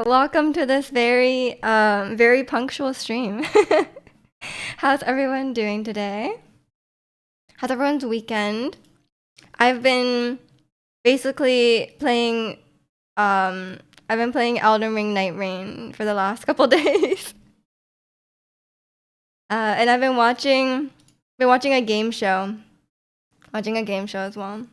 Welcome to this very punctual stream. How's everyone doing today? How's everyone's weekend? I've been basically playing I've been playing Elden Ring Night Rain for the last couple days. And I've been watching a game show. Watching a game show as well.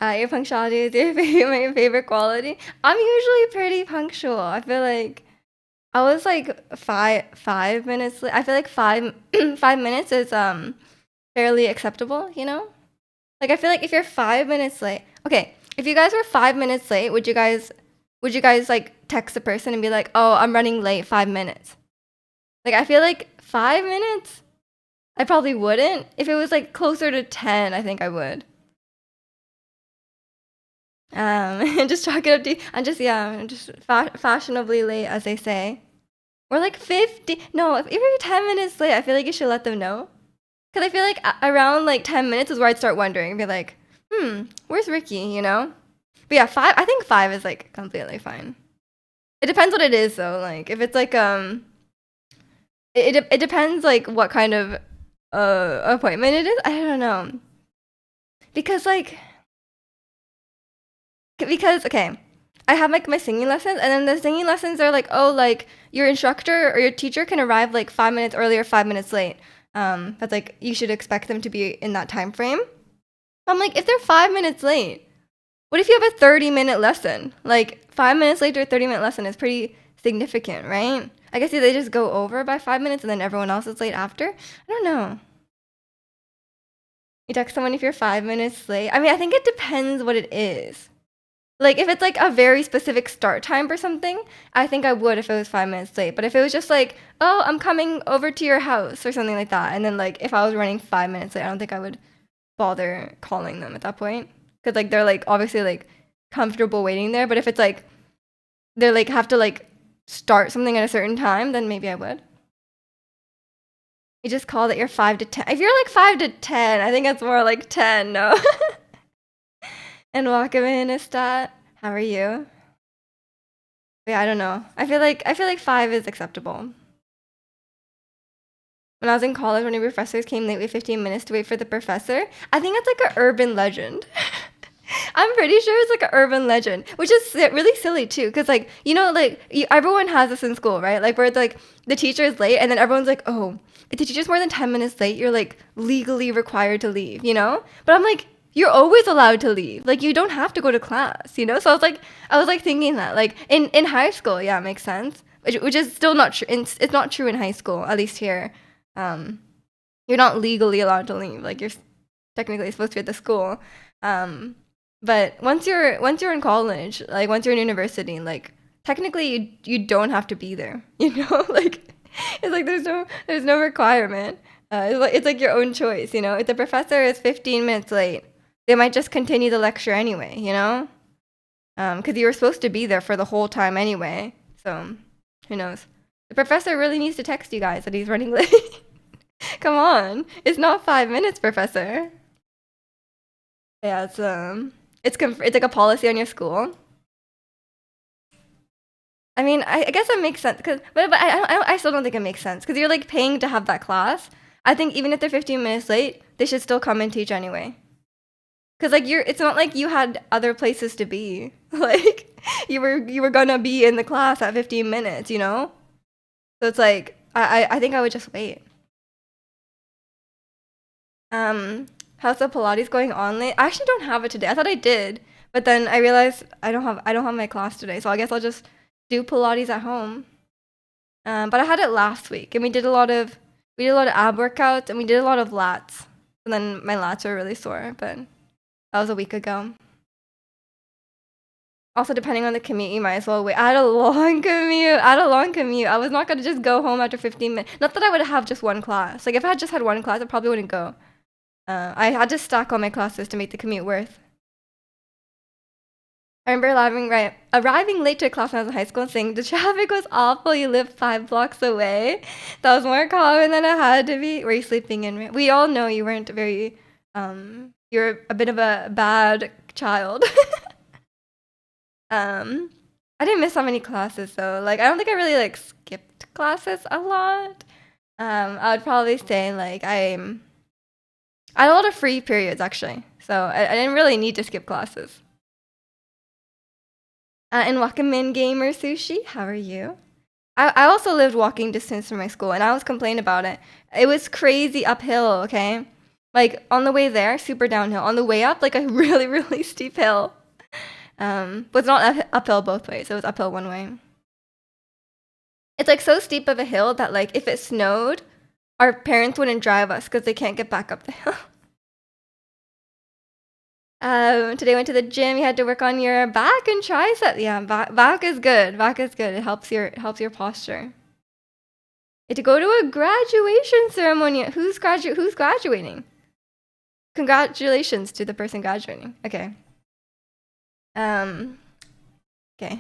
Your punctuality is my favorite quality. I'm usually pretty punctual. I feel like I was like 5 minutes late. I feel like 5 minutes is fairly acceptable, you know? Like I feel like if you're 5 minutes late, okay, if you guys were 5 minutes late, would you guys like text the person and be like, oh, I'm running late 5 minutes? Like I feel like 5 minutes, I probably wouldn't. If it was like closer to 10, I think I would. And just chalk it up to I'm just fashionably late, as they say. Or like 50. No, if you're 10 minutes late, I feel like you should let them know. Because I feel like around like 10 minutes is where I'd start wondering. Be like, where's Ricky, you know? But yeah, I think 5 is like completely fine. It depends what it is though. Like if it's like, it depends like what kind of appointment it is. I don't know. Because like, because okay, I have like my singing lessons, and then the singing lessons are like, oh, like your instructor or your teacher can arrive like 5 minutes early or 5 minutes late. But like you should expect them to be in that time frame. I'm like, if they're 5 minutes late, what if you have a 30-minute lesson? Like 5 minutes late to a 30-minute lesson is pretty significant, right? I guess they just go over by 5 minutes and then everyone else is late after. I don't know. You text someone if you're 5 minutes late. I mean, I think it depends what it is. Like if it's like a very specific start time for something, I think I would if it was 5 minutes late. But if it was just like, oh, I'm coming over to your house or something like that, and then like if I was running 5 minutes late, I don't think I would bother calling them at that point. Because like they're like obviously like comfortable waiting there. But if it's like they're like have to like start something at a certain time, then maybe I would. You just call that you're 5 to 10. If you're like 5 to 10, I think it's more like 10, no? And welcome in, Estat. How are you? Yeah, I don't know. I feel like 5 is acceptable. When I was in college, when the professors came late with 15 minutes to wait for the professor, I think it's like an urban legend. I'm pretty sure it's like an urban legend, which is really silly too, because like you know, like everyone has this in school, right? Like where it's like the teacher is late, and then everyone's like, oh, if the teacher's more than 10 minutes late, you're like legally required to leave, you know? But I'm like, you're always allowed to leave. Like you don't have to go to class, you know? So I was like thinking that like in high school, yeah, it makes sense, which is still not true. It's not true in high school, at least here. Um, you're not legally allowed to leave. Like you're technically supposed to be at the school. Um, but once you're in college, like once you're in university, like technically you don't have to be there. You know, like it's like there's no requirement. It's like your own choice. You know, if the professor is 15 minutes late, they might just continue the lecture anyway. You know, because you were supposed to be there for the whole time anyway. So who knows? The professor really needs to text you guys that he's running late. Come on, it's not 5 minutes, professor. Yeah, it's like a policy on your school. I mean, I guess that makes sense, but I still don't think it makes sense because you're like paying to have that class. I think even if they're 15 minutes late, they should still come and teach anyway. Because like it's not like you had other places to be. Like you were gonna be in the class at 15 minutes, you know. So it's like I think I would just wait. Um, how's the Pilates going on late? I actually don't have it today. I thought I did, but then I realized I don't have my class today, so I guess I'll just do Pilates at home. But I had it last week, and we did a lot of ab workouts, and we did a lot of lats. And then my lats were really sore, but that was a week ago. Also, depending on the commute, you might as well wait. I had a long commute. I had a long commute. I was not gonna just go home after 15 minutes. Not that I would have just one class. Like if I had just had one class, I probably wouldn't go. I had to stack all my classes to make the commute worth. I remember arriving late to a class when I was in high school and saying the traffic was awful. You live 5 blocks away. That was more common than it had to be. Were you sleeping in? We all know you weren't very. You're a bit of a bad child. um, I didn't miss so many classes though. Like I don't think I really like skipped classes a lot. I would probably say like I had a lot of free periods actually, so I didn't really need to skip classes. And Wakamin Gamer Sushi, how are you? I also lived walking distance from my school, and I was complaining about it. It was crazy uphill, okay? Like on the way there, super downhill. On the way up, like a really really steep hill. But it's not uphill both ways. It was uphill one way. It's like so steep of a hill that like if it snowed, our parents wouldn't drive us because they can't get back up the hill. Today went to the gym. You had to work on your back and tricep. Yeah, back is good. Back is good. It helps your posture. You had to go to a graduation ceremony. Who's graduating? Congratulations to the person graduating. Okay. Okay.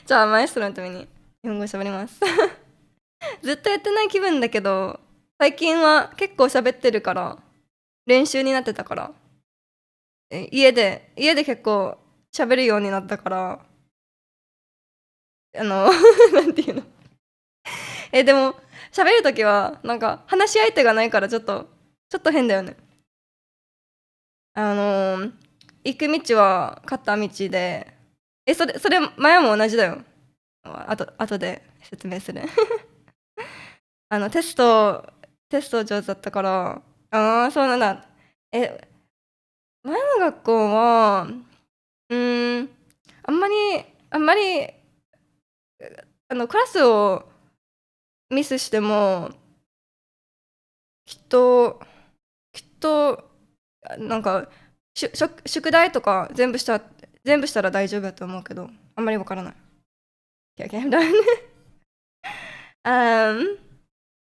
じゃあマエストロのために日本語喋ります。ずっとやってない気分だけど、最近は結構喋ってるから練習になってたから。家で結構喋るようになったからなんていうのでも喋るときはなんか話し相手がないからちょっと変だよね。行く道は片道でそれ前も同じだよ。後で説明する。テスト上手だったから。ああそうなんだ。前の学校はあんまりクラスをミスしてもきっとなんか宿題とか全部したら大丈夫だと思うけどあんまりわからない。Okay, I'm done.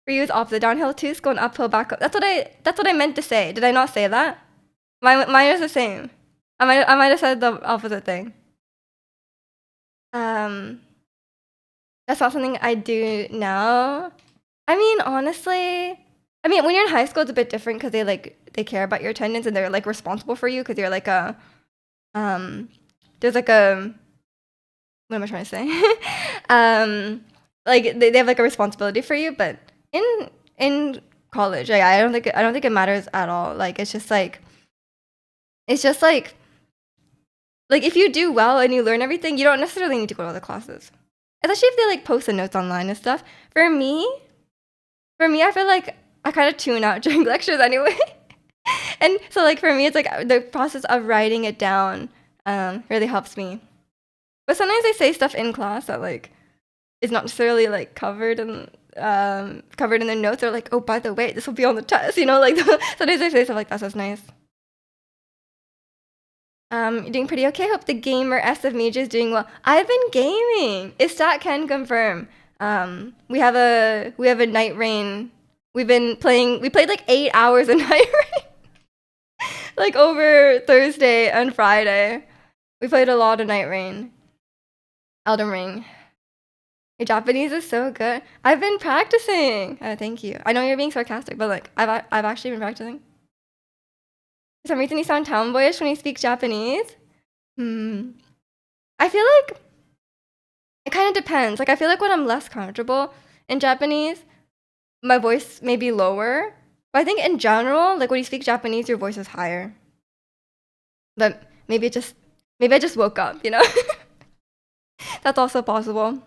For you is opposite downhill too, it's going uphill back up. That's what I meant to say. Did I not say that? Mine is the same. I might have said the opposite thing. That's not something I do now. I mean, honestly, when you're in high school, it's a bit different because they care about your attendance and they're like responsible for you because you're like there's like a what am I trying to say? Like they have like a responsibility for you, but in college, I don't think it matters at all. Like it's just like if you do well and you learn everything, you don't necessarily need to go to the classes. Especially if they like post the notes online and stuff. For me, I feel like I kind of tune out during lectures anyway. And so like for me, it's like the process of writing it down really helps me. But sometimes I say stuff in class that like is not necessarily like covered in the notes. Or like, oh, by the way, this will be on the test. You know, like sometimes I say stuff like that. So it's nice. You're doing pretty okay. Hope the gamer S of Mage is doing well. I've been gaming. Istat can confirm. We have a Night Rain. We played like 8 hours of Night Rain. Like over Thursday and Friday. We played a lot of Night Rain. Elden Ring. Your Japanese is so good. I've been practicing. Thank you. I know you're being sarcastic, but like I've actually been practicing. For some reason you sound tomboyish when you speak Japanese. I feel like it kind of depends. Like I feel like when I'm less comfortable in Japanese, my voice may be lower. But I think in general, like when you speak Japanese, your voice is higher. But maybe I just woke up, you know? That's also possible.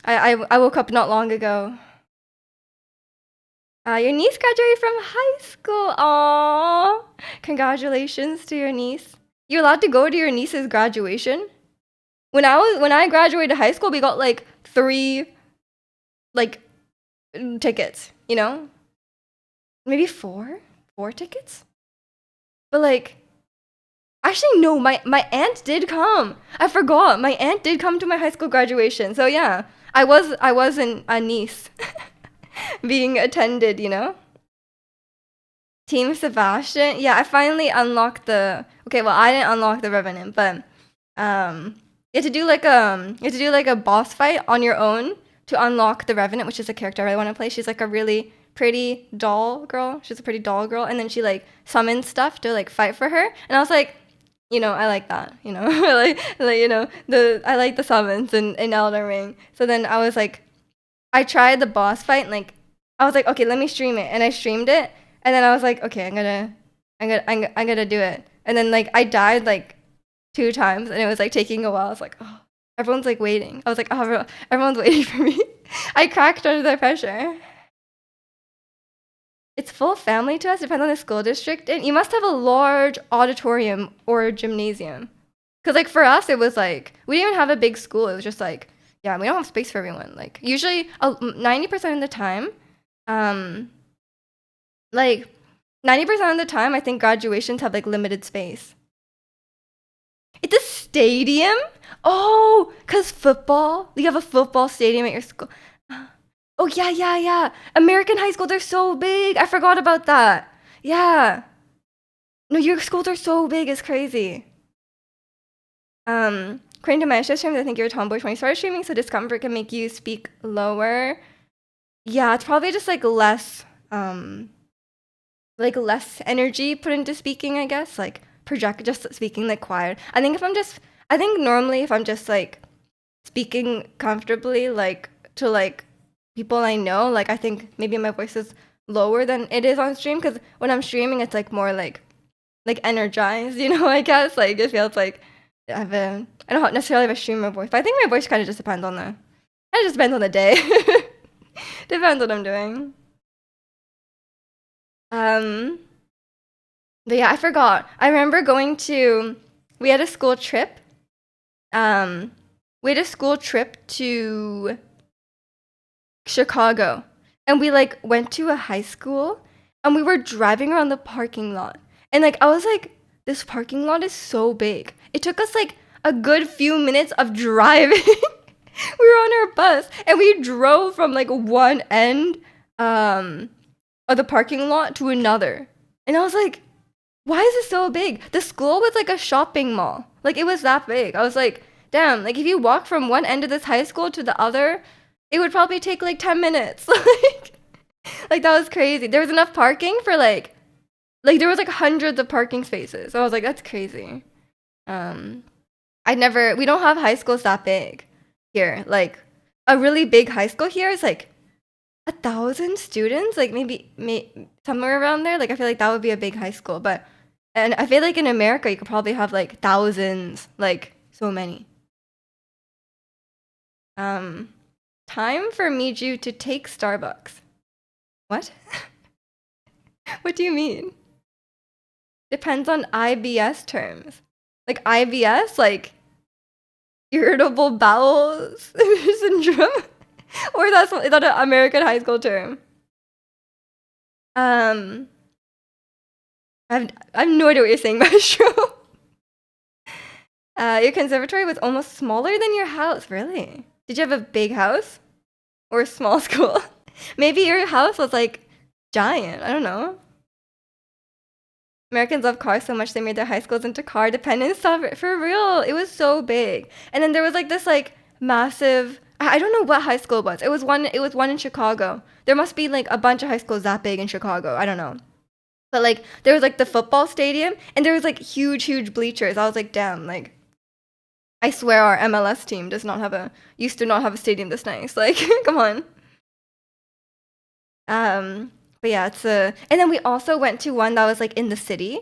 I woke up not long ago. Your niece graduated from high school. Aww. Congratulations to your niece. You're allowed to go to your niece's graduation? When I graduated high school, we got like 3 like tickets, you know? Maybe 4 tickets? But like actually no, my aunt did come. I forgot. My aunt did come to my high school graduation. So yeah, I wasn't a niece. Being attended, you know? Team Sebastian? Yeah, I finally unlocked the... Okay, well, I didn't unlock the Revenant, but you have to do like a boss fight on your own to unlock the Revenant, which is a character I really want to play. She's like a really pretty doll girl. She's a pretty doll girl, and then she like summons stuff to like fight for her. And I was like, I like that. I like the summons in Elden Ring. So then I was like, I tried the boss fight, and like, I was like, okay, let me stream it, and I streamed it, and then I was like, okay, I'm gonna do it, and then like I died like 2 times, and it was like taking a while. I was like, oh, everyone's like waiting. I was like, oh, everyone's waiting for me. I cracked under the pressure. It's full family test, depends on the school district, and you must have a large auditorium or gymnasium. Cause like for us, it was like we didn't even have a big school. It was just like, yeah, we don't have space for everyone. Like usually, 90% of the time, um, like 90% of the time, I think graduations have like limited space. It's a stadium. Oh, cause football. You have a football stadium at your school. Oh yeah, yeah, yeah. American high school, they're so big. I forgot about that. Yeah. No, your schools are so big. It's crazy. According to my streams, I think you're a tomboy when you started streaming, so discomfort can make you speak lower. Yeah, it's probably just like less energy put into speaking, I guess. Like project just speaking like quiet. I think normally if I'm just like speaking comfortably, like to like people I know, like I think maybe my voice is lower than it is on stream because when I'm streaming, it's like more like energized, I guess. Like it feels like I don't necessarily have a streamer voice, but I think my voice kind of just depends on the day. Depends what I'm doing. Um, but yeah, I forgot. I remember we had a school trip. We had a school trip to Chicago, and we like went to a high school, and we were driving around the parking lot, and like I was like, this parking lot is so big. It took us like a good few minutes of driving. We were on our bus, and we drove from like one end of the parking lot to another, and I was like, why is it so big? The school was like a shopping mall. Like it was that big. I was like, damn, like if you walk from one end of this high school to the other, it would probably take like 10 minutes. Like that was crazy. There was enough parking for like there was like hundreds of parking spaces. So I was like, that's crazy. We don't have high schools that big here. Like a really big high school here is like 1,000 students, like maybe somewhere around there. Like I feel like that would be a big high school, and I feel like in America you could probably have like thousands, like so many. Time for Miju to take Starbucks. What? What do you mean? Depends on IBS terms. Like IBS, like irritable bowel syndrome, or is that an American high school term? I have no idea what you're saying, Mushroom. Your conservatory was almost smaller than your house. Really? Did you have a big house or a small school? Maybe your house was like giant. I don't know. Americans love cars so much they made their high schools into car dependent stuff. For real, it was so big. And then there was like this like massive. I don't know what high school it was. It was one. It was one in Chicago. There must be like a bunch of high schools that big in Chicago. I don't know. But like there was like the football stadium, and there was like huge bleachers. I was like, damn, like I swear our MLS team used to not have a stadium this nice. Like, come on. But yeah, and then we also went to one that was like in the city,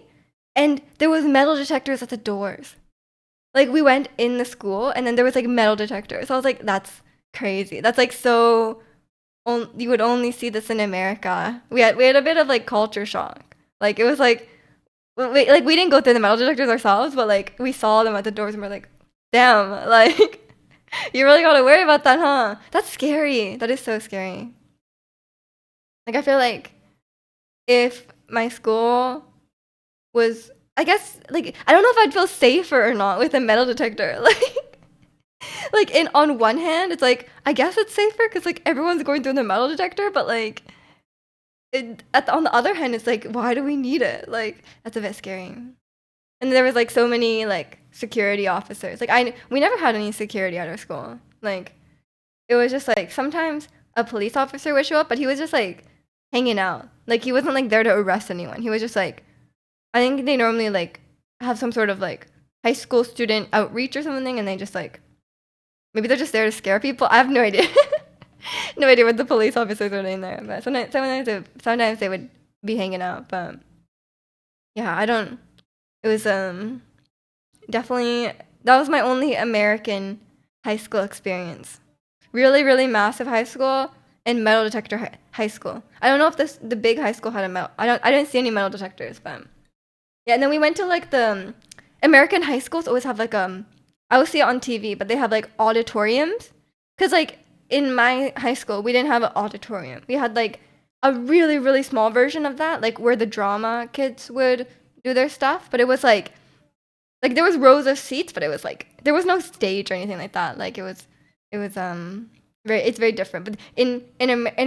and there was metal detectors at the doors. Like we went in the school, and then there was like metal detectors. So I was like, that's crazy. That's like so. You would only see this in America. We had a bit of like culture shock. Like it was like, we didn't go through the metal detectors ourselves, but like we saw them at the doors, and we're like, damn, like you really gotta worry about that, huh? That's scary. That is so scary. Like I feel like if my school was, I guess, like I don't know if I'd feel safer or not with a metal detector. Like on one hand, it's like I guess it's safer because like everyone's going through the metal detector, but like on the other hand, it's like why do we need it? Like that's a bit scary. And there was like so many like security officers. Like we never had any security at our school. Like it was just like sometimes a police officer would show up, but he was just like hanging out. Like he wasn't like there to arrest anyone. He was just like, I think they normally like have some sort of like high school student outreach or something, and they just like maybe they're just there to scare people. I have no idea. No idea what the police officers are doing there, but sometimes they would be hanging out. But yeah, I don't. It was definitely that was my only American high school experience. Really, really massive high school and metal detector high school. I don't know if the big high school had a metal. I didn't see any metal detectors, but yeah. And then we went to like the American high schools always have like I will see it on TV, but they have like auditoriums. Cause like in my high school we didn't have an auditorium. We had like a really, really small version of that, like where the drama kids would do their stuff. But it was like there was rows of seats, but it was like there was no stage or anything like that. Like it was very it's very different. But in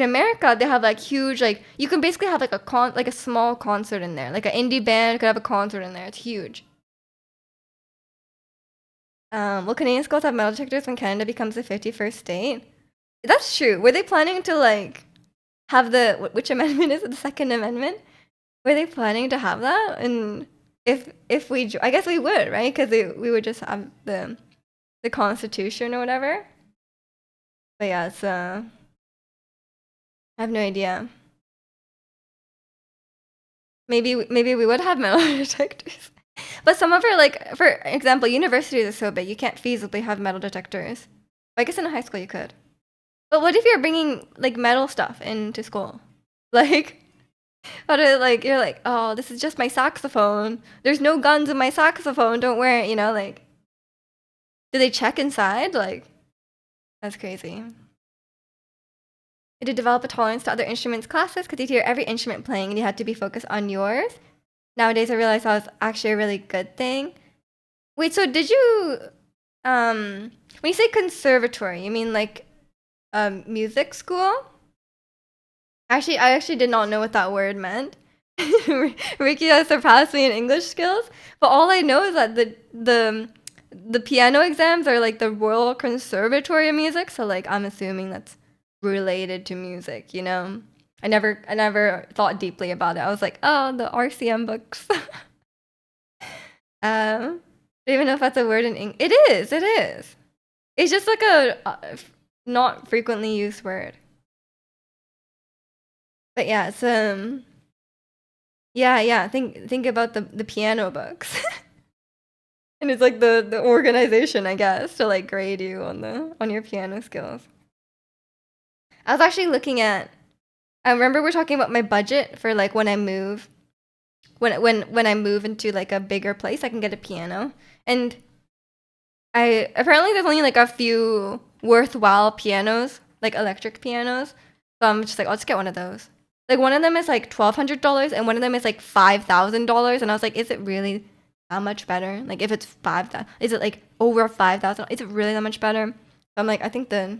America they have like huge, like you can basically have like a small concert in there. Like an indie band could have a concert in there. It's huge. Will Canadian schools have metal detectors when Canada becomes the 51st state? That's true. Were they planning to like have which amendment is it? The Second Amendment? Were they planning to have that? And if I guess we would, right? Because we would just have the Constitution or whatever. But yeah, it's I have no idea. Maybe we would have metal detectors. But some of our, like, for example, universities are so big, you can't feasibly have metal detectors. But I guess in a high school you could. But what if you're bringing like metal stuff into school? Like, but like you're like, oh, this is just my saxophone. There's no guns in my saxophone. Don't wear it. You know, like, do they check inside? Like, that's crazy. Did you develop a tolerance to other instruments classes? Because you'd hear every instrument playing and you had to be focused on yours. Nowadays, I realize that was actually a really good thing. Wait, so did you, when you say conservatory, you mean like music school? Actually, I actually did not know what that word meant. Ricky has surpassed me in English skills, but all I know is that the piano exams are like the Royal Conservatory of Music, so like I'm assuming that's related to music, you know? I never thought deeply about it. I was like, oh, the RCM books. I don't even know if that's a word in English. It is. It's just like a not frequently used word. But yeah, it's yeah. Think about the piano books. And it's like the organization, I guess, to like grade you on your piano skills. I was actually looking at I remember we're talking about my budget for like when I move when I move into like a bigger place, I can get a piano. And I apparently there's only like a few worthwhile pianos, like electric pianos. So I'm just like, I'll just get one of those. Like one of them is like $1,200 and one of them is like $5,000. And I was like, is it really that much better? Like if it's 5,000, is it like over 5,000? Is it really that much better? So I'm like, I think the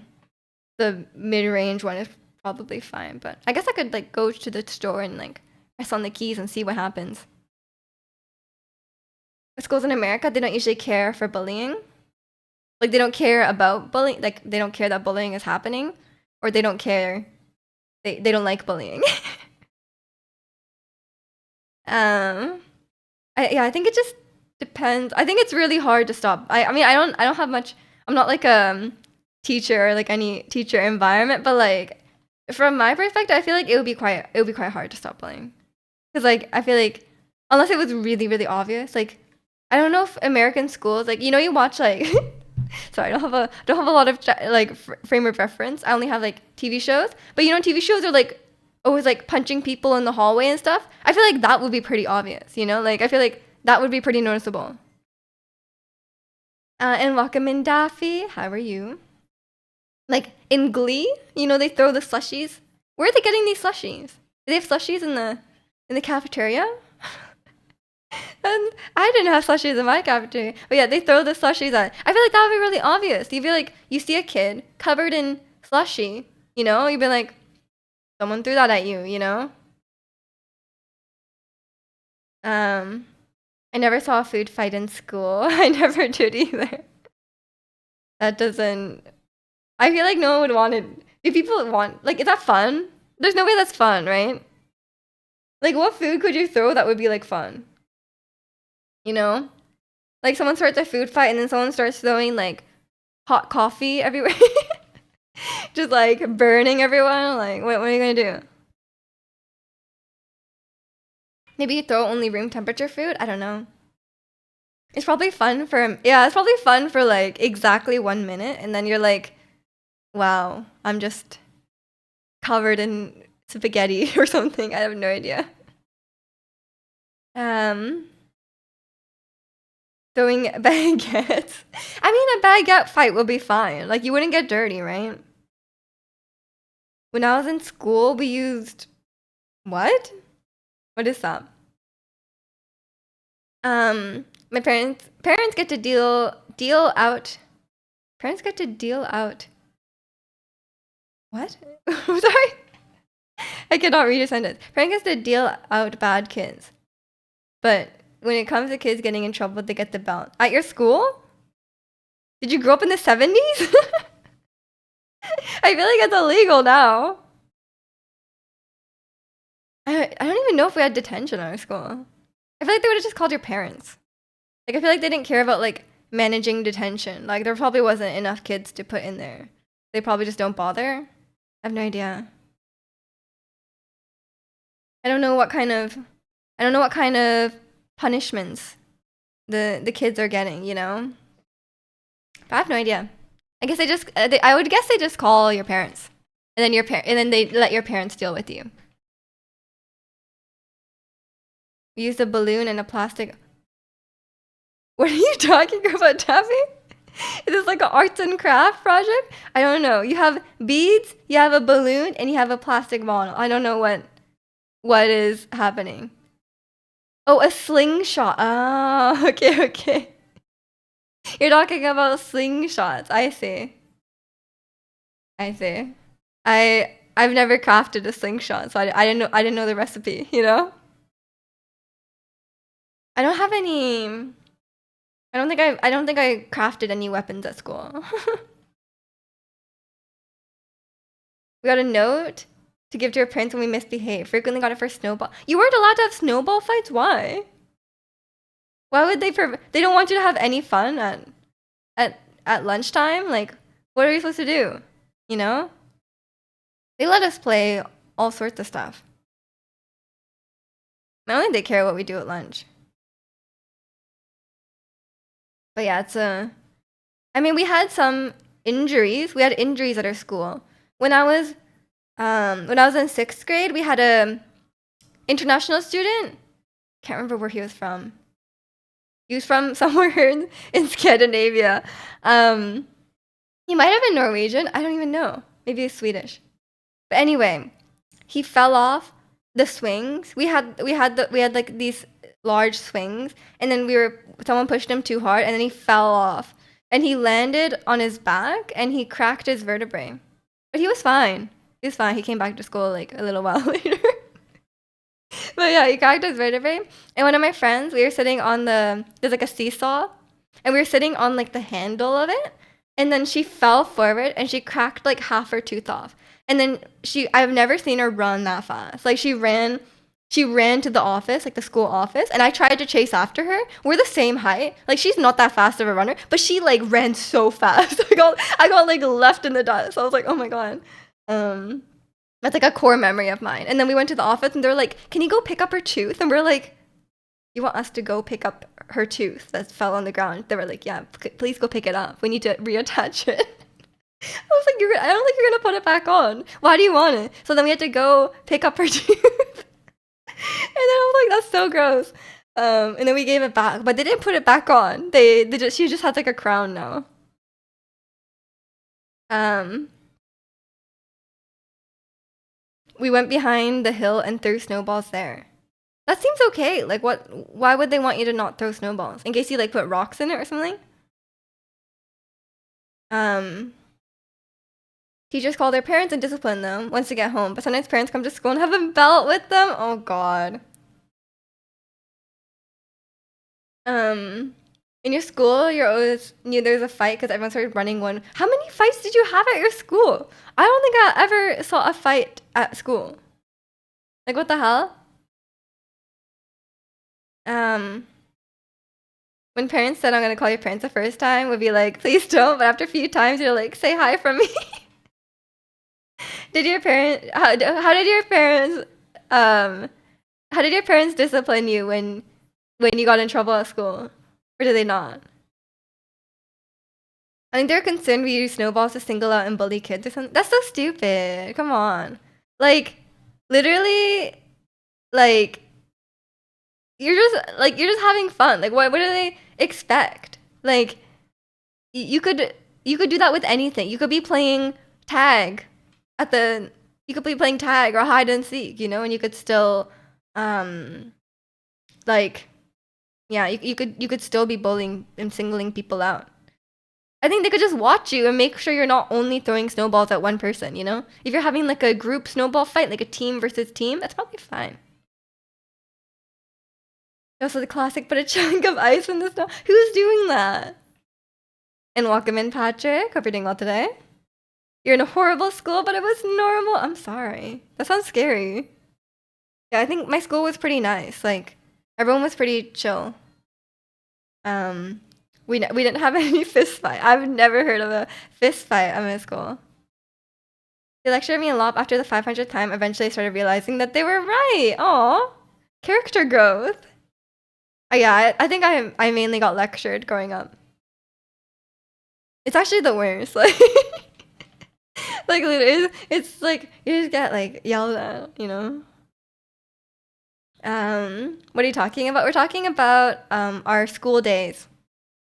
mid-range one is probably fine. But I guess I could like go to the store and like press on the keys and see what happens. Schools in America, they don't usually care for bullying. Like they don't care about bullying. Like they don't care that bullying is happening, or they don't care. They don't like bullying. I think it just depends. I think it's really hard to stop. I mean I don't have much. I'm not like a teacher or like any teacher environment, but like from my perspective, I feel like it would be quite hard to stop bullying. Because like I feel like unless it was really really obvious, like I don't know if American schools, like you know, you watch like sorry, I don't have a lot of like frame of reference. I only have like TV shows, but you know, TV shows are like always like punching people in the hallway and stuff. I feel like that would be pretty obvious, you know, like I feel like that would be pretty noticeable. And welcome in, Daffy. How are you? Like in Glee, you know, they throw the slushies. Where are they getting these slushies? Do they have slushies in the cafeteria? And I didn't have slushies in my cafeteria. But yeah, they throw the slushies at. I feel like that would be really obvious. You feel like you see a kid covered in slushy, you know? You'd be like, someone threw that at you, you know? Um, I never saw a food fight in school. I never did either. That doesn't. I feel like no one would want it. Do people want. Like, is that fun? There's no way that's fun, right? Like, what food could you throw that would be like fun? You know? Like someone starts a food fight and then someone starts throwing like hot coffee everywhere. Just like burning everyone. Like, what are you gonna do? Maybe you throw only room temperature food? I don't know. It's probably fun for, yeah, it's probably fun for like exactly 1 minute. And then you're like, wow, I'm just covered in spaghetti or something. I have no idea. Um, Throwing baguettes. I mean, a baguette fight will be fine. Like, you wouldn't get dirty, right? When I was in school, we used what? What is that? My parents get to deal out. Parents get to deal out. What? Sorry, I cannot read a sentence. Parents get to deal out bad kids, but when it comes to kids getting in trouble, they get the belt. At your school? Did you grow up in the 70s? I feel like it's illegal now. I don't even know if we had detention at our school. I feel like they would have just called your parents. Like, I feel like they didn't care about like managing detention. Like, there probably wasn't enough kids to put in there. They probably just don't bother. I have no idea. I don't know what kind of I don't know what kind of punishments the kids are getting, you know? But I have no idea. I guess I would guess they just call your parents. And then and then they let your parents deal with you. We used a balloon and a plastic. What are you talking about, Taffy? Is this like an arts and craft project? I don't know. You have beads, you have a balloon, and you have a plastic bottle. I don't know what is happening. Oh, a slingshot. Ah, okay, okay. You're talking about slingshots. I see. I see. I've never crafted a slingshot, so I didn't know the recipe, you know? I don't have any I don't think I crafted any weapons at school. We got a note to give to your parents when we misbehave. Frequently got it for snowball. You weren't allowed to have snowball fights? Why? Why would they don't want you to have any fun at lunchtime? Like, what are we supposed to do? You know? They let us play all sorts of stuff. I don't think they care what we do at lunch. But yeah, I mean, we had some injuries. We had injuries at our school. When I was in 6th grade, we had a international student. Can't remember where he was from. He was from somewhere in Scandinavia. He might have been Norwegian. I don't even know. Maybe he's Swedish. But anyway, he fell off the swings. We had like these large swings, and then someone pushed him too hard, and then he fell off, and he landed on his back, and he cracked his vertebrae. But he was fine. He was fine. He came back to school like a little while later. But yeah, he cracked his vertebrae. And one of my friends, we were sitting on there's like a seesaw, and we were sitting on like the handle of it. And then she fell forward and she cracked like half her tooth off. And then I've never seen her run that fast. Like she ran to the office, like the school office, and I tried to chase after her. We're the same height. Like she's not that fast of a runner, but she like ran so fast. I got like left in the dust. I was like, oh my God. That's like a core memory of mine. And then we went to the office and they were like, can you go pick up her tooth? And we're like, you want us to go pick up her tooth that fell on the ground? They were like, yeah, please go pick it up. We need to reattach it. I was like, I don't think you're going to put it back on. Why do you want it? So then we had to go pick up her tooth. And then I was like, that's so gross. And then we gave it back, but they didn't put it back on. She just had like a crown now. We went behind the hill and threw snowballs there. That seems okay. Like why would they want you to not throw snowballs? In case you like put rocks in it or something? Teachers call their parents and discipline them once they get home, but sometimes parents come to school and have a belt with them. Oh God. In your school, you always knew there was a fight because everyone started running one. How many fights did you have at your school? I don't think I ever saw a fight at school. Like, what the hell? When When parents said I'm gonna call your parents the first time, would be like, please don't. But after a few times, you're like, say hi from me. Did your parent? How did your parents? Um, how did your parents discipline you when you got in trouble at school, or did they not? I think they're concerned we use snowballs to single out and bully kids or something. That's so stupid. Come on, like literally, like you're just having fun. Like what do they expect? Like you could do that with anything. You could be playing tag at the you could be playing tag or hide and seek, and you could still um like yeah, you could still be bullying and singling people out. I think they could just watch you and make sure you're not only throwing snowballs at one person. If you're having like a group snowball fight, like a team versus team, that's probably fine. Also the classic put a chunk of ice in the snow. Who's doing that? And welcome in, Patrick. Hope you're doing well today. You're in a horrible school, but it was normal. I'm sorry. That sounds scary. Yeah, I think my school was pretty nice. Like, everyone was pretty chill. We didn't have any fist fight. I've never heard of a fist fight at my school. They lectured me a lot after the 500th time. Eventually, I started realizing that they were right. Aw, character growth. Yeah, I think I mainly got lectured growing up. It's actually the worst. Like literally, it's like you just get like yelled at. What are you talking about? We're talking about our school days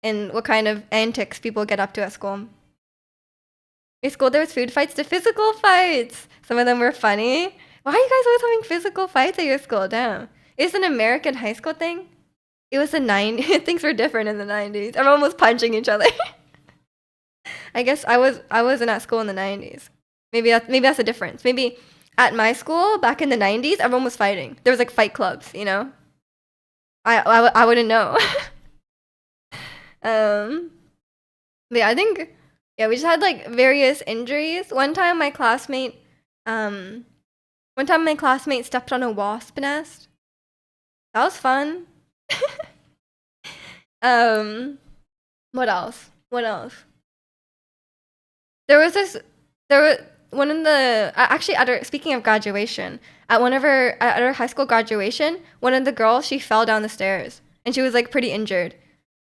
and what kind of antics people get up to at school. In school, there was food fights to physical fights. Some of them were funny. Why are you guys always having physical fights at your school? Damn, it's an American high school thing. It was the 90s. Things were different in the 90s. Everyone was punching each other. I guess I wasn't at school in the 90s. Maybe that's the difference. Maybe at my school back in the 90s, everyone was fighting. There was like fight clubs. I wouldn't know. But yeah, I think we just had like various injuries. One time my classmate stepped on a wasp nest. That was fun. What else? What else? There was one in the actually speaking of graduation, at our high school graduation, one of the girls, she fell down the stairs and she was like pretty injured,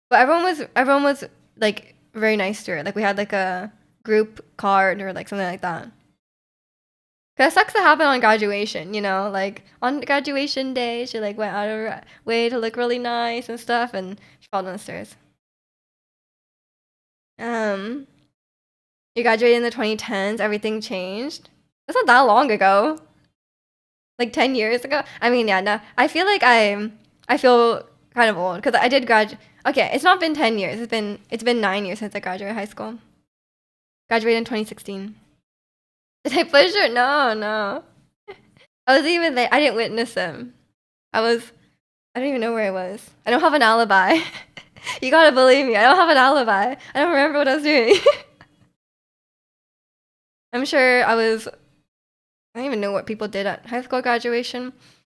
but everyone was like very nice to her. Like we had like a group card or like something like that. Cause it sucks to happen on graduation, like on graduation day, she like went out of her way to look really nice and stuff, and she fell down the stairs. You graduated in the 2010s, everything changed. That's not that long ago. Like 10 years ago. I mean, yeah, no. I feel like I feel kind of old because I did graduate. Okay, it's not been 10 years. It's been 9 years since I graduated high school. Graduated in 2016. Did I push her? No. I was even there. I didn't witness him. I don't even know where I was. I don't have an alibi. You gotta believe me. I don't have an alibi. I don't remember what I was doing. I'm sure I don't even know what people did at high school graduation.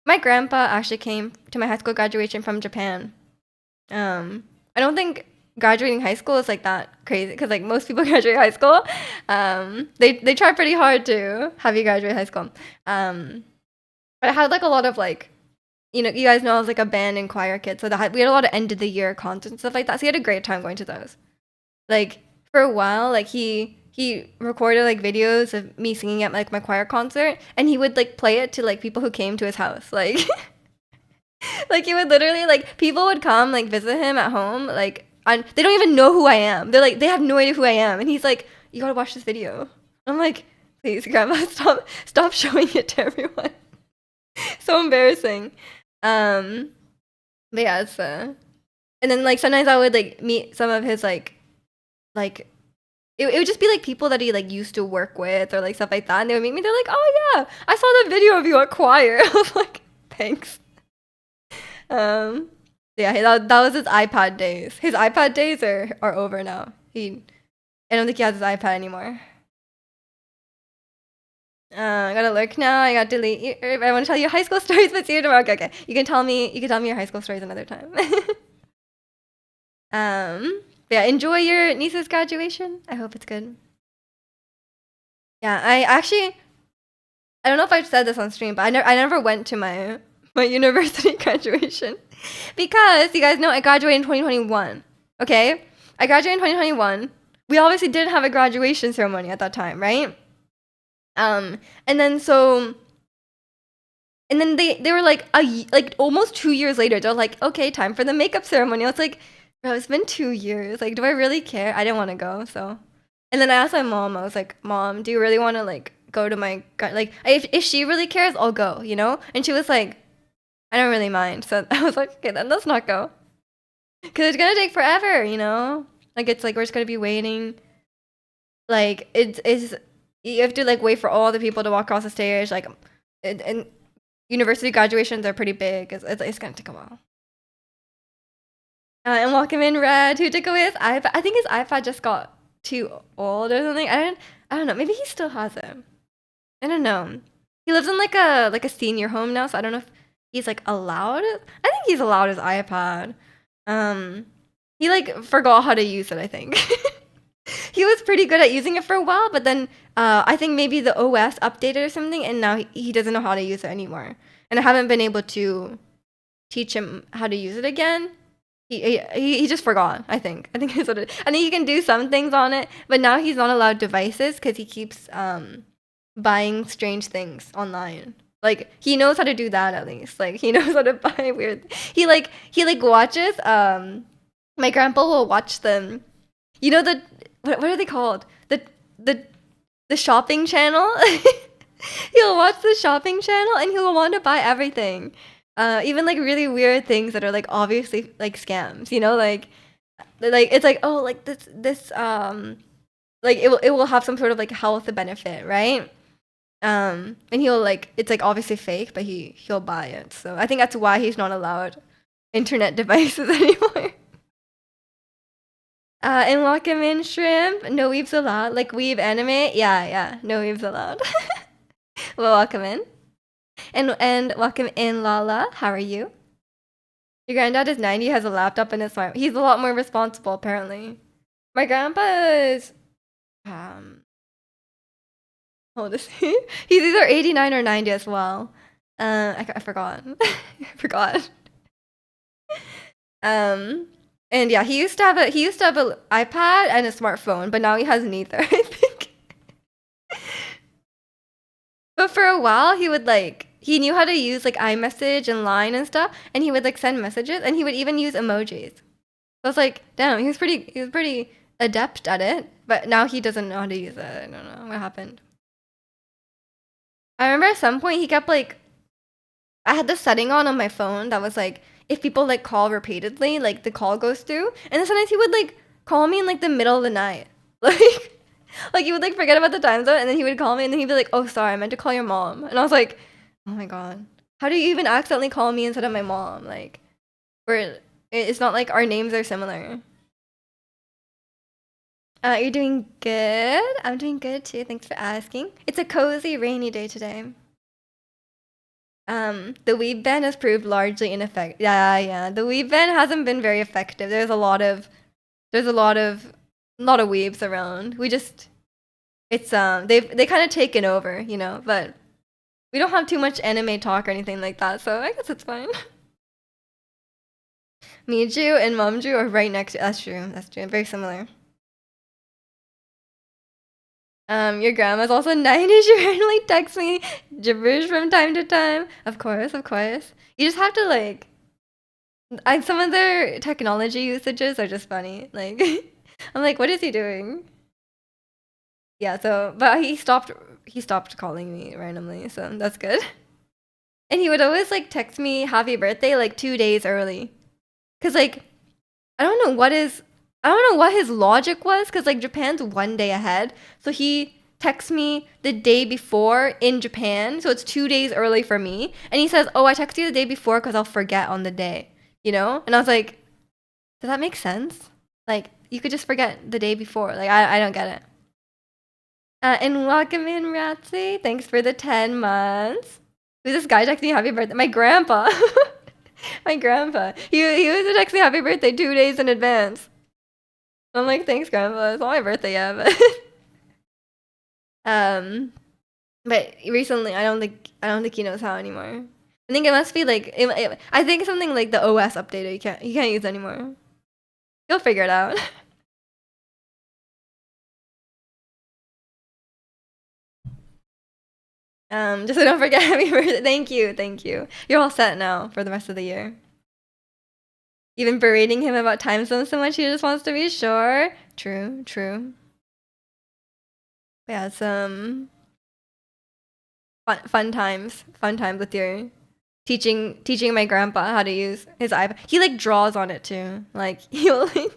My grandpa actually came to my high school graduation from Japan. I don't think graduating high school is like that crazy because like most people graduate high school. They try pretty hard to have you graduate high school. But I had like a lot of like, you guys know I was like a band and choir kid, so we had a lot of end of the year concerts and stuff like that. So he had a great time going to those. Like for a while, like he recorded like videos of me singing at like my choir concert, and he would like play it to like people who came to his house. Like like he would literally like people would come like visit him at home, like they don't even know who I am. They're like they have no idea who I am, and he's like, you gotta watch this video. I'm like, please grandma, stop showing it to everyone. So embarrassing. But yeah, it's and then like sometimes I would like meet some of his like it would just be like people that he like used to work with or like stuff like that, and they would meet me. They're like, oh yeah, I saw the video of you at choir. I was like, thanks. Yeah, that was his iPad days. His iPad days are over now. I don't think he has his iPad anymore. I gotta look now. I gotta delete. I want to tell you high school stories, but see you tomorrow. Okay. You can tell me your high school stories another time. Yeah, enjoy your niece's graduation. I hope it's good. Yeah, I don't know if I've said this on stream, but I never went to my university graduation because you guys know I graduated in 2021. Okay, I graduated in 2021. We obviously didn't have a graduation ceremony at that time, right? And then so and then they were like like almost 2 years later, they're like, okay, time for the makeup ceremony. I was like, bro, it's been 2 years. Like, do I really care? I didn't want to go, so. And then I asked my mom. I was like, Mom, do you really want to like go to my like if she really cares, I'll go, you know? And she was like, I don't really mind. So I was like, okay, then let's not go, because it's gonna take forever, you know? Like it's like we're just gonna be waiting. Like it's you have to like wait for all the people to walk across the stage. Like, and university graduations are pretty big. It's gonna take a while. And welcome in Red, who took away his iPad. I think his iPad just got too old or something. I don't know. Maybe he still has it. I don't know. He lives in like a senior home now, so I don't know if he's like allowed it. I think he's allowed his iPad. He like forgot how to use it, I think. He was pretty good at using it for a while, but then I think maybe the OS updated or something, and now he doesn't know how to use it anymore. And I haven't been able to teach him how to use it again. He just forgot. I think is what it. I think he can do some things on it, but now he's not allowed devices because he keeps buying strange things online. Like he knows how to do that at least. Like he knows how to buy weird. He watches. My grandpa will watch them. You know the what are they called? The the shopping channel. He'll watch the shopping channel and he'll want to buy everything. Even like really weird things that are like obviously like scams, you know, like it's like, oh, like this like it will have some sort of like health benefit, right? And he'll like, it's like obviously fake, but he'll buy it. So I think that's why he's not allowed internet devices anymore. And welcome in Shrimp. No weebs allowed. Like weeb anime. Yeah. No weebs allowed. Well, welcome in. And welcome in Lala. How are you? Your granddad is 90, has a laptop and a smart. He's a lot more responsible apparently. My grandpa is how old is he? He's either 89 or 90 as well. I forgot. I forgot. And yeah, he used to have an iPad and a smartphone, but now he has neither, I think. But for a while, he knew how to use like iMessage and Line and stuff, and he would like send messages, and he would even use emojis. So I was like, damn, he was pretty adept at it. But now he doesn't know how to use it. I don't know what happened. I remember at some point he kept like, I had this setting on my phone that was like, if people like call repeatedly, like the call goes through, and then sometimes he would like call me in like the middle of the night, like he would like forget about the time zone, and then he would call me, and then he'd be like, "Oh, sorry, I meant to call your mom," and I was like, "Oh my god, how do you even accidentally call me instead of my mom?" Like, it's not like our names are similar. You're doing good. I'm doing good too. Thanks for asking. It's a cozy, rainy day today. The weeb ban has proved largely ineffective. Yeah. The weeb ban hasn't been very effective. There's a lot of weebs around. It's they kind of taken over, you know, but we don't have too much anime talk or anything like that, so I guess it's fine. Miju and Momju are right next to. That's true. Very similar. Your grandma's also 90. She randomly texts me gibberish from time to time. Of course. You just have to like. Some of their technology usages are just funny. Like, I'm like, what is he doing? Yeah. So, but he stopped calling me randomly, so that's good. And he would always like text me happy birthday like 2 days early, cause like I don't know what his logic was, because like Japan's one day ahead. So he texts me the day before in Japan. So it's 2 days early for me. And he says, "Oh, I texted you the day before because I'll forget on the day." You know? And I was like, does that make sense? Like, you could just forget the day before. Like, I don't get it. And welcome in, Ratsy. Thanks for the 10 months. Who's this guy texting me happy birthday? My grandpa. My grandpa. He was to text me happy birthday 2 days in advance. I'm like, thanks, grandpa. It's not my birthday yet, but um, but recently, I don't think he knows how anymore. I think it must be like I think something like the OS update you can't use anymore. You'll figure it out. Just so don't forget happy birthday. Thank you. You're all set now for the rest of the year. Even berating him about time zones so much, he just wants to be sure. True, true. Yeah, some fun times with your teaching my grandpa how to use his iPad. He like draws on it too. Like he'll like,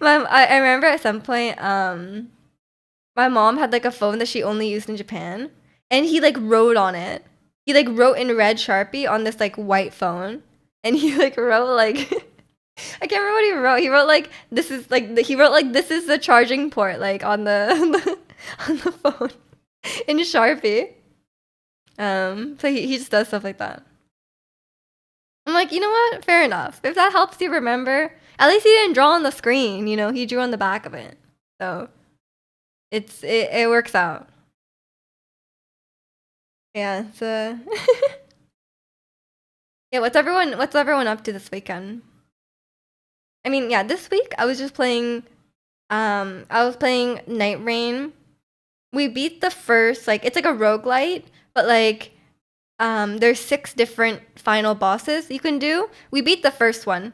I remember at some point, my mom had like a phone that she only used in Japan, and he like wrote on it. He like wrote in red Sharpie on this like white phone, and he like wrote like I can't remember what he wrote. He wrote like this is like he wrote like this is the charging port like on the on the phone in Sharpie. So he just does stuff like that. I'm like, you know what? Fair enough. If that helps you remember, at least he didn't draw on the screen. You know, he drew on the back of it. So it works out. Yeah. So yeah. What's everyone up to this weekend? I mean, yeah. This week I was just playing. I was playing Night Rain. We beat the first like it's like a roguelite, but like there's 6 different final bosses you can do. We beat the first one.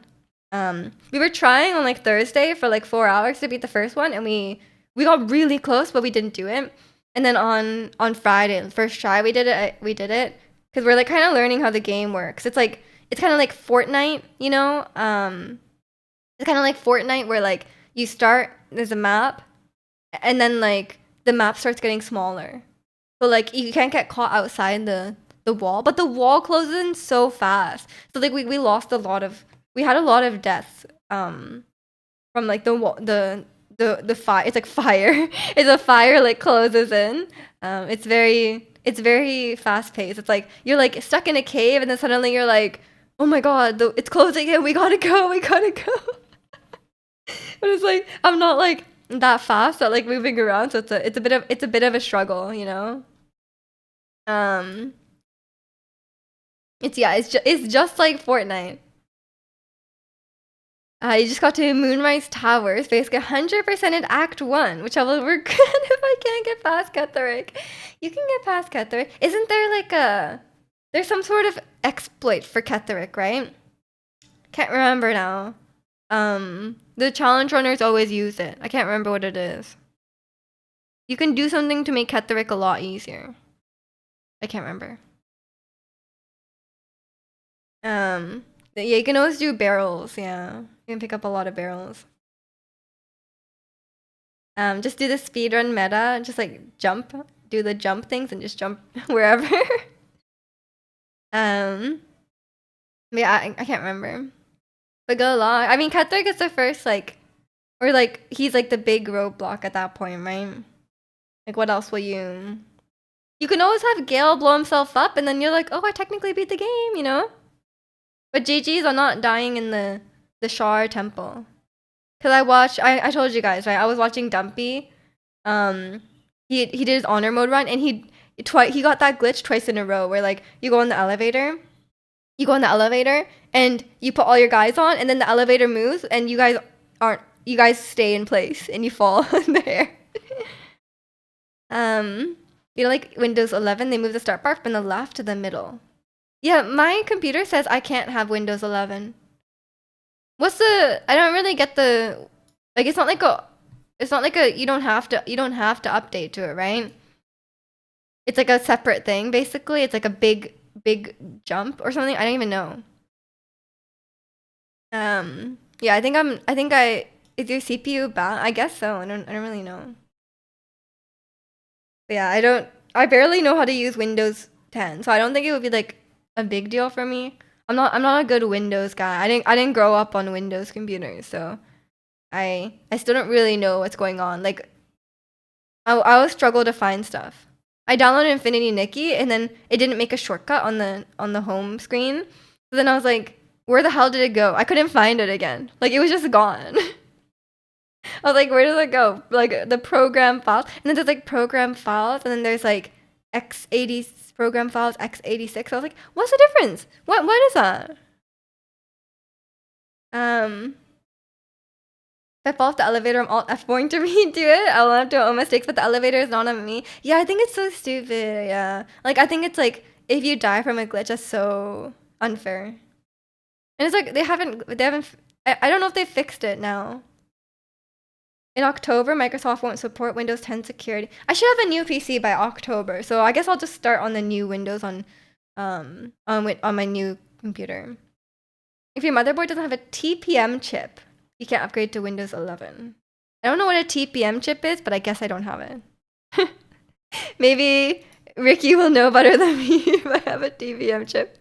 We were trying on like Thursday for like 4 hours to beat the first one, and we got really close, but we didn't do it. And then on Friday, the first try, we did it. We did it because we're like kind of learning how the game works. It's kind of like Fortnite, you know. It's kind of like Fortnite where like you start there's a map, and then like the map starts getting smaller. But like you can't get caught outside the wall, but the wall closes in so fast. So like we lost we had a lot of deaths from like the wall the fire. It's like fire. It's a fire like closes in. It's very fast paced. It's like you're like stuck in a cave, and then suddenly you're like, oh my god, it's closing in. We gotta go. We gotta go. But it's like I'm not like that fast at like moving around, so it's a bit of a struggle, you know. Um, it's just like Fortnite. You just got to Moonrise Towers, basically 100% in Act 1, which I will regret if I can't get past Ketherick. You can get past Ketherick. Isn't there like there's some sort of exploit for Ketherick, right? Can't remember now. The challenge runners always use it. I can't remember what it is. You can do something to make Ketherick a lot easier. I can't remember. Yeah, you can always do barrels. Yeah, you can pick up a lot of barrels. Just do the speedrun meta. Just like jump, do the jump things, and just jump wherever. Yeah, I can't remember. But go along. I mean, Ketherick is the first like, or like he's like the big roadblock at that point, right? Like, what else will you? You can always have Gale blow himself up, and then you're like, oh, I technically beat the game, you know? But GG's on not dying in the Shar Temple. Cause I told you guys, right? I was watching Dumpy. He did his honor mode run, and he got that glitch twice in a row where like you go in the elevator, and you put all your guys on, and then the elevator moves, and you guys stay in place, and you fall in the air. Like Windows 11, they move the start bar from the left to the middle. Yeah, my computer says I can't have Windows 11. I don't really get the like it's not like a you don't have to update to it, right? It's like a separate thing basically. It's like a big jump or something. I don't even know. Yeah, I think is your CPU bad? I guess so. I don't really know. But yeah, I barely know how to use Windows 10, so I don't think it would be like a big deal for me. I'm not a good Windows guy. I didn't grow up on Windows computers, so I still don't really know what's going on. Like I always struggle to find stuff. I downloaded Infinity Nikki, and then it didn't make a shortcut on the home screen. So then I was like, where the hell did it go? I couldn't find it again. Like, it was just gone. I was like, where did it go? Like, the program files. And then there's like program files, and then there's like x80 program files, x86. I was like, what's the difference? What is that? If I fall off the elevator, I'm alt F4ing to redo it. I'll have to own mistakes, but the elevator is not on me. Yeah, I think it's so stupid. Yeah. Like, I think it's like, if you die from a glitch, that's so unfair. And it's like, they haven't, I don't know if they fixed it now. In October, Microsoft won't support Windows 10 security. I should have a new PC by October, so I guess I'll just start on the new Windows on my new computer. If your motherboard doesn't have a TPM chip, you can't upgrade to Windows 11. I don't know what a TPM chip is, but I guess I don't have it. Maybe Ricky will know better than me if I have a TPM chip.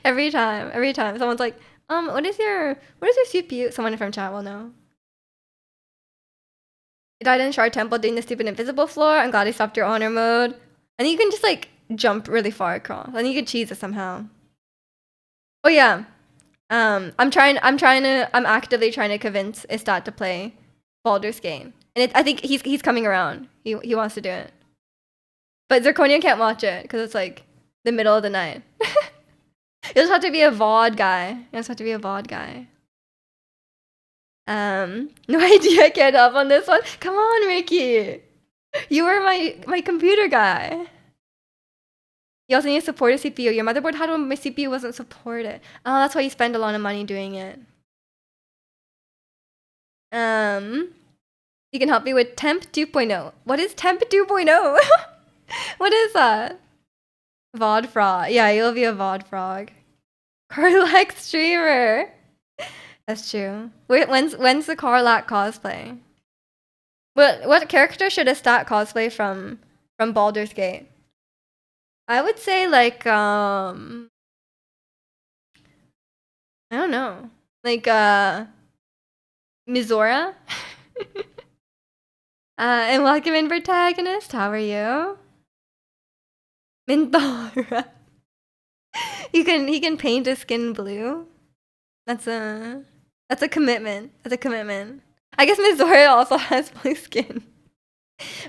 Every time someone's like, what is your CPU? Someone from chat will know. You died in Shard Temple doing the stupid invisible floor. I'm glad he stopped your honor mode. And you can just like jump really far across, and you can cheese it somehow. Oh yeah. I'm actively trying to convince Istat to play Baldur's Gate. And I think he's coming around. He wants to do it. But Zirconia can't watch it because it's like the middle of the night. You'll just have to be a VOD guy. No idea, get up on this one. Come on, Ricky. You were my computer guy. You also need to support a CPU. Your motherboard had one, but my CPU wasn't supported. Oh, that's why you spend a lot of money doing it. You can help me with Temp 2.0. What is Temp 2.0? What is that? VOD frog. Yeah, you'll be a VOD frog. Carlac streamer. That's true. Wait, when's the Carlac cosplay? What character should a stat cosplay from Baldur's Gate? I would say like I don't know. Like Mizora. And welcome in, protagonist. How are you? Minthara. He can paint his skin blue. That's a commitment. That's a commitment. I guess Mizora also has blue skin.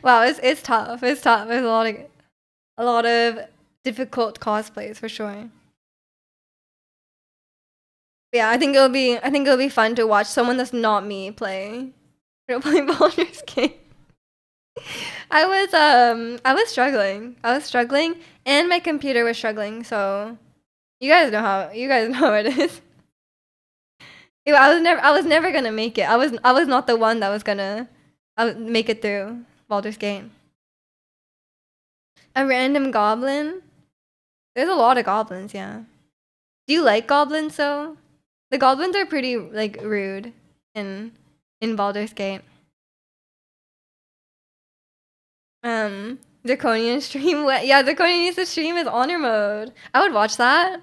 Wow, it's tough. It's tough. There's a lot of difficult cosplays for sure. Yeah, I think it'll be fun to watch someone that's not me play Baldur's Gate. I was struggling, and my computer was struggling. So you guys know how it is. I was never gonna make it. I was not the one that was gonna make it through Baldur's Gate. A random goblin? There's a lot of goblins, yeah. Do you like goblins though? The goblins are pretty like rude in Baldur's Gate. Draconian stream. Yeah, Draconian needs to stream his honor mode. I would watch that,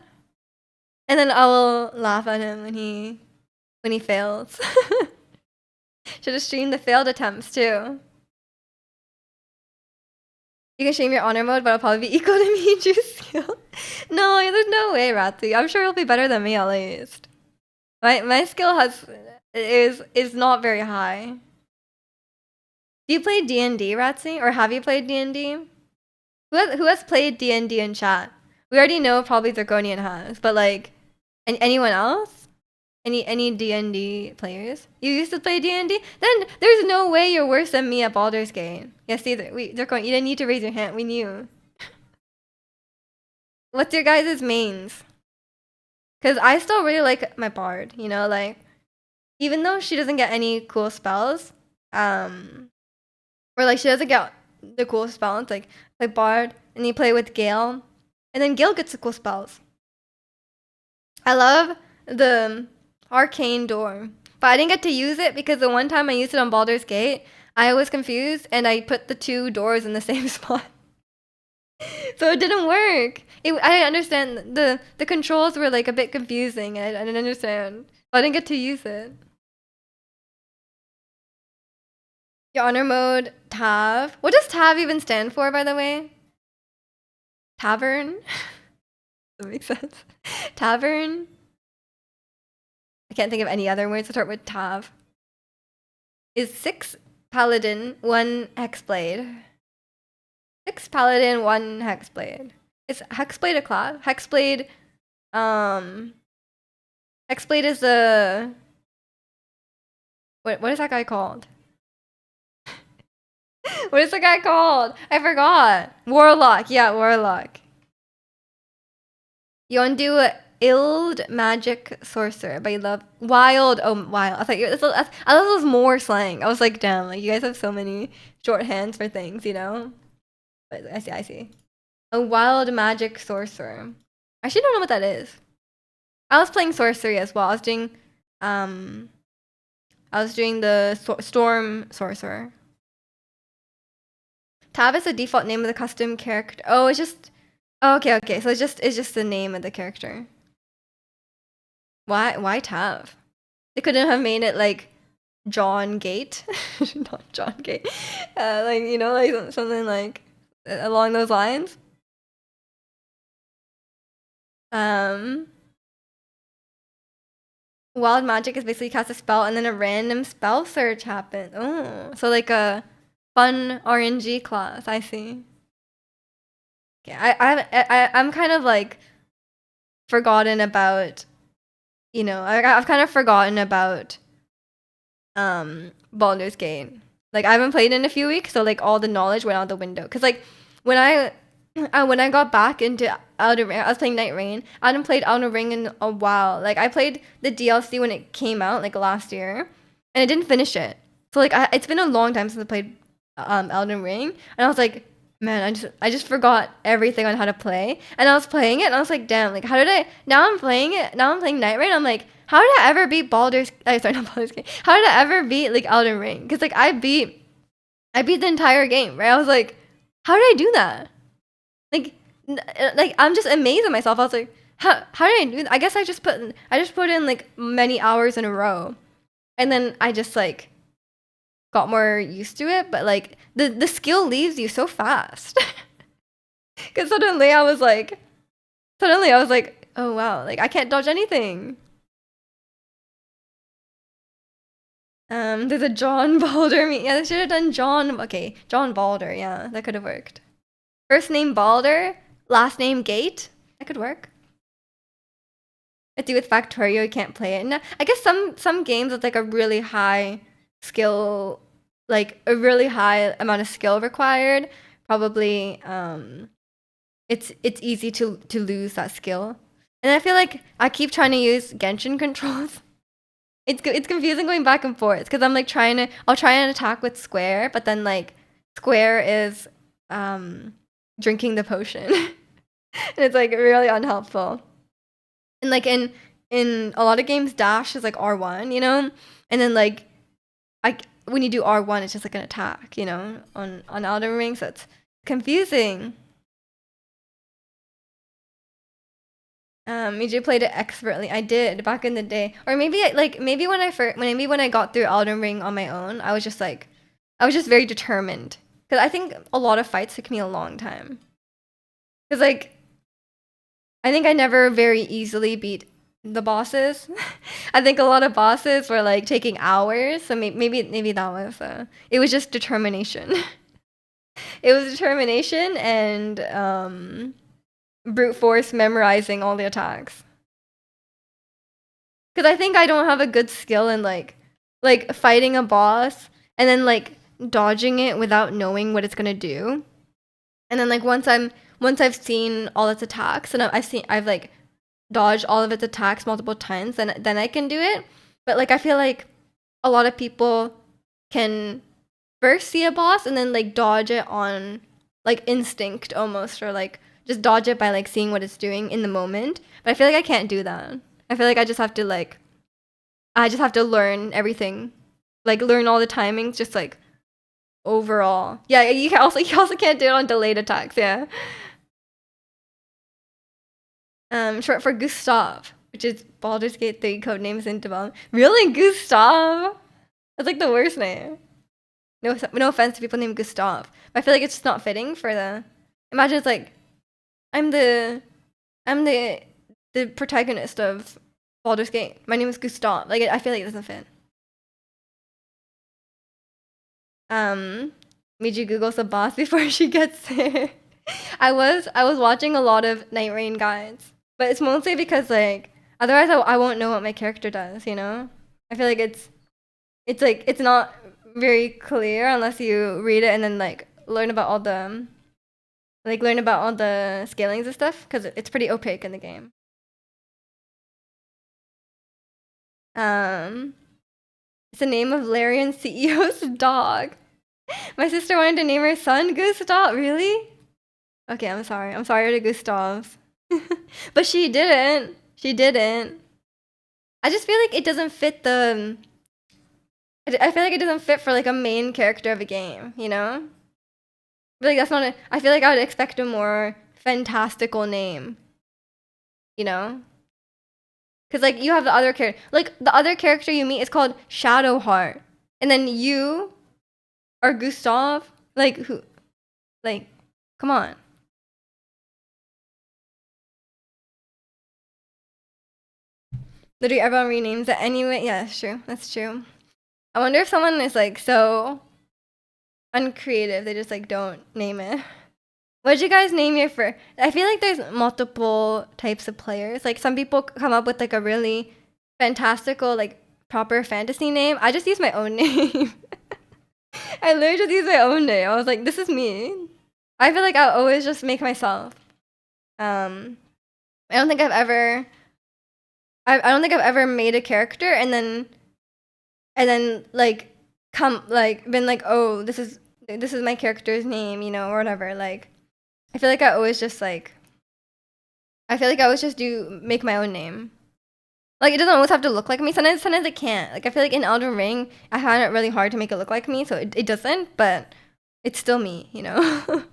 and then I will laugh at him when he fails. Should have streamed the failed attempts too. You can stream your honor mode, but it'll probably be equal to me juice skill. No, there's no way, Ratsy. I'm sure he'll be better than me at least. My skill is not very high. Do you play D&D, Ratsy? Or have you played D&D? Who has played D&D in chat? We already know probably Draconian has, but like, anyone else? Any D&D players? You used to play D&D? Then there's no way you're worse than me at Baldur's Gate. Yes, Draconian, you didn't need to raise your hand. We knew. What's your guys' mains? Because I still really like my bard, you know, like, even though she doesn't get any cool spells, or like she doesn't get the cool spells, like bard, and you play with Gale, and then Gale gets the cool spells. I love the arcane door, but I didn't get to use it because the one time I used it on Baldur's Gate, I was confused and I put the two doors in the same spot. So it didn't work. I didn't understand. The controls were like a bit confusing. I didn't understand. I didn't get to use it. Your honor mode, Tav. What does Tav even stand for, by the way? Tavern? That makes sense. Tavern. I can't think of any other words that start with tav. Is 6 paladin, 1 hexblade. 6 paladin, 1 hexblade. Is hexblade a class? Hexblade, um, hexblade is the what is that guy called? What is the guy called? I forgot. Warlock. Yeah, warlock. You want to do a Ild magic sorcerer, but you love wild. Oh, wild. I thought I thought it was more slang. I was like, damn, like you guys have so many shorthands for things, you know? But I see. A wild magic sorcerer. I actually don't know what that is. I was playing sorcery as well. Um, I was doing the storm sorcerer. Tab is the default name of the custom character. Oh, it's just. Oh, okay. So it's just the name of the character. Why Tav? They couldn't have made it like John Gate, not John Gate. Like you know, like something like along those lines. Wild magic is basically cast a spell and then a random spell search happens. Oh, so like a fun RNG class. I see. Okay, I'm kind of like forgotten about, you know, I've kind of forgotten about Baldur's Gate. Like I haven't played in a few weeks, so like all the knowledge went out the window. Cause like when I got back into Elden Ring, I was playing Night Rain. I hadn't played Elden Ring in a while. Like I played the DLC when it came out, like last year, and I didn't finish it. So like it's been a long time since I played Elden Ring, and I was like, man, I just forgot everything on how to play. And I was playing it, and I was like, damn, like how did I? Now I'm playing it. Now I'm playing Night Rain. I'm like, how did I ever beat Baldur's? Sorry, not Baldur's Gate. How did I ever beat like Elden Ring? Because like I beat the entire game, right? I was like, how did I do that? Like I'm just amazed at myself. I was like, how did I do that? I guess I just put in like many hours in a row, and then I just like got more used to it. But like the skill leaves you so fast, because suddenly I was like, oh wow, like I can't dodge anything. There's a John Balder. Yeah, they should have done John. Okay, John Balder. Yeah, that could have worked. First name Balder, last name Gate. That could work. I do with Factorio, you can't play it. And I guess some games with like a really high skill, like a really high amount of skill required, probably it's easy to lose that skill. And I feel like I keep trying to use Genshin controls. It's confusing going back and forth because I'm like I'll try and attack with Square, but then like Square is drinking the potion. And it's like really unhelpful. And like in a lot of games, dash is like R1, you know? And then like when you do R1, it's just like an attack, you know, on Elden Ring, so it's confusing. EJ played it expertly. I did back in the day, or maybe when I got through Elden Ring on my own, I was just very determined because I think a lot of fights took me a long time. Because like, I think I never very easily beat the bosses. I think a lot of bosses were like taking hours, so maybe that was it was just determination. It was determination and brute force memorizing all the attacks. Because I think I don't have a good skill in like fighting a boss and then like dodging it without knowing what it's gonna do. And then like once I've seen all its attacks and I've like dodged all of its attacks multiple times, then I can do it. But like I feel like a lot of people can first see a boss and then like dodge it on like instinct almost, or like just dodge it by like seeing what it's doing in the moment. But I feel like I can't do that. I feel like I just have to learn everything, like learn all the timings, just like overall. Yeah, you also can't do it on delayed attacks. Yeah. Short for Gustav, which is Baldur's Gate 3 code names in development. Really, Gustav? That's like the worst name. No offense to people named Gustav, but I feel like it's just not fitting for the. Imagine it's like, I'm the I'm the protagonist of Baldur's Gate. My name is Gustav. Like, I feel like it doesn't fit. Made you Google some boss before she gets there. I was watching a lot of Night Rain guides, but it's mostly because like otherwise I won't know what my character does. You know, I feel like it's like it's not very clear unless you read it and then like learn about all the scalings and stuff because it's pretty opaque in the game. Um, it's the name of Larian CEO's dog. My sister wanted to name her son Gustav. Really? Okay, I'm sorry. I'm sorry to Gustavs. But she didn't. She didn't. I just feel like it doesn't fit the. I feel like it doesn't fit for like a main character of a game, you know? Like that's not. I feel like I would expect a more fantastical name, you know? Because like you have the other character, like the other character you meet is called Shadowheart, and then you are Gustav. Like who? Like, come on. Literally everyone renames it anyway. Yeah, that's true. That's true. I wonder if someone is like so uncreative, they just like don't name it. What did you guys name your first? I feel like there's multiple types of players. Like some people come up with like a really fantastical, like proper fantasy name. I just use my own name. I literally just use my own name. I was like, this is me. I feel like I always just make myself. I don't think I've ever. I don't think I've ever made a character and then like come like been like, oh, this is my character's name, you know, or whatever. Like I feel like I always just like I feel like I always just do make my own name. Like it doesn't always have to look like me. Sometimes it can't. Like I feel like in Elden Ring I find it really hard to make it look like me, so it doesn't, but it's still me, you know.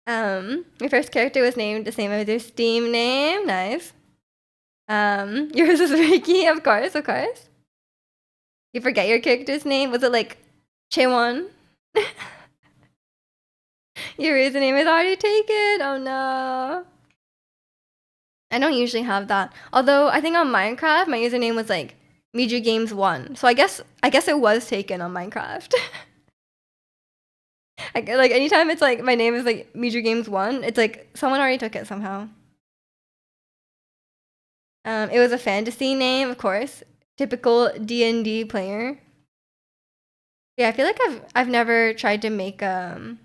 My first character was named the same as your Steam name. Nice. Yours is Ricky, of course, of course. You forget your character's name? Was it like Chewon? Your username is already taken. Oh no. I don't usually have that. Although I think on Minecraft my username was like Miju Games 1. So I guess it was taken on Minecraft. Like anytime it's like my name is like Miju Games 1, it's like someone already took it somehow. It was a fantasy name, of course. Typical D&D player. Yeah, I feel like I've never tried to make I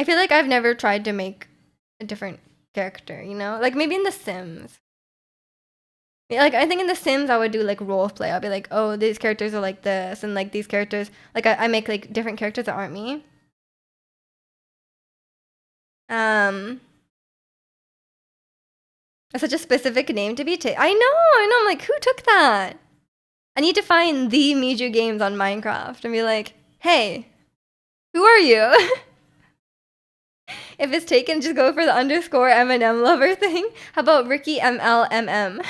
feel like I've never tried to make a different character, you know? Like maybe in The Sims. Yeah, like I think in The Sims I would do like role play. I'll be like, oh, these characters are like this, and like these characters, like I make like different characters that aren't me. Um, it's such a specific name to be taken. I know. I'm like, who took that? I need to find the Miju Games on Minecraft and be like, hey, who are you? If it's taken, just go for the underscore M&M lover thing. How about Ricky MLMM?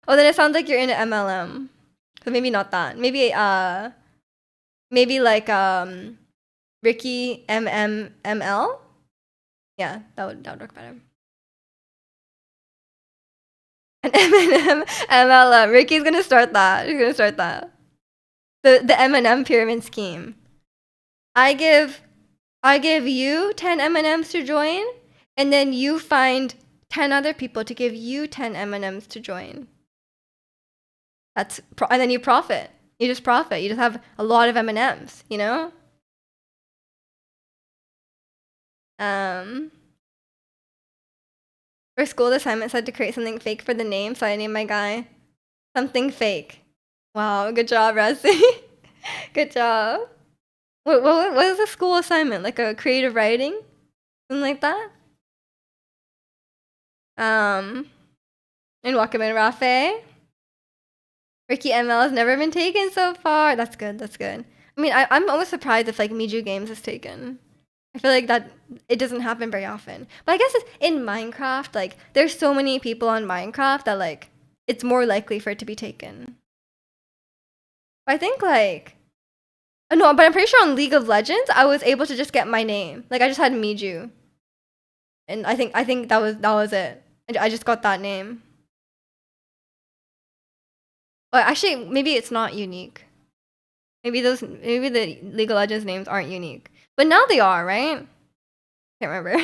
Oh, then it sounds like you're in an MLM. So maybe not that. Maybe like Ricky MMML? Yeah, that would work better. An M&M MLM. Ricky's gonna start that. He's gonna start that. The M&M pyramid scheme. I give you 10 M&Ms to join, and then you find 10 other people to give you 10 M&Ms to join. And then you profit. You just profit. You just have a lot of M&Ms, you know? For school assignments, I had to create something fake for the name, so I named my guy something fake. Wow, good job, Rusty. Good job. What was the school assignment? Like a creative writing? Something like that? And welcome in, Rafe. Ricky ML has never been taken so far. That's good. That's good. I mean, I'm always surprised if like Miju Games is taken. I feel like that it doesn't happen very often. But I guess it's in Minecraft, like there's so many people on Minecraft that like it's more likely for it to be taken. I think like no, but I'm pretty sure on League of Legends I was able to just get my name. Like I just had Miju. and I think that was it. I just got that name. Well, actually, maybe it's not unique. Maybe the League of Legends names aren't unique, but now they are, right? Can't remember.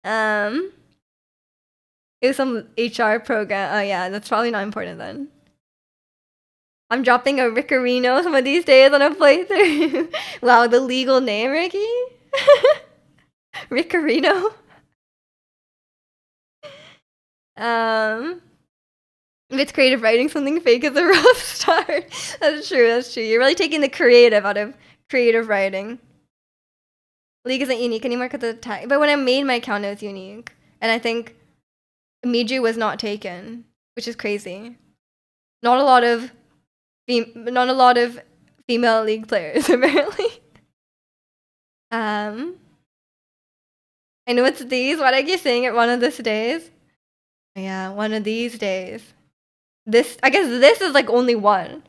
um, it was some HR program. Oh yeah, that's probably not important then. I'm dropping a Rickarino some of these days on a playthrough. Wow, the legal name, Ricky. Rickarino. If it's creative writing, something fake is a rough start. That's true. That's true. You're really taking the creative out of creative writing. League isn't unique anymore because of the tag. But when I made my account, it was unique, and I think Miju was not taken, which is crazy. Not a lot of female League players apparently. I know it's these. Why do I keep saying it? One of these days. Yeah, one of these days. I guess this is like only one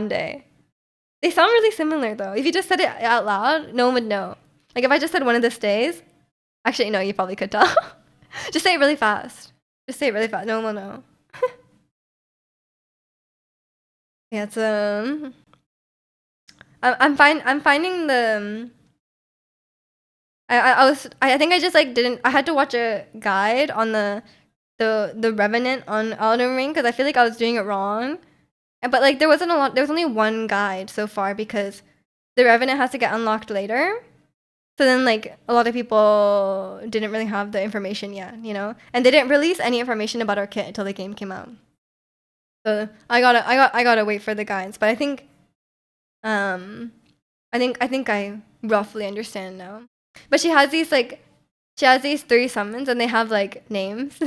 day. They sound really similar though. If you just said it out loud, no one would know. Like if I just said one of these days, actually no, you probably could tell. Just say it really fast. Just say it really fast. No one will know. Yeah, it's I'm finding the I think I just like didn't I had to watch a guide on the Revenant on Elden Ring because I feel like I was doing it wrong. But like there wasn't a lot. There was only one guide so far because the Revenant has to get unlocked later. So then like a lot of people didn't really have the information yet, and they didn't release any information about our kit until the game came out. So I gotta wait for the guides. But I think I roughly understand now. But she has these 3 summons and they have like names.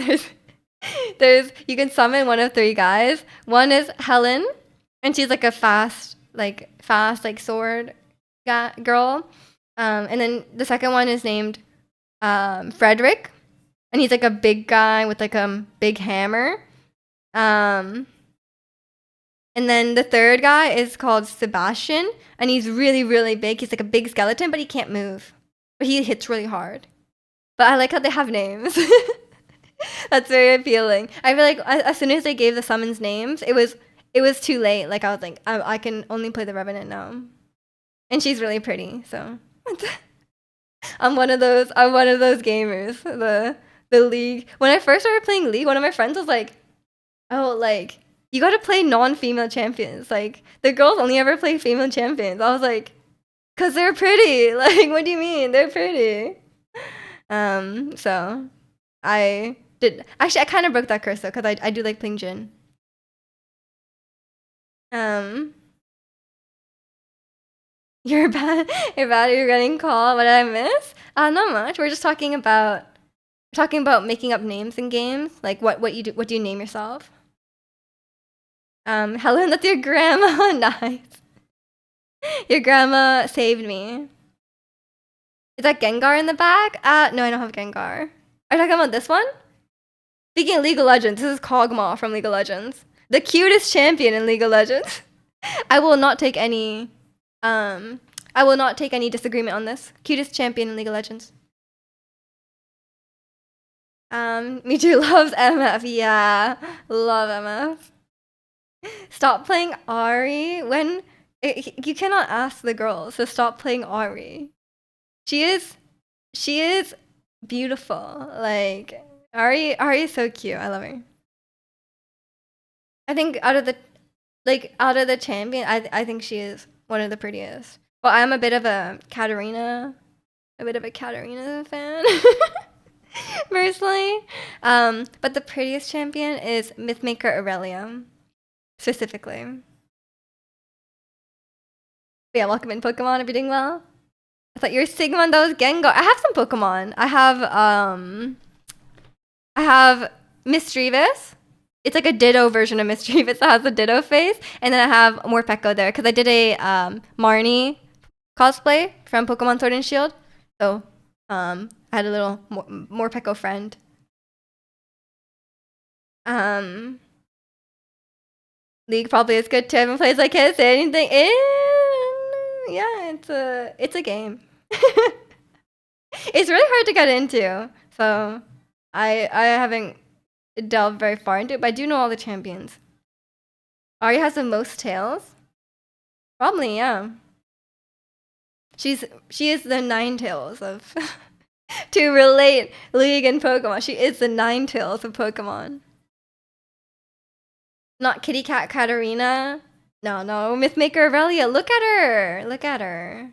There's you can summon one of 3 guys. One is Helen, and she's like a fast sword girl. And then the second one is named Frederick, and he's like a big guy with like a big hammer. And then the third guy is called Sebastian, and he's really, really big. He's like a big skeleton, but he can't move. But he hits really hard. But I like how they have names. That's very appealing. I feel like as soon as they gave the summons names, it was too late. Like I was like, I can only play the Revenant now. And she's really pretty, so I'm one of those gamers. The League. When I first started playing League, one of my friends was like, "Oh, like you got to play non-female champions. Like the girls only ever play female champions." I was like, "Cause they're pretty." Like, what do you mean? They're pretty. So I kind of broke that curse though, cause I do like playing Jhin. You're bad. You're getting called. What did I miss? Not much. We're just talking about making up names in games. Like what you do. What do you name yourself? Helen, that's your grandma. Nice. Your grandma saved me. Is that Gengar in the back? No, I don't have Gengar. Are you talking about this one? Speaking of League of Legends, this is Kog'Maw from League of Legends. The cutest champion in League of Legends. I will not take any disagreement on this. Cutest champion in League of Legends. Me too loves MF. Yeah, love MF. Stop playing Ari you cannot ask the girls to stop playing Ari. She is beautiful. Like Ari is so cute. I love her. I think out of the champion, I think she is one of the prettiest. Well, I'm a bit of a Katarina fan. Personally. But the prettiest champion is Mythmaker Aurelia, specifically. But yeah, welcome in Pokemon if you're doing well. I thought you were Sigmund, that was Gengar. I have some Pokemon. I have Misdreavus. It's like a Ditto version of Misdreavus that has a Ditto face. And then I have Morpeko there because I did a Marnie cosplay from Pokemon Sword and Shield. So I had a little Morpeko friend. League probably is good too. I haven't played, so I can't say anything. Yeah, it's a game. It's really hard to get into. So I haven't delved very far into it, but I do know all the champions. Arya has the most tails. Probably, yeah. She is the nine tails of to relate League and Pokemon. She is the nine tails of Pokemon. Not Kitty Cat Katarina. No, no, Mythmaker Aurelia. Look at her. Look at her.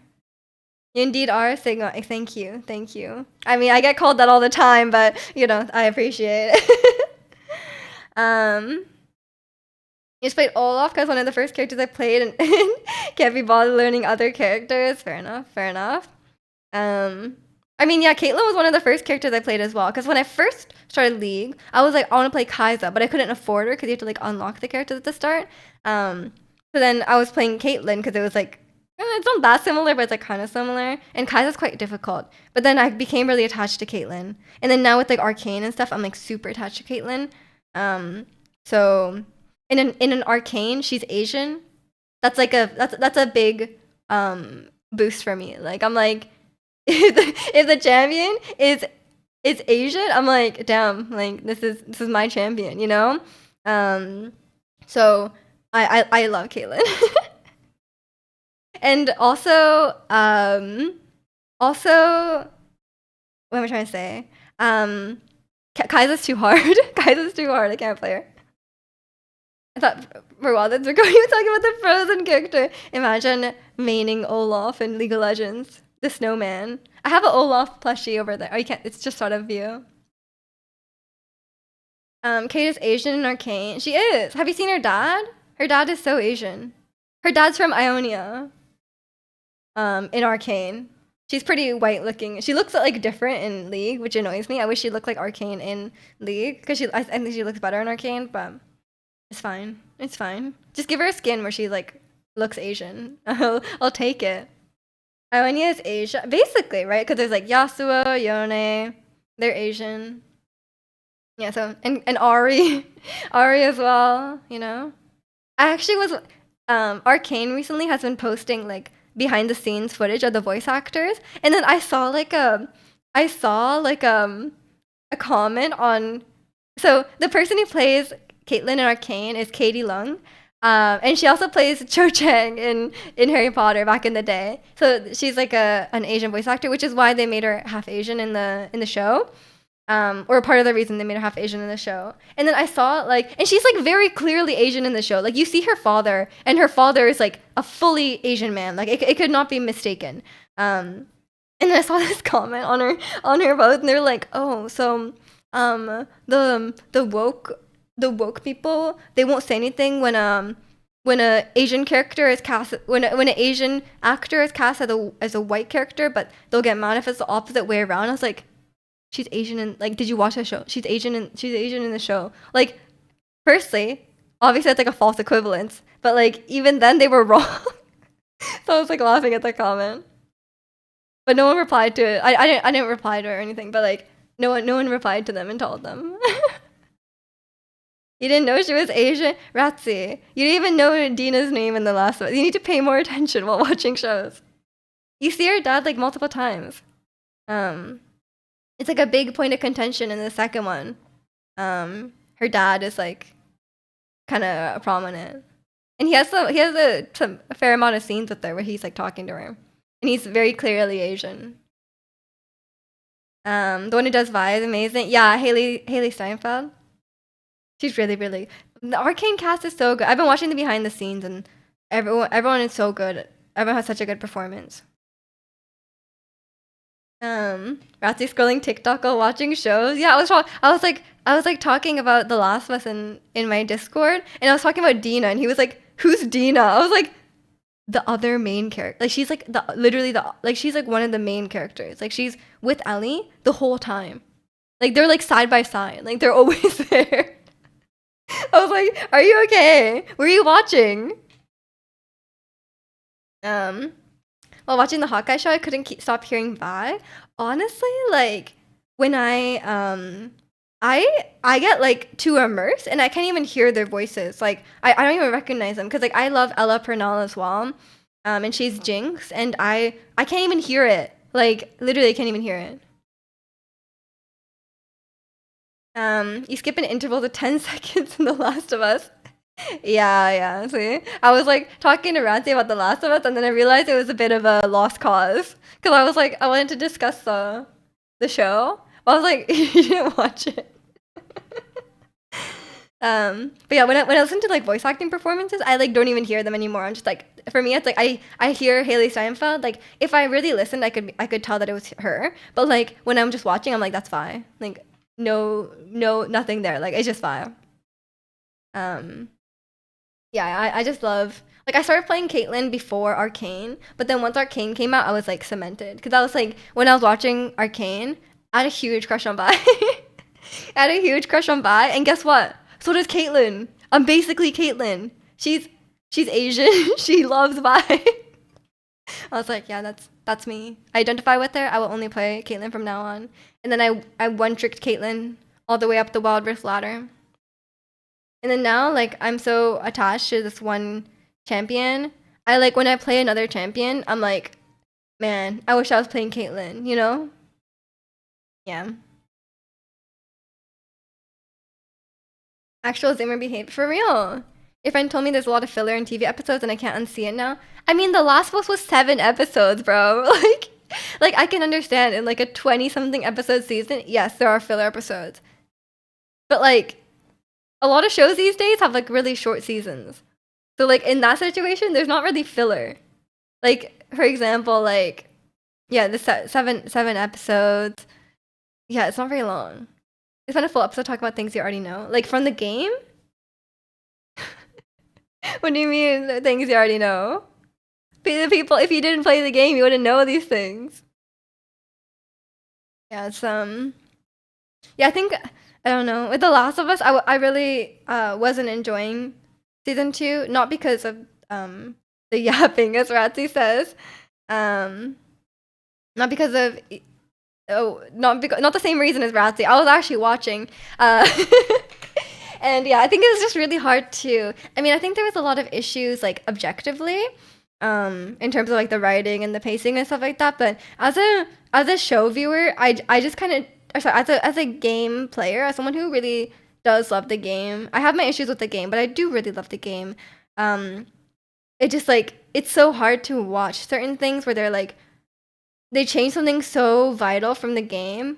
You indeed are Sigma. Thank you. Thank you. I mean, I get called that all the time, but you know, I appreciate it. You just played Olaf because one of the first characters I played and can't be bothered learning other characters. Fair enough. Fair enough. I mean, yeah, Caitlyn was one of the first characters I played as well. Because when I first started League, I was like, I want to play Kai'Sa, but I couldn't afford her because you have to like unlock the characters at the start. So then I was playing Caitlyn because it was like, it's not that similar, but it's like kind of similar. And Kai'Sa's quite difficult. But then I became really attached to Caitlyn. And then now with like Arcane and stuff, I'm like super attached to Caitlyn. So in an Arcane, she's Asian. That's like that's a big boost for me. Like I'm like, if the champion is Asian, I'm like, damn, like this is my champion, you know? So I love Caitlyn. And also what am I trying to say? Kaisa's too hard. Kaisa's too hard. I can't play her. I thought for a while that we're going to talk about the Frozen character. Imagine maining Olaf in League of Legends. The snowman. I have an Olaf plushie over there. Oh, you can't. It's just sort of view. Kate is Asian in Arcane. She is. Have you seen her dad? Her dad is so Asian. Her dad's from Ionia. In Arcane. She's pretty white looking. She looks like different in League, which annoys me. I wish she looked like Arcane in League because I think she looks better in Arcane, but it's fine. It's fine. Just give her a skin where she like looks Asian. I'll take it. Ionia is Asia, basically, right? Because there's like Yasuo, Yone, they're Asian. Yeah, so and Ari, Ari as well. You know, I actually was Arcane recently has been posting like behind the scenes footage of the voice actors, and then I saw like a comment on. So the person who plays Caitlyn in Arcane is Katie Lung. And she also plays Cho Chang in Harry Potter back in the day. So she's like an Asian voice actor, which is why they made her half Asian in the show. Or part of the reason they made her half Asian in the show. And then I saw like, and she's like very clearly Asian in the show. Like you see her father, and her father is like a fully Asian man. Like it could not be mistaken. And then I saw this comment on her post, and they're like, oh, so the woke people, they won't say anything when a Asian character is cast, when an Asian actor is cast as a white character, but they'll get mad if it's the opposite way around. I was like, she's Asian and like, did you watch the show? She's Asian in the show. Like, firstly, obviously it's like a false equivalence, but like even then they were wrong. So I was like laughing at the comment, but no one replied to it. I didn't reply to her or anything, but like no one replied to them and told them. You didn't know she was Asian? Ratzi. You didn't even know Dina's name in the last one. You need to pay more attention while watching shows. You see her dad like multiple times. It's like a big point of contention in the second one. Her dad is like kind of prominent. And he has a fair amount of scenes with her where he's like talking to her. And he's very clearly Asian. The one who does Vi is amazing. Yeah, Haley Steinfeld. She's really, really. The Arcane cast is so good. I've been watching the behind the scenes, and everyone is so good. Everyone has such a good performance. Ratsy scrolling TikTok while watching shows. Yeah, I was like talking about The Last of Us in my Discord, and I was talking about Dina, and he was like, "Who's Dina?" I was like, the other main character. Like she's like she's like one of the main characters. Like she's with Ellie the whole time. Like they're like side by side. Like they're always there. I was like, "Are you okay? Were you watching?" While watching the Hawkeye show, I couldn't stop hearing Vi. Honestly, like when I get like too immersed, and I can't even hear their voices. Like I don't even recognize them because like I love Ella Purnell as well, and she's Jinx, and I can't even hear it. Like literally, I can't even hear it. You skip an interval of 10 seconds in The Last of Us. Yeah, yeah. See, I was like talking to Rancy about The Last of Us, and then I realized it was a bit of a lost cause because I was like, I wanted to discuss the show. I was like, you didn't watch it. But yeah, when I listen to like voice acting performances, I like don't even hear them anymore. I'm just like, for me, it's like I hear Haley Steinfeld. Like if I really listened, I could tell that it was her. But like when I'm just watching, I'm like, that's fine. Like no, nothing there. Like it's just fine. Um, yeah, I just love. Like I started playing Caitlyn before Arcane, but then once Arcane came out, I was like cemented because I was like when I was watching Arcane, I had a huge crush on Vi. I had a huge crush on Vi, and guess what? So does Caitlyn. I'm basically Caitlyn. She's Asian. She loves Vi. I was like, yeah, that's me. I identify with her. I will only play Caitlyn from now on. And then I one tricked Caitlyn all the way up the Wild Rift ladder. And then now, like, I'm so attached to this one champion. I like when I play another champion, I'm like, man, I wish I was playing Caitlyn, you know? Yeah. Actual Zimmer behavior for real. Your friend told me there's a lot of filler in TV episodes and I can't unsee it now. I mean, The Last of Us was 7 episodes, bro. Like I can understand in like a 20 something episode season, yes, there are filler episodes. But like a lot of shows these days have like really short seasons. So like in that situation, there's not really filler. Like for example, like yeah, the seven episodes. Yeah, it's not very long. It's not a full episode talk about things you already know. Like from the game? What do you mean the things you already know? The people, if you didn't play the game, you wouldn't know these things. Yeah, it's yeah, I think I don't know. With The Last of Us, I really wasn't enjoying season 2, not because of the yapping, as Ratsy says, um, not because of not the same reason as Ratsy. I was actually watching, and yeah, I think it was just really hard to. I mean, I think there was a lot of issues like objectively, in terms of like the writing and the pacing and stuff like that. But as a show viewer, I just kind of sorry, as a game player, as someone who really does love the game, I have my issues with the game, but I do really love the game. Um, it just like it's so hard to watch certain things where they're like they change something so vital from the game,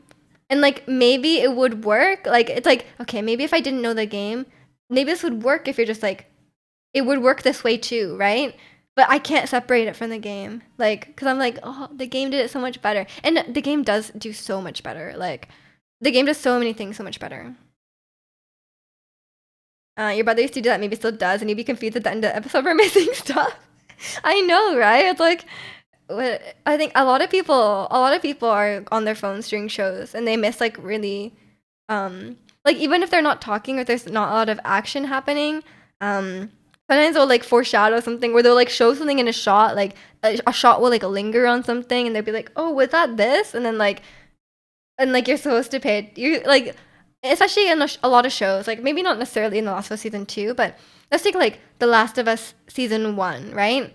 and like maybe it would work. Like it's like okay, maybe if I didn't know the game, maybe this would work if you're just like it would work this way too, right? But I can't separate it from the game, like, because I'm like, oh, the game did it so much better, and the game does do so much better. Like, the game does so many things so much better. Your brother used to do that, maybe still does, and you'd be confused at the end of the episode for missing stuff. I know, right? It's like, I think a lot of people are on their phones during shows, and they miss like really, like even if they're not talking or there's not a lot of action happening, sometimes they'll like foreshadow something where they'll like show something in a shot, like a shot will like linger on something, and they'll be like, "Oh, was that this?" And then like you're supposed to you like, especially in a lot of shows, like maybe not necessarily in The Last of Us season 2, but let's take like The Last of Us season 1, right?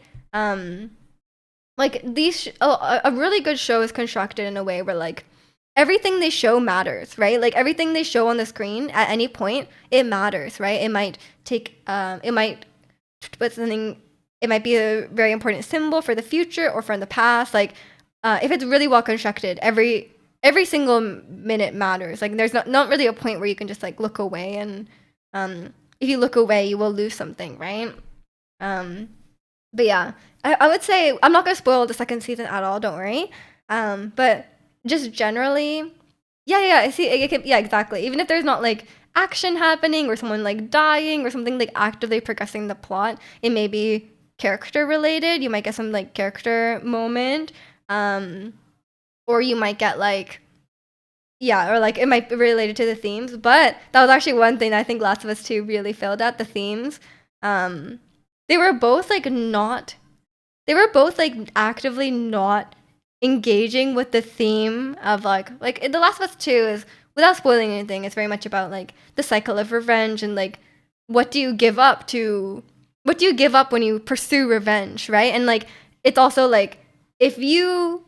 Like a really good show is constructed in a way where like everything they show matters, right? Like everything they show on the screen at any point, it matters, right? It might put something, it might be a very important symbol for the future or from the past. Like if it's really well constructed, every single minute matters. Like there's not really a point where you can just like look away, and if you look away, you will lose something, right? But yeah, I would say I'm not gonna spoil the second season at all. Don't worry. But just generally, yeah. I see. Yeah, exactly. Even if there's not like action happening or someone like dying or something like actively progressing the plot, it may be character related. You might get some like character moment, or you might get like yeah, or like it might be related to the themes. But that was actually one thing that I think Last of Us 2 really failed at, the themes. They were both like not they were both like actively not engaging with the theme of like in The Last of Us 2 is, without spoiling anything, it's very much about like the cycle of revenge and like what do you give up when you pursue revenge, right? And like it's also like if you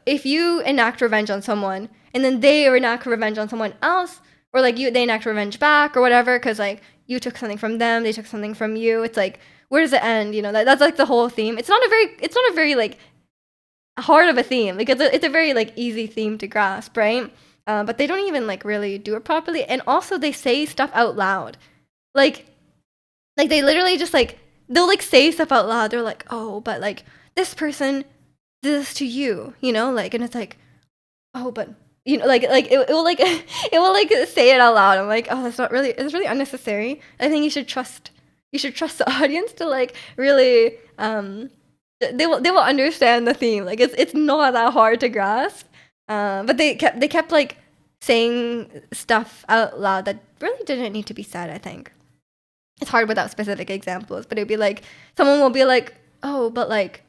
if you enact revenge on someone and then they enact revenge on someone else, or like they enact revenge back or whatever, because like you took something from them, they took something from you. It's like, where does it end? You know, that's like the whole theme. It's not a very like hard of a theme. Like it's a very like easy theme to grasp, right? But they don't even like really do it properly, and also they say stuff out loud, like they literally just like they'll like say stuff out loud. They're like, oh, but like this person did this to you, you know, like, and it's like, oh, but you know, like it will like it will like say it out loud. I'm like, oh, it's really unnecessary. I think you should trust the audience to like really they will understand the theme. Like it's not that hard to grasp. But they kept like saying stuff out loud that really didn't need to be said, I think. It's hard without specific examples, but it'd be like someone will be like, oh, but like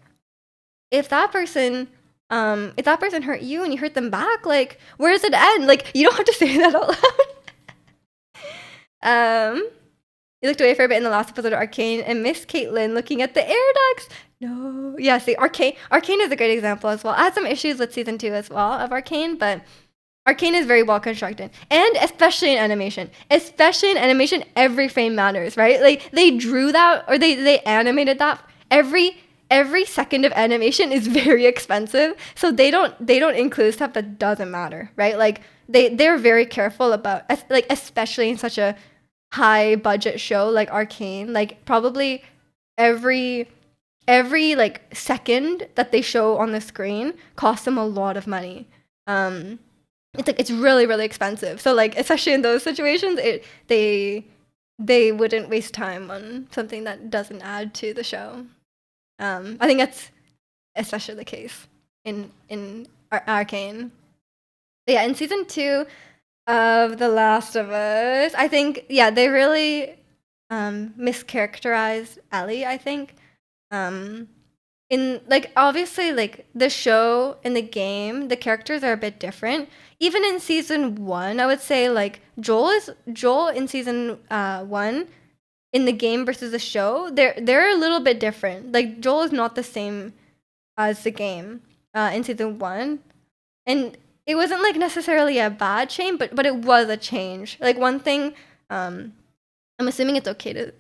if that person hurt you and you hurt them back, like where does it end? Like you don't have to say that out loud. You looked away for a bit in the last episode of Arcane and missed Caitlyn looking at the air ducts. No. Yeah, see, Arcane is a great example as well. I had some issues with season 2 as well of Arcane, but Arcane is very well constructed. And especially in animation. Every frame matters, right? Like they drew that or they animated that. Every second of animation is very expensive. So they don't include stuff that doesn't matter, right? Like they're very careful about, like, especially in such a high budget show like Arcane, like probably every like second that they show on the screen costs them a lot of money. It's like it's really, really expensive. So like especially in those situations, they wouldn't waste time on something that doesn't add to the show. I think that's especially the case in Arcane. But yeah, in season 2 of The Last of Us, I think, yeah, they really mischaracterized Ellie, I think. In like obviously like the show and the game, the characters are a bit different. Even in season 1, I would say like Joel in season 1 in the game versus the show, they're a little bit different. Like Joel is not the same as the game in season 1. And it wasn't like necessarily a bad change, but it was a change. Like one thing, I'm assuming it's okay to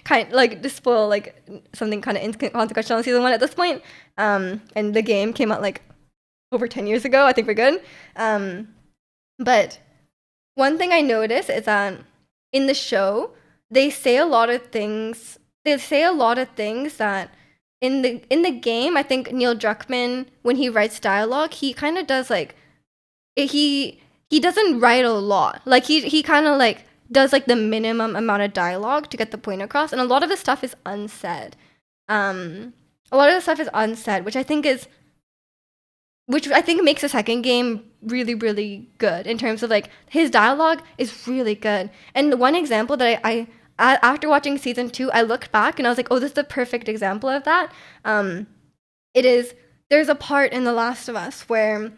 kind like to spoil like something kind of inconsequential in season 1 at this point. And the game came out like over 10 years ago. I think we're good. But one thing I noticed is that in the show, they say a lot of things. That in the game, I think Neil Druckmann, when he writes dialogue, he kind of does like he doesn't write a lot. Like he kind of like does like the minimum amount of dialogue to get the point across, and a lot of the stuff is unsaid. Which I think makes the second game really, really good in terms of like his dialogue is really good. And one example that I after watching season 2, I looked back and I was like, oh, this is the perfect example of that. There's a part in The Last of Us where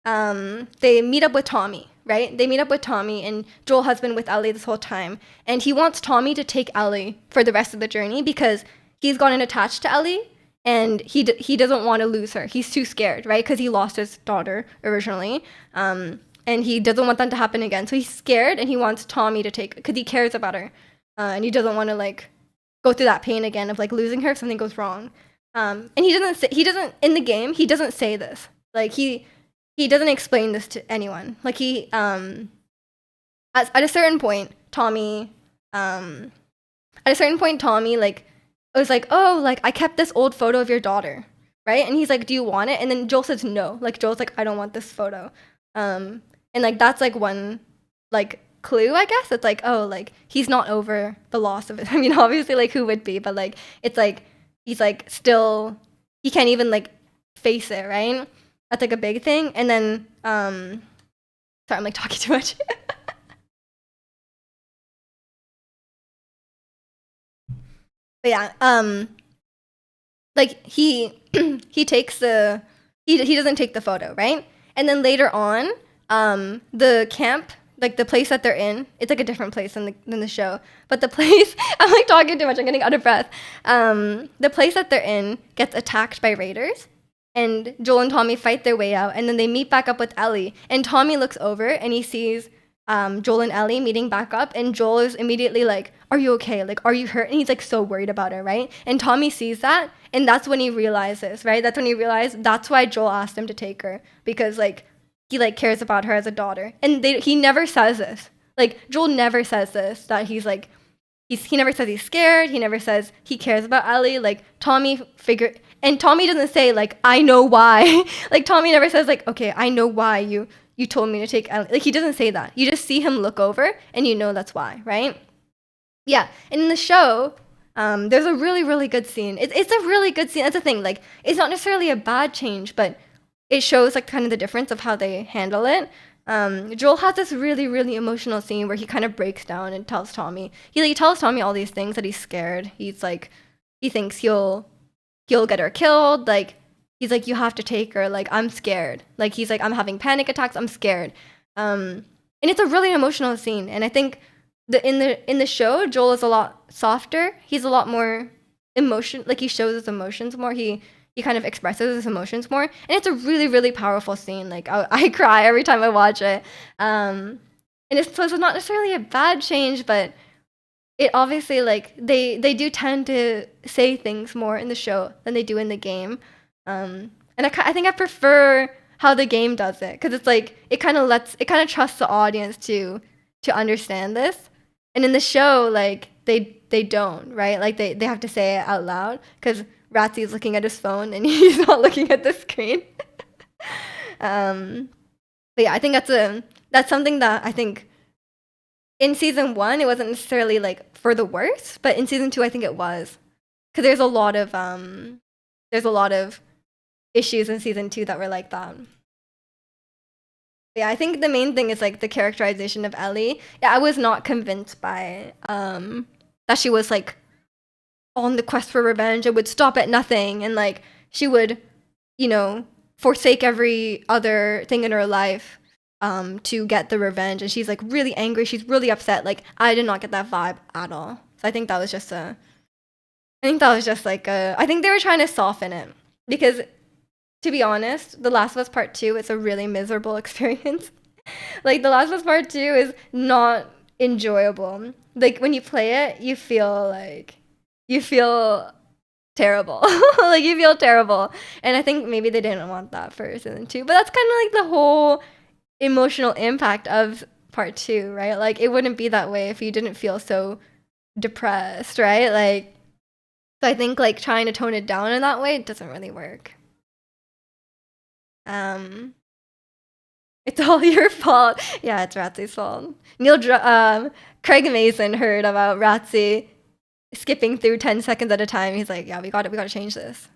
they meet up with Tommy, right? They meet up with Tommy, and Joel has been with Ellie this whole time. And he wants Tommy to take Ellie for the rest of the journey because he's gotten attached to Ellie and he doesn't want to lose her. He's too scared, right? Because he lost his daughter originally. And he doesn't want that to happen again. So he's scared and he wants Tommy to take, because he cares about her. And he doesn't want to like go through that pain again of like losing her if something goes wrong. And he doesn't in the game, he doesn't say this. Like he doesn't explain this to anyone. Like at a certain point, Tommy like was like, oh, like I kept this old photo of your daughter, right? And he's like, do you want it? And then Joel says no. Like Joel's like, I don't want this photo. And like that's like one like clue, I guess. It's like, oh, like he's not over the loss of it. I mean, obviously, like who would be? But like it's like he's like still, he can't even like face it, right? That's like a big thing. And then sorry, I'm like talking too much. But yeah, like he takes he doesn't take the photo, right? And then later on, the camp, like the place that they're in, it's like a different place than the show. But the place, I'm like talking too much, I'm getting out of breath. The place that they're in gets attacked by raiders, and Joel and Tommy fight their way out, and then they meet back up with Ellie. And Tommy looks over and he sees Joel and Ellie meeting back up, and Joel is immediately like, "Are you okay? Like, are you hurt?" And he's like so worried about her, right? And Tommy sees that, and that's when he realizes, right? That's when he realized that's why Joel asked him to take her, because like he like cares about her as a daughter. And he never says this. Like Joel never says this, that he's like he never says he's scared. He never says he cares about Ellie. Like Tommy and Tommy doesn't say like, "I know why." Like Tommy never says like, "Okay, I know why you told me to take Ellie." Like he doesn't say that. You just see him look over and you know that's why, right? Yeah. And in the show, there's a really, really good scene. It's a really good scene. That's the thing. Like it's not necessarily a bad change, but it shows like kind of the difference of how they handle it. Joel has this really, really emotional scene where he kind of breaks down and tells Tommy. He tells Tommy all these things, that he's scared. He's like, he thinks he'll get her killed. Like he's like, "You have to take her. Like I'm scared." Like he's like, "I'm having panic attacks. I'm scared." And it's a really emotional scene. And I think in the show, Joel is a lot softer. He's a lot more like he shows his emotions more. He kind of expresses his emotions more, and it's a really, really powerful scene. Like I cry every time I watch it. And so it's not necessarily a bad change, but it obviously like they do tend to say things more in the show than they do in the game. And I think I prefer how the game does it, because it's like it kind of trusts the audience to understand this, and in the show like they don't, right? Like they have to say it out loud because Ratsy's looking at his phone and he's not looking at the screen. But yeah, I think that's something that I think in season 1 it wasn't necessarily like for the worst, but in season 2 I think it was, because there's a lot of issues in season 2 that were like that. Yeah, I think the main thing is like the characterization of Ellie. Yeah, I was not convinced by that she was like on the quest for revenge and would stop at nothing, and like she would, forsake every other thing in her life to get the revenge. And she's like really angry. She's really upset. Like I did not get that vibe at all. So I think that was just I think they were trying to soften it, because to be honest, The Last of Us Part 2 is a really miserable experience. Like The Last of Us Part 2 is not enjoyable. Like when you play it, you feel terrible. Like you feel terrible. And I think maybe they didn't want that for season 2. But that's kind of like the whole emotional impact of Part 2, right? Like it wouldn't be that way if you didn't feel so depressed, right? Like, so I think like trying to tone it down in that way doesn't really work. It's all your fault. Yeah, it's Ratsy's fault. Craig Mason heard about Ratsy skipping through 10 seconds at a time. He's like, "Yeah, we got to change this."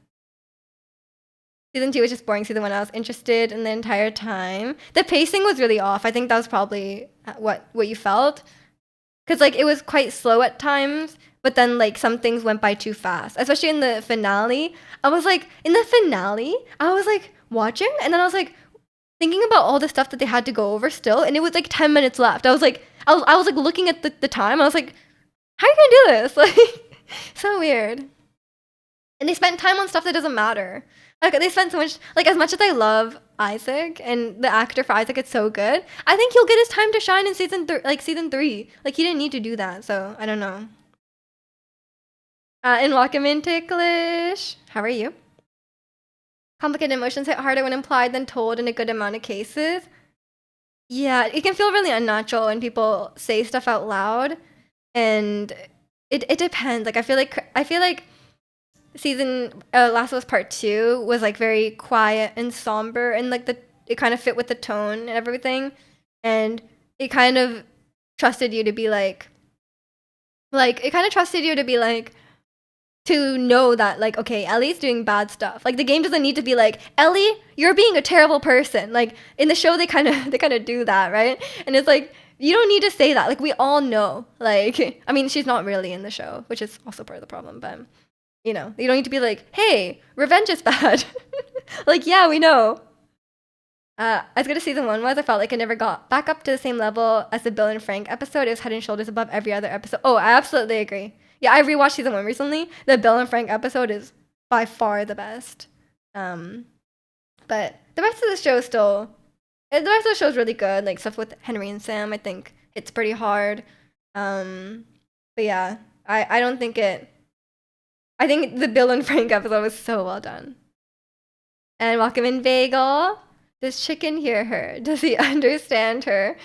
Season 2 was just boring. Season 1 I was interested in the entire time. The pacing was really off. I think that was probably what you felt, because like it was quite slow at times, but then like some things went by too fast, especially in the finale. I was like watching, and then I was like thinking about all the stuff that they had to go over still, and it was like 10 minutes left. I was like looking at the time. I was like, how are you gonna do this? Like, so weird. And they spent time on stuff that doesn't matter. Like they spent so much, like as much as I love Isaac and the actor for Isaac, it's so good. I think he'll get his time to shine in season 3. Like he didn't need to do that, so I don't know. And welcome in, Ticklish. How are you? Complicated emotions hit harder when implied than told in a good amount of cases. Yeah, it can feel really unnatural when people say stuff out loud, and it depends. Like I feel like season Last of Us Part 2 was like very quiet and somber, and like it kind of fit with the tone and everything, and it kind of trusted you to be like to know that like, okay, Ellie's doing bad stuff. Like the game doesn't need to be like, "Ellie, you're being a terrible person." Like in the show they kind of do that, right? And it's like you don't need to say that. Like we all know. Like I mean, she's not really in the show, which is also part of the problem, but you don't need to be like, "Hey, revenge is bad." Like, yeah, we know. As good as season 1 was, I felt like I never got back up to the same level as the Bill and Frank episode. It was head and shoulders above every other episode. Oh, I absolutely agree. Yeah, I rewatched season 1 recently. The Bill and Frank episode is by far the best. But the rest of the show is still the rest of the show is really good. Like stuff with Henry and Sam, I think hits pretty hard. But yeah, I don't think it. I think the Bill and Frank episode was so well done. And welcome in Bagel. Does Chicken hear her? Does he understand her?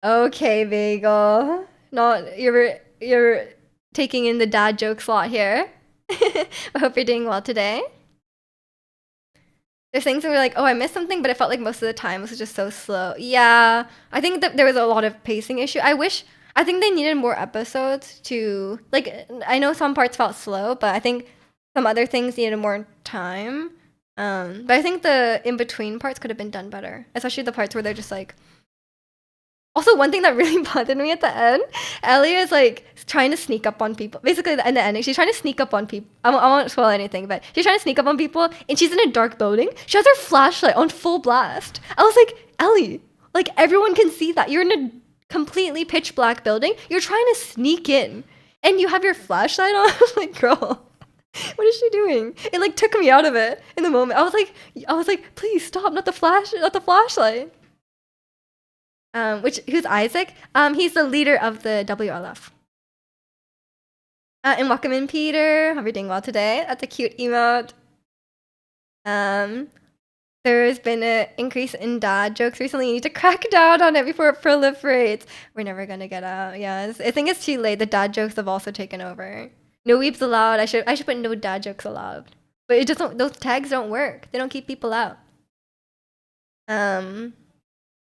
Okay, Bagel. Not you're taking in the dad joke slot here. I hope you're doing well today. There's things that were like, oh, I missed something, but it felt like most of the time it was just so slow. Yeah, I think that there was a lot of pacing issue. I think they needed more episodes to, like, I know some parts felt slow, but I think some other things needed more time. But I think the in-between parts could have been done better, especially the parts where they're just like, also, one thing that really bothered me at the end, Ellie is like trying to sneak up on people. Basically, in the ending, she's trying to sneak up on people. I won't spoil anything, but she's trying to sneak up on people, and she's in a dark building. She has her flashlight on full blast. I was like, Ellie, like everyone can see that you're in a completely pitch black building. You're trying to sneak in, and you have your flashlight on. I'm like, girl, what is she doing? It like took me out of it in the moment. I was like, please stop, not the flashlight. Who's Isaac? He's the leader of the WLF. And welcome in, Peter. Hope you're doing well today. That's a cute emote. There's been an increase in dad jokes recently. You need to crack down on it before it proliferates. We're never gonna get out. Yeah, I think it's too late. The dad jokes have also taken over. No weeps allowed. I should put no dad jokes allowed. But it doesn't. Those tags don't work. They don't keep people out.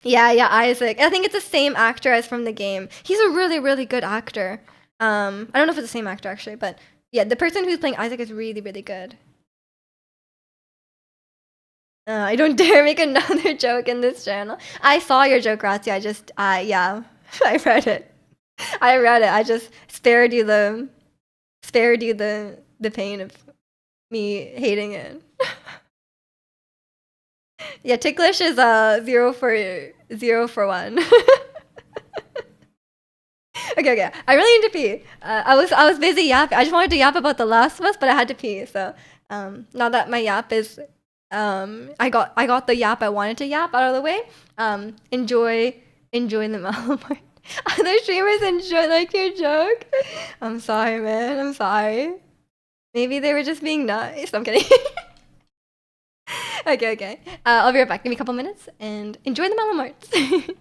Yeah, Isaac. I think it's the same actor as from the game. He's a really, really good actor. I don't know if it's the same actor actually, but yeah, the person who's playing Isaac is really, really good. I don't dare make another joke in this channel. I saw your joke, Razzie. Yeah, I read it. I just spared you the pain of me hating it. Yeah, ticklish is 0 for 1. Okay. I really need to pee. I was busy yapping. I just wanted to yap about The Last of Us, but I had to pee. So now that my yap is I got the yap I wanted to yap out of the way. Enjoy the Malamart. Other streamers enjoy like your joke. I'm sorry, man. I'm sorry. Maybe they were just being nice. I'm kidding. Okay. I'll be right back. Give me a couple minutes and enjoy the Malamarts.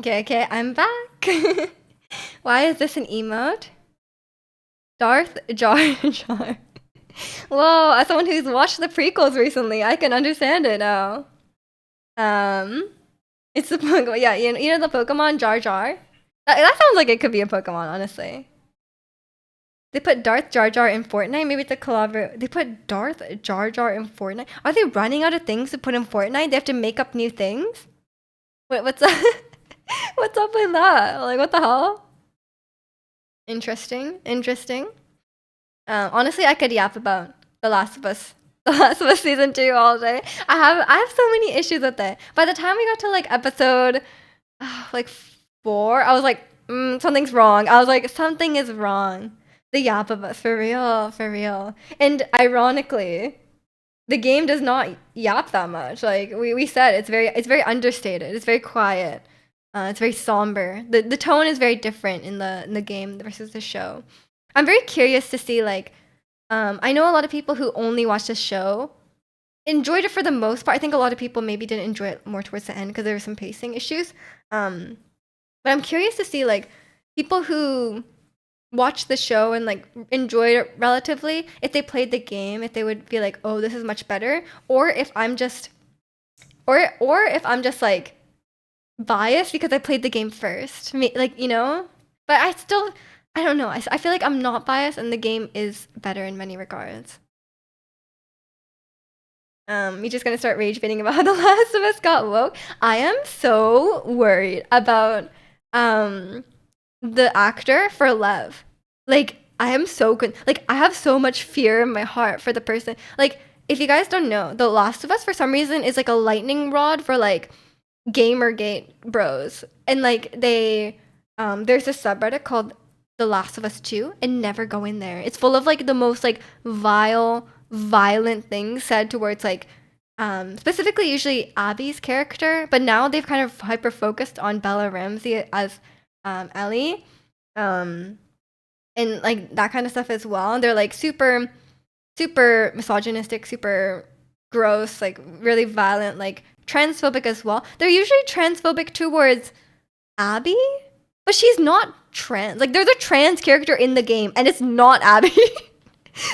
Okay, I'm back. Why is this an emote? Darth Jar Jar. Whoa, as someone who's watched the prequels recently, I can understand it now. Um, it's the Pokemon. Yeah, you know the Pokemon Jar Jar. That sounds like it could be a Pokemon, honestly. They put Darth Jar Jar in Fortnite. Maybe it's a collaborate. They put Darth Jar Jar in Fortnite. Are they running out of things to put in Fortnite? They have to make up new things. What's up? What's up with that? Like, what the hell? Interesting. Interesting. Honestly, I could yap about The Last of Us. The Last of Us season 2 all day. I have so many issues with it. By the time we got to like episode like 4, I was like, something's wrong. I was like, something is wrong. The yap of us, for real, for real. And ironically, the game does not yap that much. Like we said, it's very understated. It's very quiet. It's very somber. The tone is very different in the game versus the show. I'm very curious to see like I know a lot of people who only watch the show enjoyed it for the most part. I think a lot of people maybe didn't enjoy it more towards the end because there were some pacing issues. But I'm curious to see like people who watched the show and like enjoyed it relatively, if they played the game, if they would be like, oh, this is much better, or if I'm just if I'm just like biased because I played the game first. Like, but I don't know. I feel like I'm not biased and the game is better in many regards. You're just gonna start rage baiting about how The Last of Us got woke. I am so worried about the actor for Lev. Like, I am so good. Like, I have so much fear in my heart for the person. Like, if you guys don't know, The Last of Us for some reason is like a lightning rod for like Gamergate bros. And like there's a subreddit called The Last of Us 2 and never go in there. It's full of like the most like vile, violent things said towards like specifically usually Abby's character, but now they've kind of hyper focused on Bella Ramsey as Ellie. And like that kind of stuff as well. And they're like super misogynistic, super gross, like really violent, like transphobic as well. They're usually transphobic towards Abby, but she's not trans. Like there's a trans character in the game and it's not Abby.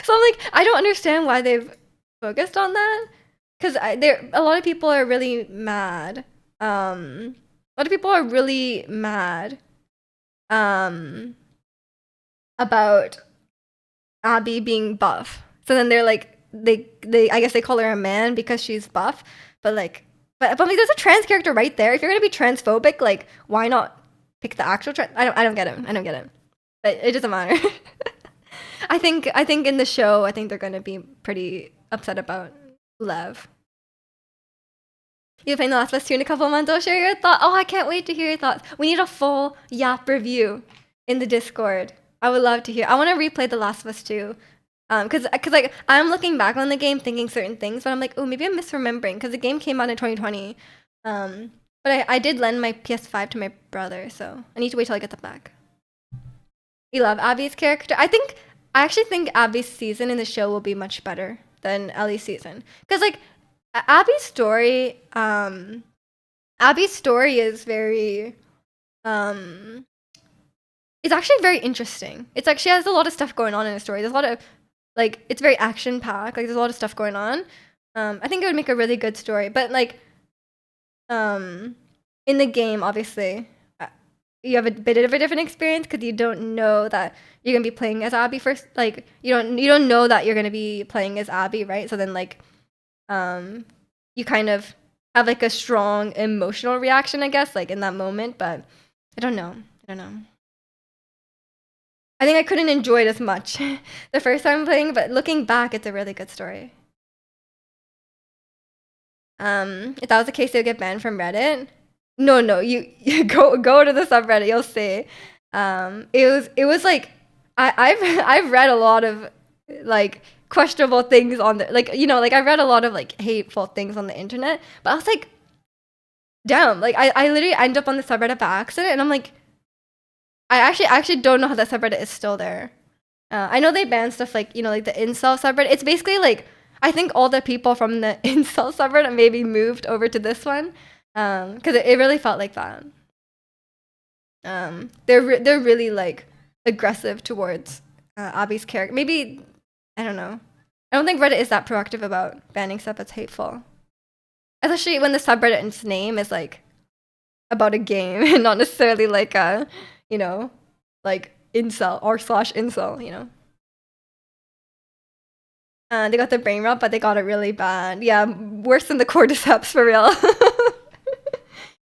So I'm like, I don't understand why they've focused on that. Because a lot of people are really mad. A lot of people are really mad about Abby being buff. So then they're like, they I guess they call her a man because she's buff. But like, but like, there's a trans character right there. If you're gonna be transphobic, like, why not pick the actual trans? I don't get it. I don't get it. But it doesn't matter. I think in the show, I think they're gonna be pretty upset about Lev. You'll playing The Last of Us 2 in a couple of months. I'll share your thoughts. Oh, I can't wait to hear your thoughts. We need a full Yap review in the Discord. I would love to hear. I want to replay The Last of Us 2. Cause like I'm looking back on the game thinking certain things, but I'm like, oh, maybe I'm misremembering because the game came out in 2020. But I did lend my PS5 to my brother, so I need to wait till I get that back. You love Abby's character. I actually think Abby's season in the show will be much better than Ellie's season. Cause like Abby's story is very it's actually very interesting. It's like she has a lot of stuff going on in the story. There's a lot of like it's very action packed. Like there's a lot of stuff going on. I think it would make a really good story. But like in the game, obviously, you have a bit of a different experience because you don't know that you're gonna be playing as Abby first. Like you don't know that you're gonna be playing as Abby, right? So then like you kind of have like a strong emotional reaction, I guess, like in that moment. But I don't know. I think I couldn't enjoy it as much the first time playing, but looking back, it's a really good story. If that was the case, they would get banned from Reddit. No, you go to the subreddit, you'll see. It was like I've read a lot of like questionable things on the like like I read a lot of like hateful things on the internet, but I was like, damn, like I literally end up on the subreddit by accident, and I'm like, I actually don't know how that subreddit is still there. I know they banned stuff like like the incel subreddit. It's basically like I think all the people from the incel subreddit maybe moved over to this one, because it really felt like that. They're really like aggressive towards Abby's character. Maybe I don't know. I don't think Reddit is that proactive about banning stuff that's hateful, especially when the subreddit's name is like about a game and not necessarily like a, you know, like incel or slash incel. You know. They got the brain rot, but they got it really bad. Yeah, worse than the cordyceps for real.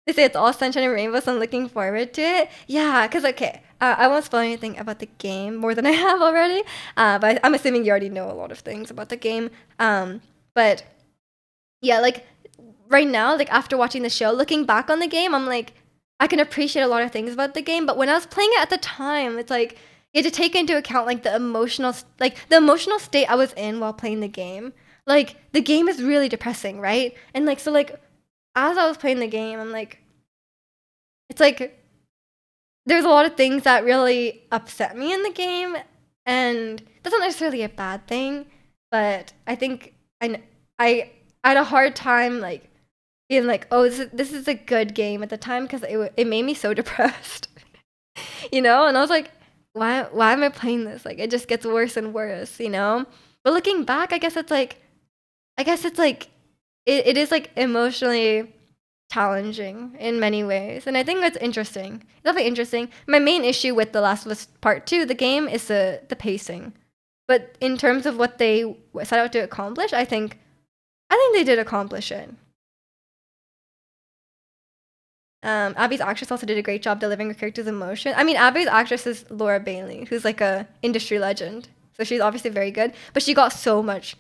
They say it's all sunshine and rainbows. So I'm looking forward to it. Yeah, because okay, I won't spoil anything about the game more than I have already. But I'm assuming you already know a lot of things about the game. But yeah, like right now, like after watching the show, looking back on the game, I'm like, I can appreciate a lot of things about the game. But when I was playing it at the time, it's like you had to take into account like the emotional state I was in while playing the game. Like the game is really depressing, right? And like so like as I was playing the game, I'm like, it's like there's a lot of things that really upset me in the game, and that's not necessarily a bad thing, but I think I had a hard time like being like, oh, this is a good game at the time because it made me so depressed, you know, and I was like, why am I playing this? Like it just gets worse and worse, you know. But looking back, I guess it's like it is like emotionally challenging in many ways, and I think that's interesting. Definitely interesting. My main issue with The Last of Us Part Two, the game, is the pacing. But in terms of what they set out to accomplish, I think they did accomplish it. Abby's actress also did a great job delivering her character's emotion. I mean, Abby's actress is Laura Bailey, who's like a industry legend, so she's obviously very good. But she got so much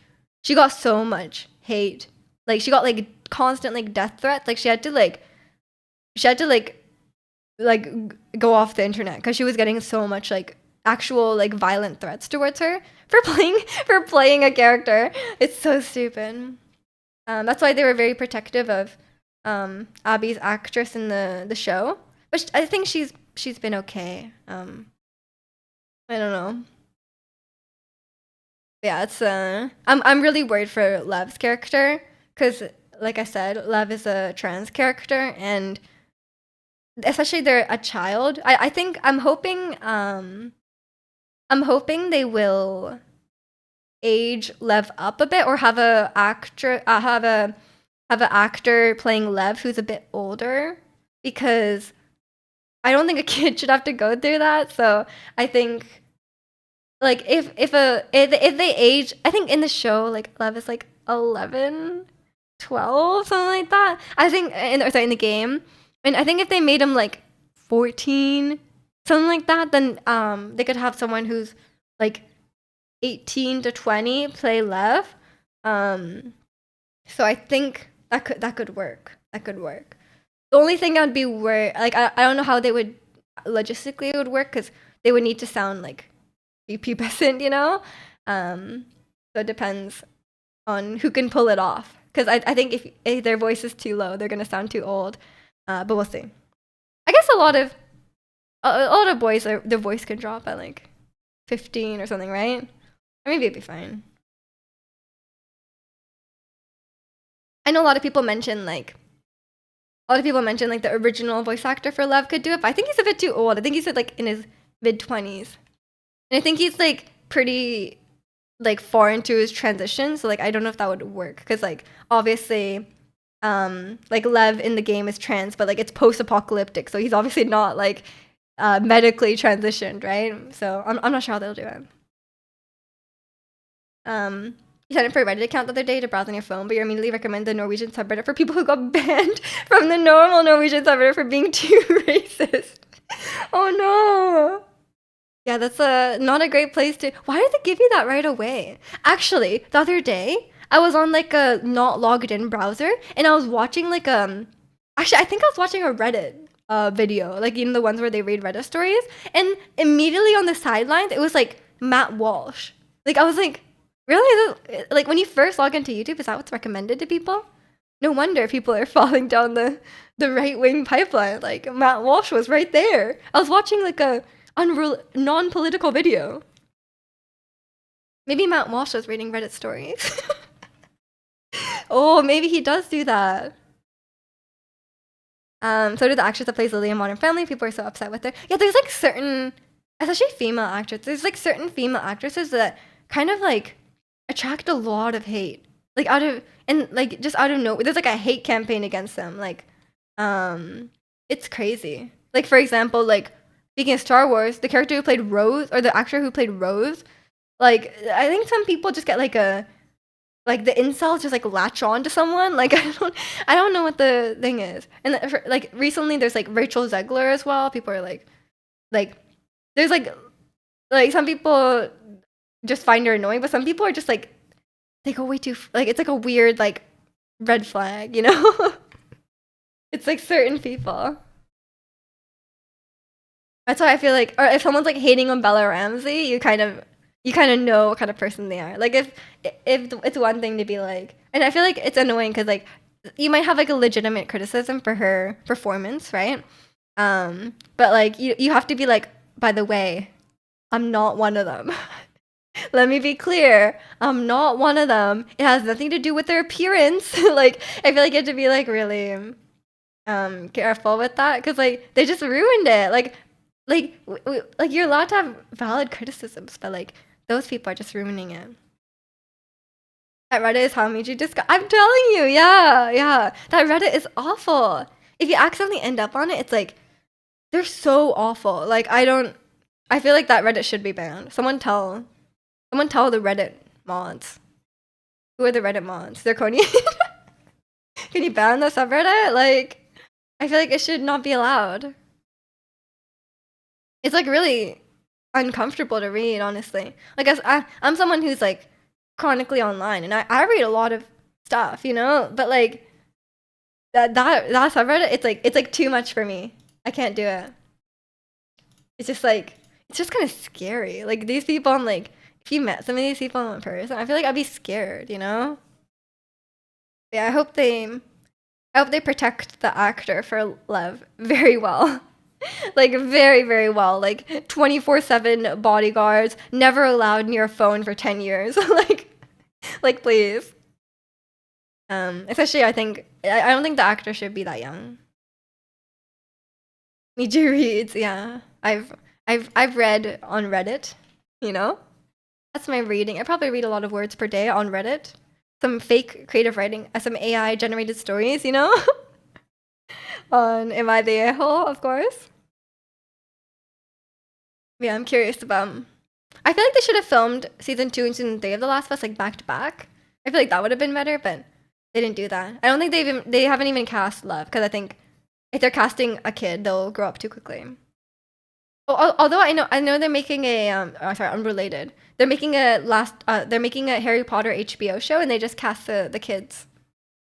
hate. Like she got like constant like death threats. Like she had to like go off the internet because she was getting so much like actual like violent threats towards her for playing for playing a character. It's so stupid. That's why they were very protective of Abby's actress in the show. But I think she's been okay. I don't know. Yeah, it's I'm really worried for Lev's character because like I said, Lev is a trans character, and especially they're a child. I think I'm hoping they will age Lev up a bit or have a actor playing Lev who's a bit older, because I don't think a kid should have to go through that. So I think like if they age, I think in the show like Lev is like 11, 12, something like that. I think in the game, and I think if they made him like 14, something like that, then they could have someone who's like 18 to 20 play Lev. Um, so I think that could work. That could work. The only thing I'd be worried, like I don't know how they would logistically it would work because they would need to sound like prepubescent, you know. So it depends on who can pull it off. Because I think if their voice is too low, they're gonna sound too old. But we'll see. I guess a lot of boys their voice can drop at like 15 or something, right? Or maybe it'd be fine. I know a lot of people mention like the original voice actor for Lev could do it, but I think he's a bit too old. I think he's like in his mid 20s, and I think he's like pretty like far into his transition. So like I don't know if that would work because like obviously like Lev in the game is trans, but like it's post-apocalyptic, so he's obviously not like medically transitioned, right? So I'm not sure how they'll do it. Um, you signed up for a Reddit account the other day to browse on your phone, but you immediately recommend the Norwegian subreddit for people who got banned from the normal Norwegian subreddit for being too racist. Oh no. Yeah, that's not a great place to. Why did they give you that right away? Actually, the other day I was on like a not logged in browser and I was watching like actually I think I was watching a Reddit video, like you know the ones where they read Reddit stories, and immediately on the sidelines it was like Matt Walsh. Like I was like, really? Like when you first log into YouTube, is that what's recommended to people? No wonder people are falling down the right wing pipeline. Like Matt Walsh was right there. I was watching like a non-political video. Maybe Matt Walsh was reading Reddit stories. Oh, maybe he does do that. So did the actress that plays Lily in Modern Family. People are so upset with her. Yeah, there's like certain, especially female actors. There's like certain female actresses that kind of like attract a lot of hate. Like out of and like just out of nowhere, there's like a hate campaign against them. Like, it's crazy. Like for example, like speaking of Star Wars, the character who played Rose or the actor who played Rose, like I think some people just get like the incels just like latch on to someone. Like I don't know what the thing is. And like recently there's like Rachel Zegler as well. People are like there's like some people just find her annoying, but some people are just like they go way too like it's like a weird like red flag, you know? It's like certain people. That's why I feel like, or if someone's like hating on Bella Ramsey, you kind of know what kind of person they are. Like if it's one thing to be like, and I feel like it's annoying because like you might have like a legitimate criticism for her performance, right? But like you have to be like, by the way, I'm not one of them. Let me be clear, I'm not one of them. It has nothing to do with their appearance. Like I feel like you have to be like really careful with that because like they just ruined it. Like you're allowed to have valid criticisms, but like those people are just ruining it. That Reddit is how made you discuss. I'm telling you, yeah. That Reddit is awful. If you accidentally end up on it, it's like they're so awful. Like I don't. I feel like that Reddit should be banned. Someone tell the Reddit mods. Who are the Reddit mods? They're Coney. Can you ban the subreddit? Like, I feel like it should not be allowed. It's like really uncomfortable to read, honestly. Like I'm someone who's like chronically online and I read a lot of stuff, you know? But like that subreddit, it's like too much for me. I can't do it. It's just like it's just kind of scary. Like these people, I'm like, if you met some of these people in person, I feel like I'd be scared, you know? Yeah, I hope they protect the actor for Lev very well. Like very, very well. Like 24/7 bodyguards, never allowed near a phone for 10 years. Like please. Especially I don't think the actor should be that young. Me too reads, yeah. I've read on Reddit, you know? That's my reading. I probably read a lot of words per day on Reddit. Some fake creative writing, some AI generated stories, you know? On Am I the A-hole, of course. Yeah, I'm curious about. I feel like they should have filmed season 2 and season 3 of The Last of Us like back to back. I feel like that would have been better, but they didn't do that. I don't think they haven't even cast Love because I think if they're casting a kid, they'll grow up too quickly. Although I know they're making a oh, sorry, unrelated. They're making a Harry Potter HBO show and they just cast the kids.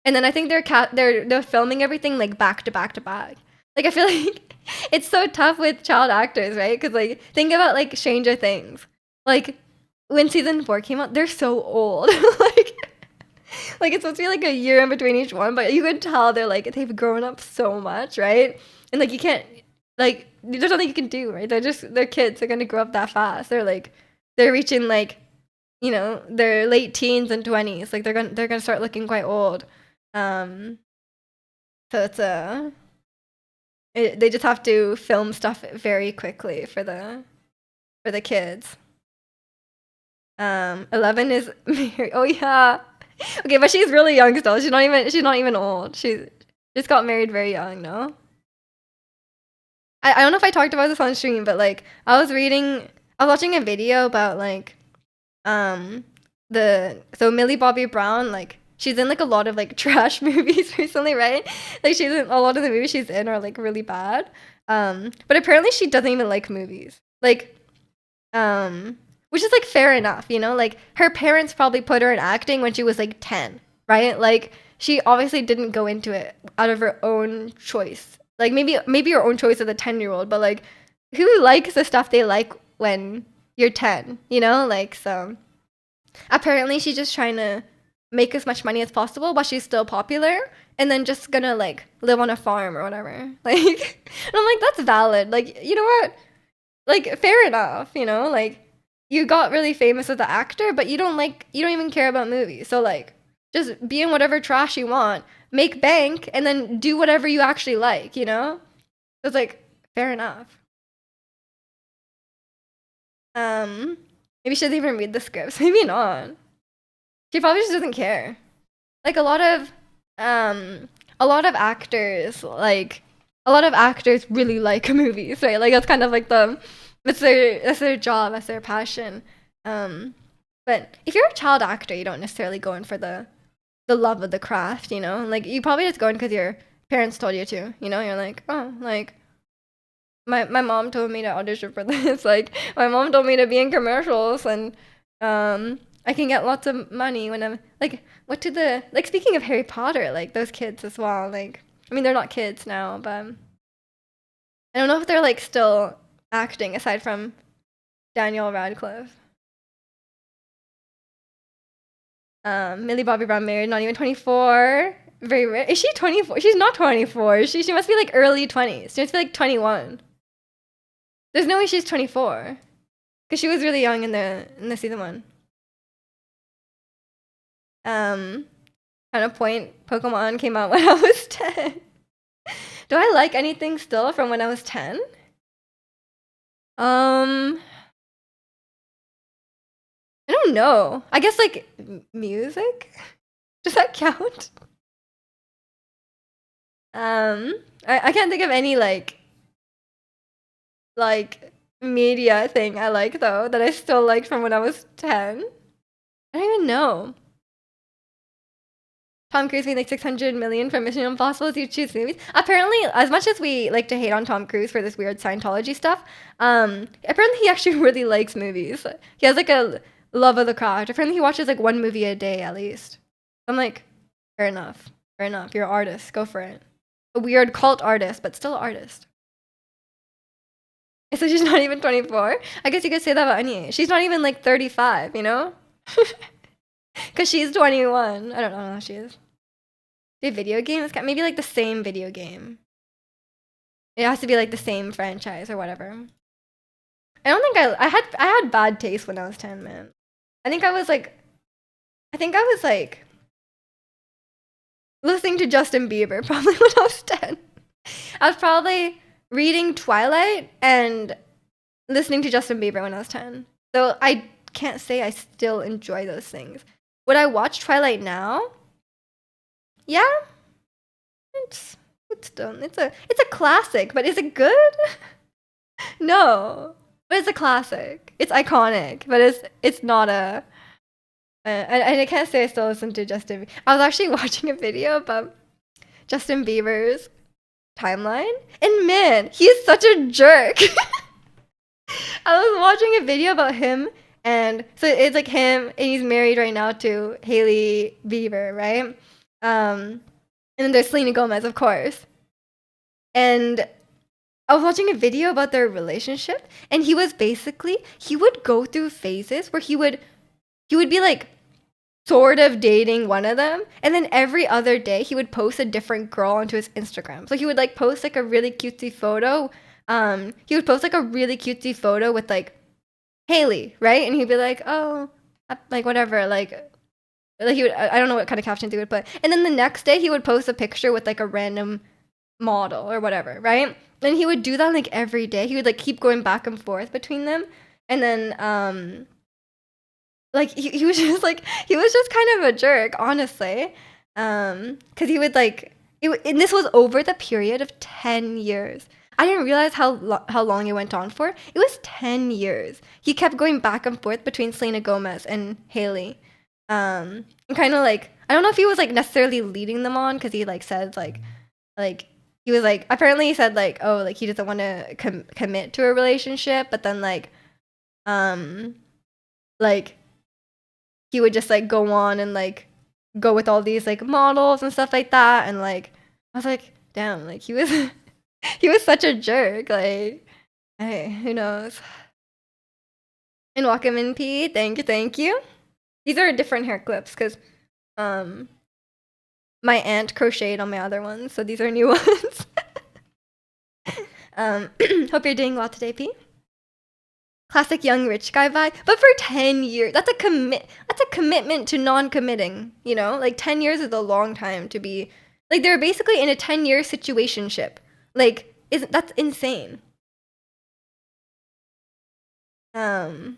And then I think they're filming everything like back to back to back. Like I feel like it's so tough with child actors, right? Because like think about like Stranger Things. Like when season 4 came out, they're so old. like it's supposed to be like a year in between each one, but you could tell they've grown up so much, right? And like you can't like there's nothing you can do, right? They're kids. They're gonna grow up that fast. They're reaching like their late teens and 20s. Like they're gonna start looking quite old. So it's they just have to film stuff very quickly for the kids. 11 is married. Oh yeah. Okay, but she's really young still. She's not even old. She just got married very young, no? I don't know if I talked about this on stream, but like I was watching a video about like Millie Bobby Brown, like she's in like a lot of like trash movies recently, right? Like she's in a lot of the movies she's in are like really bad. But apparently she doesn't even like movies. Like which is like fair enough, you know? Like her parents probably put her in acting when she was like 10, right? Like she obviously didn't go into it out of her own choice. Like maybe your own choice as a 10-year-old, but like who likes the stuff they like when you're 10, you know? Like so apparently she's just trying to make as much money as possible while she's still popular and then just gonna like live on a farm or whatever. Like and I'm like that's valid. Like you know what? Like fair enough, you know? Like you got really famous as an actor, but you don't even care about movies. So like Just be in whatever trash you want, make bank, and then do whatever you actually like, you know? It's like, fair enough. Maybe she doesn't even read the scripts. Maybe not. She probably just doesn't care. Like a lot of actors really like movies, right? Like that's kind of like that's their job, that's their passion. But if you're a child actor, you don't necessarily go in for the love of the craft, you know? Like you probably just go in because your parents told you to, you know? You're like, oh, like my mom told me to audition for this. Like my mom told me to be in commercials, and I can get lots of money when I'm like, what to the like speaking of Harry Potter, like those kids as well. Like I mean they're not kids now, but I don't know if they're like still acting aside from Daniel Radcliffe. Millie Bobby Brown married, not even 24. Very rare. Is she 24? She's not 24. She must be like early 20s. She must be like 21. There's no way she's 24. Because she was really young in the season 1. Kind of point, Pokemon came out when I was 10. Do I like anything still from when I was 10? I don't know. I guess like music? Does that count? I can't think of any like media thing I like though that I still liked from when I was 10. I don't even know. Tom Cruise made like 600 million from Mission Impossible. Do you choose movies? Apparently, as much as we like to hate on Tom Cruise for this weird Scientology stuff, apparently he actually really likes movies. He has like a love of the craft. Apparently, he watches like one movie a day at least. I'm like, fair enough. Fair enough. You're an artist. Go for it. A weird cult artist, but still an artist. So she's not even 24. I guess you could say that about any age. She's not even like 35, you know? Because she's 21. I don't know how she is. The video game? It's got maybe like the same video game. It has to be like the same franchise or whatever. I don't think I had bad taste when I was 10, man. I think I was like listening to Justin Bieber probably when I was 10. I was probably reading Twilight and listening to Justin Bieber when I was 10. So I can't say I still enjoy those things. Would I watch Twilight now? Yeah. It's a classic, but is it good? No. But it's a classic. It's iconic, but it's not a and I can't say I still listen to Justin Bieber. I was actually watching a video about Justin Bieber's timeline, and man, he is such a jerk. I was watching a video about him, and so it's like him, and he's married right now to Hailey Bieber, right? And then there's Selena Gomez, of course. And I was watching a video about their relationship, and he would go through phases where he would be like sort of dating one of them, and then every other day he would post a different girl onto his Instagram. So he would like post like a really cutesy photo. He would post like a really cutesy photo with like Haley, right? And he'd be like, oh, like whatever, like he would. I don't know what kind of captions he would put. And then the next day he would post a picture with like a random model or whatever, right? And he would do that like every day. He would like keep going back and forth between them, and then like he was just like he was just kind of a jerk, honestly, because he would like and this was over the period of 10 years. I didn't realize how long it went on for. It was 10 years. He kept going back and forth between Selena Gomez and Haley, and kind of like I don't know if he was like necessarily leading them on, because he like said like he was like apparently he said like, oh, like he doesn't want to commit to a relationship, but then like he would just like go on and like go with all these like models and stuff like that, and like I was like, damn, like he was he was such a jerk. Like, hey, who knows? And welcome in, P. Thank you. These are different hair clips because my aunt crocheted on my other ones, so these are new ones. Hope you're doing well today, P. classic young rich guy vibe. But for 10 years, that's a commitment to non-committing, you know? Like 10 years is a long time to be like they're basically in a 10-year situationship. Like isn't that's insane. Um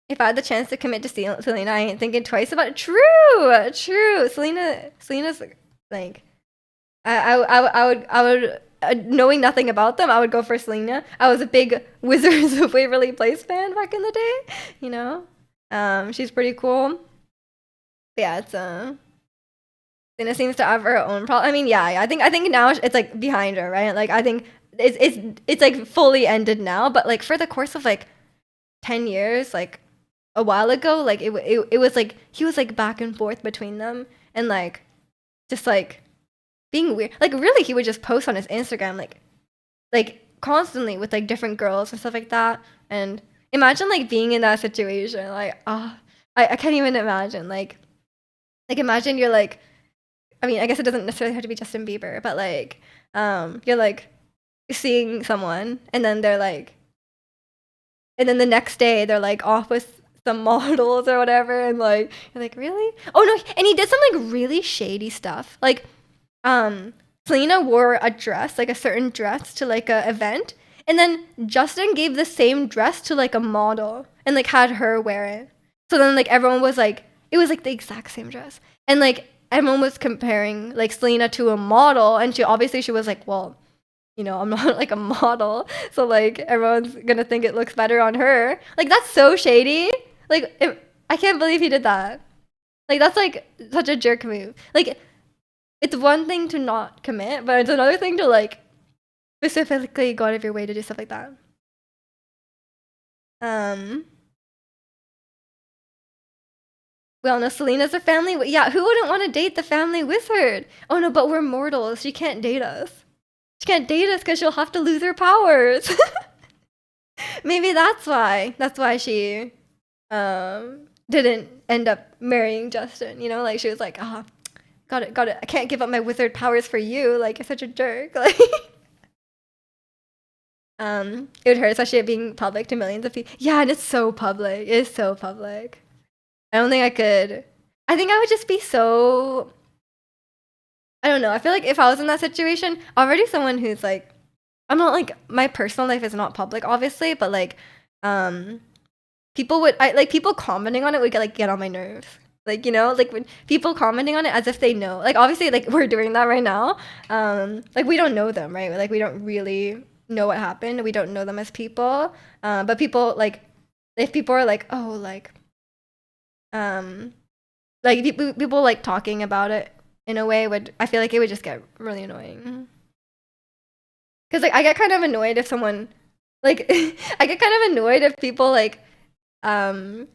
if I had the chance to commit to Selena, I ain't thinking twice about it. True. Selena's like I would knowing nothing about them, I would go for Selena. I was a big Wizards of Waverly Place fan back in the day, you know. She's pretty cool. But yeah, it's Selena seems to have her own problem. I mean, yeah, I think now it's like behind her, right? Like I think it's like fully ended now, but like for the course of like 10 years, like a while ago, like it was like he was like back and forth between them and like just like being weird. Like really, he would just post on his Instagram like constantly with like different girls and stuff like that. And imagine like being in that situation. Like I can't even imagine. Like imagine you're like I mean I guess it doesn't necessarily have to be Justin Bieber, but like you're like seeing someone and then they're like and then the next day they're like off with some models or whatever and like you're like really oh no and he did some like really shady stuff like Selena wore a dress, like a certain dress to like a event, and then Justin gave the same dress to like a model and like had her wear it. So then like everyone was like it was like the exact same dress. And like everyone was comparing like Selena to a model and she was like, well, you know, I'm not like a model. So like everyone's gonna think it looks better on her. Like that's so shady. Like I can't believe he did that. Like that's like such a jerk move. Like it's one thing to not commit, but it's another thing to like specifically go out of your way to do stuff like that. Um, well, no, Selena's a family. Yeah, who wouldn't want to date the family wizard? Oh no, but we're mortals. She can't date us. She can't date us because she'll have to lose her powers. Maybe that's why. That's why she didn't end up marrying Justin. You know, like she was like, ah, got it. I can't give up my wizard powers for you. Like you're such a jerk. Like it would hurt, especially it being public to millions of people. Yeah, and it's so public. It is so public. I don't think I could. I think I would just be so. I don't know. I feel like if I was in that situation, already someone who's like, I'm not like my personal life is not public, obviously, but like, people would I like people commenting on it would get on my nerves. Like you know, like when people commenting on it as if they know. Like obviously, like we're doing that right now. Like we don't know them, right? Like we don't really know what happened. We don't know them as people. But people like if people are like, oh, like people like talking about it in a way would I feel like it would just get really annoying. Cause like I get kind of annoyed if someone like I get kind of annoyed if people um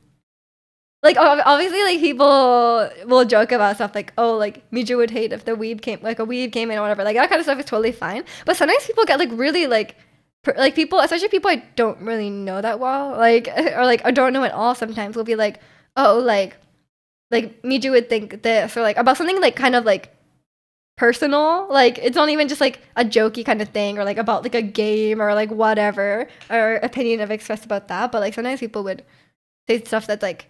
like obviously like people will joke about stuff like oh like Miju would hate if the weeb came like a weeb came in or whatever like that kind of stuff is totally fine but sometimes people get like really like people especially people I don't really know that well like or like I don't know at all sometimes will be like oh like Miju would think this or like about something like kind of like personal like it's not even just like a jokey kind of thing or like about like a game or like whatever or opinion I've expressed about that but like sometimes people would say stuff that's like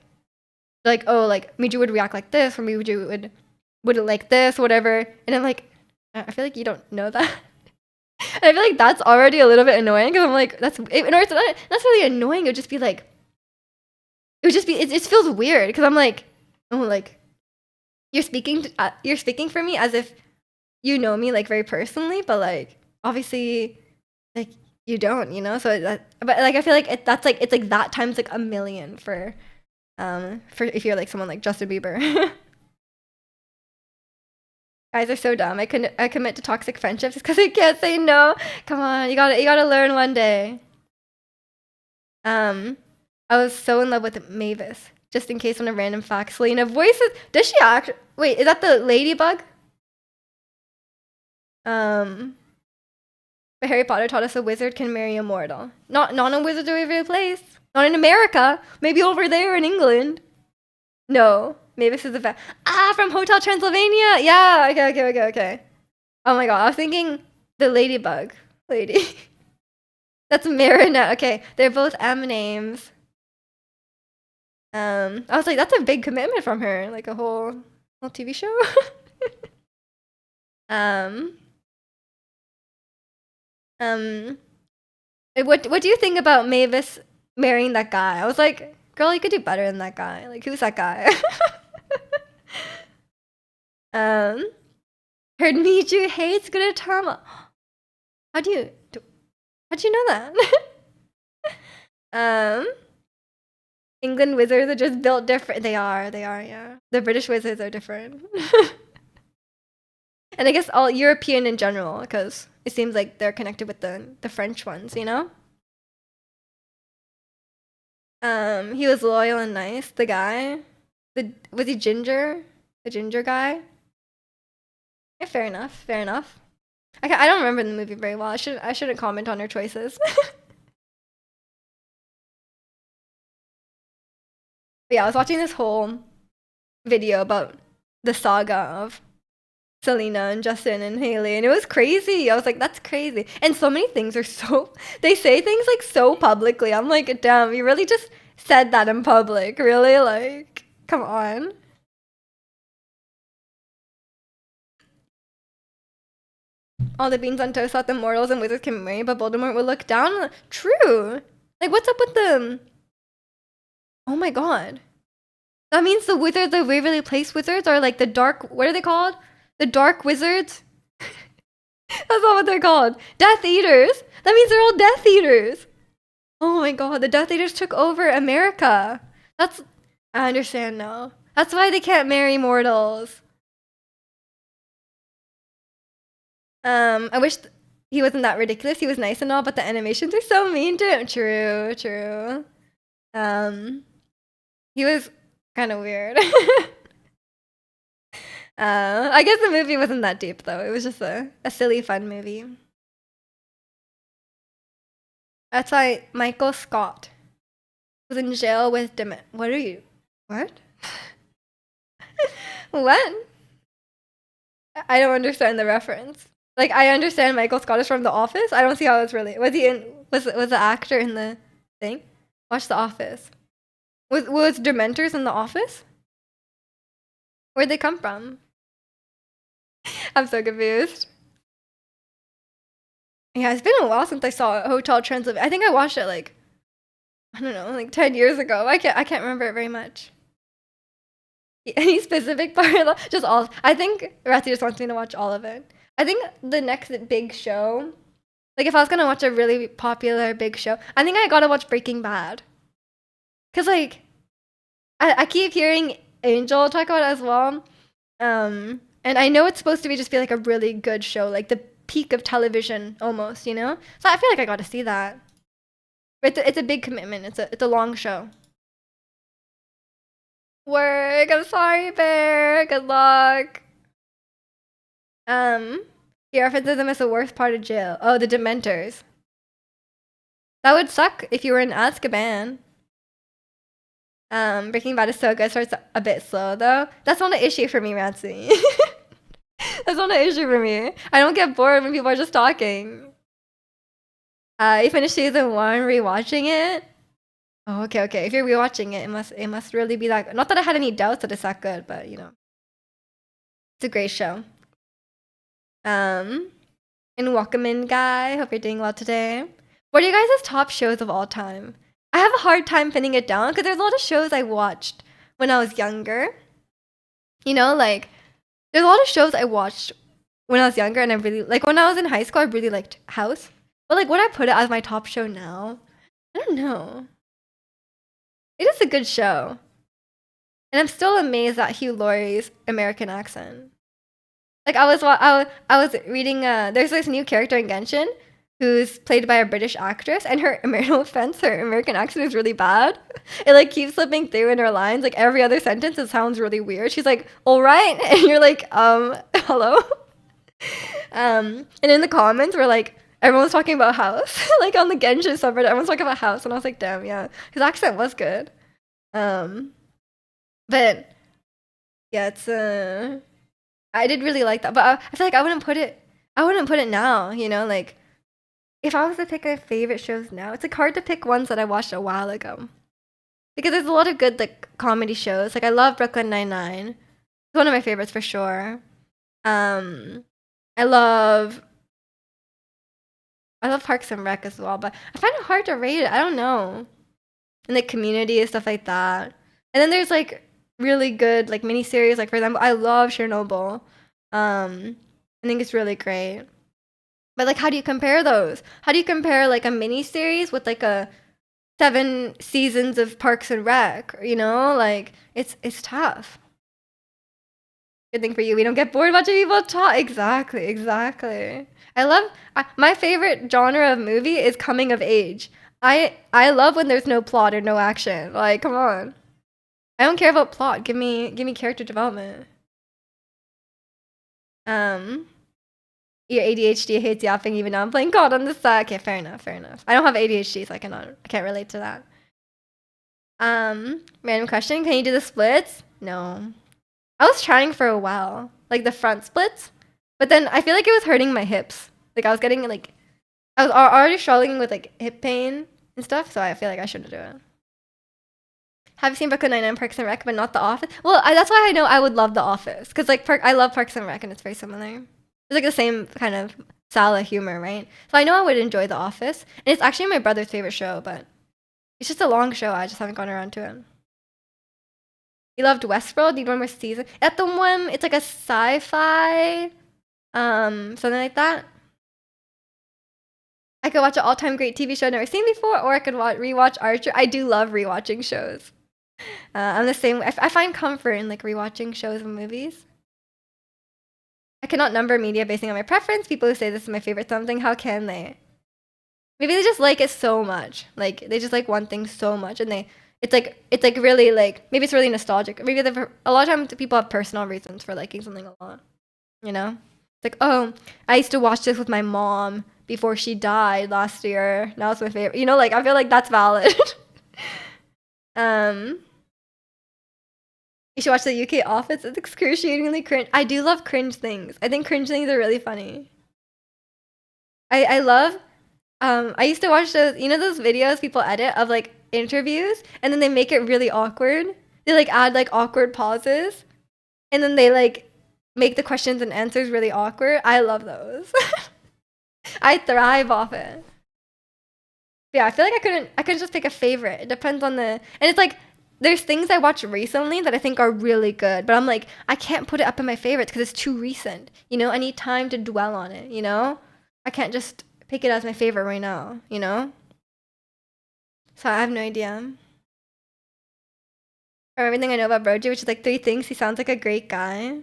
oh like Miju would react like this or Miju would like this whatever and I'm like I feel like you don't know that and I feel like that's already a little bit annoying because I'm like that's in order to that's really annoying it would just be like it would just be it feels weird because I'm like oh like you're speaking for me as if you know me like very personally but like obviously like you don't you know so that but like I feel like that's like it's like that times like a million for if you're like someone like Justin Bieber. Guys are so dumb. I commit to toxic friendships because I can't say no. Come on, you gotta learn one day. I was so in love with Mavis. Just in case on a random fact, Selena voices. Does she act? Wait, is that the ladybug? But Harry Potter taught us a wizard can marry a mortal. Not a wizard of every place. Not in America. Maybe over there in England. No. Mavis is a fact. From Hotel Transylvania. Yeah. Okay. Oh my god. I was thinking the ladybug lady. That's Marinette. Okay, they're both M names. I was like, that's a big commitment from her, like a whole TV show. um, um, what do you think about Mavis marrying that guy? I was like, girl, you could do better than that guy. Like, who's that guy? um, heard Miju hates Gudetama. How do you how'd you know that? um, England wizards are just built different. They are, yeah. The British wizards are different. And I guess all European in general, because it seems like they're connected with the French ones, you know? He was loyal and nice, the guy. Was he ginger? The ginger guy? Yeah, fair enough, fair enough. I don't remember the movie very well. I shouldn't comment on her choices. But yeah, I was watching this whole video about the saga of Selena and Justin and Haley, and it was crazy. I was like, that's crazy. And so many things are so, they say things like so publicly. I'm like, damn, you really just said that in public. Really? Like, come on. All the beans on toast thought the mortals and wizards can marry, but Voldemort will look down. True. Like, what's up with them? Oh my god. That means the wizards, the Waverly Place wizards, are like the dark, what are they called? The dark wizards? That's not what they're called. Death Eaters. That means they're all Death Eaters. Oh my god, the Death Eaters took over America. That's, I understand now. That's why they can't marry mortals. I wish he wasn't that ridiculous. He was nice and all, but the animations are so mean to him. True, true. He was kind of weird. I guess the movie wasn't that deep though. It was just a silly, fun movie. That's why Michael Scott was in jail with What are you? What? What? I don't understand the reference. Like, I understand Michael Scott is from The Office. I don't see how it's really. Was he in? Was the actor in the thing? Watch The Office. Was Dementors in The Office? Where'd they come from? I'm so confused. Yeah, it's been a while since I saw Hotel Transylvania. I think I watched it like, I don't know, like 10 years ago. I can't remember it very much. Any specific part? Just all. I think Rathy just wants me to watch all of it. I think the next big show, like if I was gonna watch a really popular big show, I think I gotta watch Breaking Bad. Cause like, I keep hearing Angel talk about it as well. And I know it's supposed to be like a really good show, like the peak of television almost, you know? So I feel like I gotta see that. But it's a big commitment. It's a long show. Work. I'm sorry, Bear. Good luck. Hierophantism is the worst part of jail. Oh, the Dementors. That would suck if you were in Azkaban. Breaking Bad is so good, so it's a bit slow though. That's not an issue for me, Ratsy. That's not an issue for me. I don't get bored when people are just talking. You finished season 1, rewatching it. Oh, okay, okay. If you're rewatching it, it must really be that good. Not that I had any doubts that it's that good, but you know, it's a great show. And welcome in, guy. Hope you're doing well today. What are you guys' top shows of all time? I have a hard time pinning it down because there's a lot of shows I watched when I was younger. You know, like there's a lot of shows I watched when I was younger, and I really like when I was in high school. I really liked House, but like would I put it as my top show now? I don't know. It is a good show, and I'm still amazed at Hugh Laurie's American accent. Like I was reading. There's this new character in Genshin who's played by a British actress, and her no offense, her American accent is really bad. It like keeps slipping through in her lines. Like every other sentence, it sounds really weird. She's like, "All right," and you're like, hello. And in the comments, we're like, everyone's talking about House. Like on the Genshin subreddit, everyone's talking about House, and I was like, damn, yeah, his accent was good. But yeah, it's I did really like that, but I feel like I wouldn't put it now. You know, like If I was to pick my favorite shows now, it's like hard to pick ones that I watched a while ago because there's a lot of good like comedy shows. Like I love Brooklyn Nine-Nine. It's one of my favorites for sure. Um, I love Parks and Rec as well, but I find it hard to rate it. I don't know. And like Community and stuff like that. And then there's like really good like miniseries. Like for example, I love Chernobyl. I think it's really great. But like, how do you compare those? How do you compare like a miniseries with like a 7 seasons of Parks and Rec? You know, like it's tough. Good thing for you, we don't get bored watching people talk. Exactly, exactly. My favorite genre of movie is coming of age. I love when there's no plot or no action. Like, come on. I don't care about plot. Give me character development. Um, your ADHD hates yapping even though I'm playing COD on the side. Okay, fair enough, fair enough. I don't have ADHD, so I can't relate to that. Random question. Can you do the splits? No. I was trying for a while, like the front splits, but then I feel like it was hurting my hips. Like I was getting like I was already struggling with like hip pain and stuff, so I feel like I shouldn't do it. Have you seen Brooklyn Nine-Nine, Parks and Rec, but not The Office? Well, that's why I know I would love The Office, because like I love Parks and Rec, and it's very similar. It's like the same kind of style of humor, right? So I know I would enjoy The Office, and it's actually my brother's favorite show, but it's just a long show. I just haven't gone around to it. You loved Westworld. Need one more season. At the one, it's like a sci-fi, something like that. I could watch an all-time great TV show I've never seen before, or I could rewatch Archer. I do love rewatching shows. I'm the same. I find comfort in like rewatching shows and movies. I cannot number media basing on my preference. People who say this is my favorite something, how can they? Maybe they just like it so much. Like they just like one thing so much, and it's like really like maybe it's really nostalgic. Maybe a lot of times people have personal reasons for liking something a lot. You know, it's like, oh, I used to watch this with my mom before she died last year. Now it's my favorite. You know, like I feel like that's valid. um, you should watch the UK Office. It's excruciatingly cringe. I do love cringe things. I think cringe things are really funny. I love. I used to watch those. You know those videos people edit of like interviews, and then they make it really awkward. They like add like awkward pauses, and then they like make the questions and answers really awkward. I love those. I thrive off it. Yeah, I feel like I couldn't just pick a favorite. It depends on the and it's like there's things I watched recently that I think are really good, but I'm like I can't put it up in my favorites because it's too recent. You know, I need time to dwell on it, you know? I can't just pick it as my favorite right now, you know? So I have no idea. Or everything I know about Broji, which is like 3 things. He sounds like a great guy.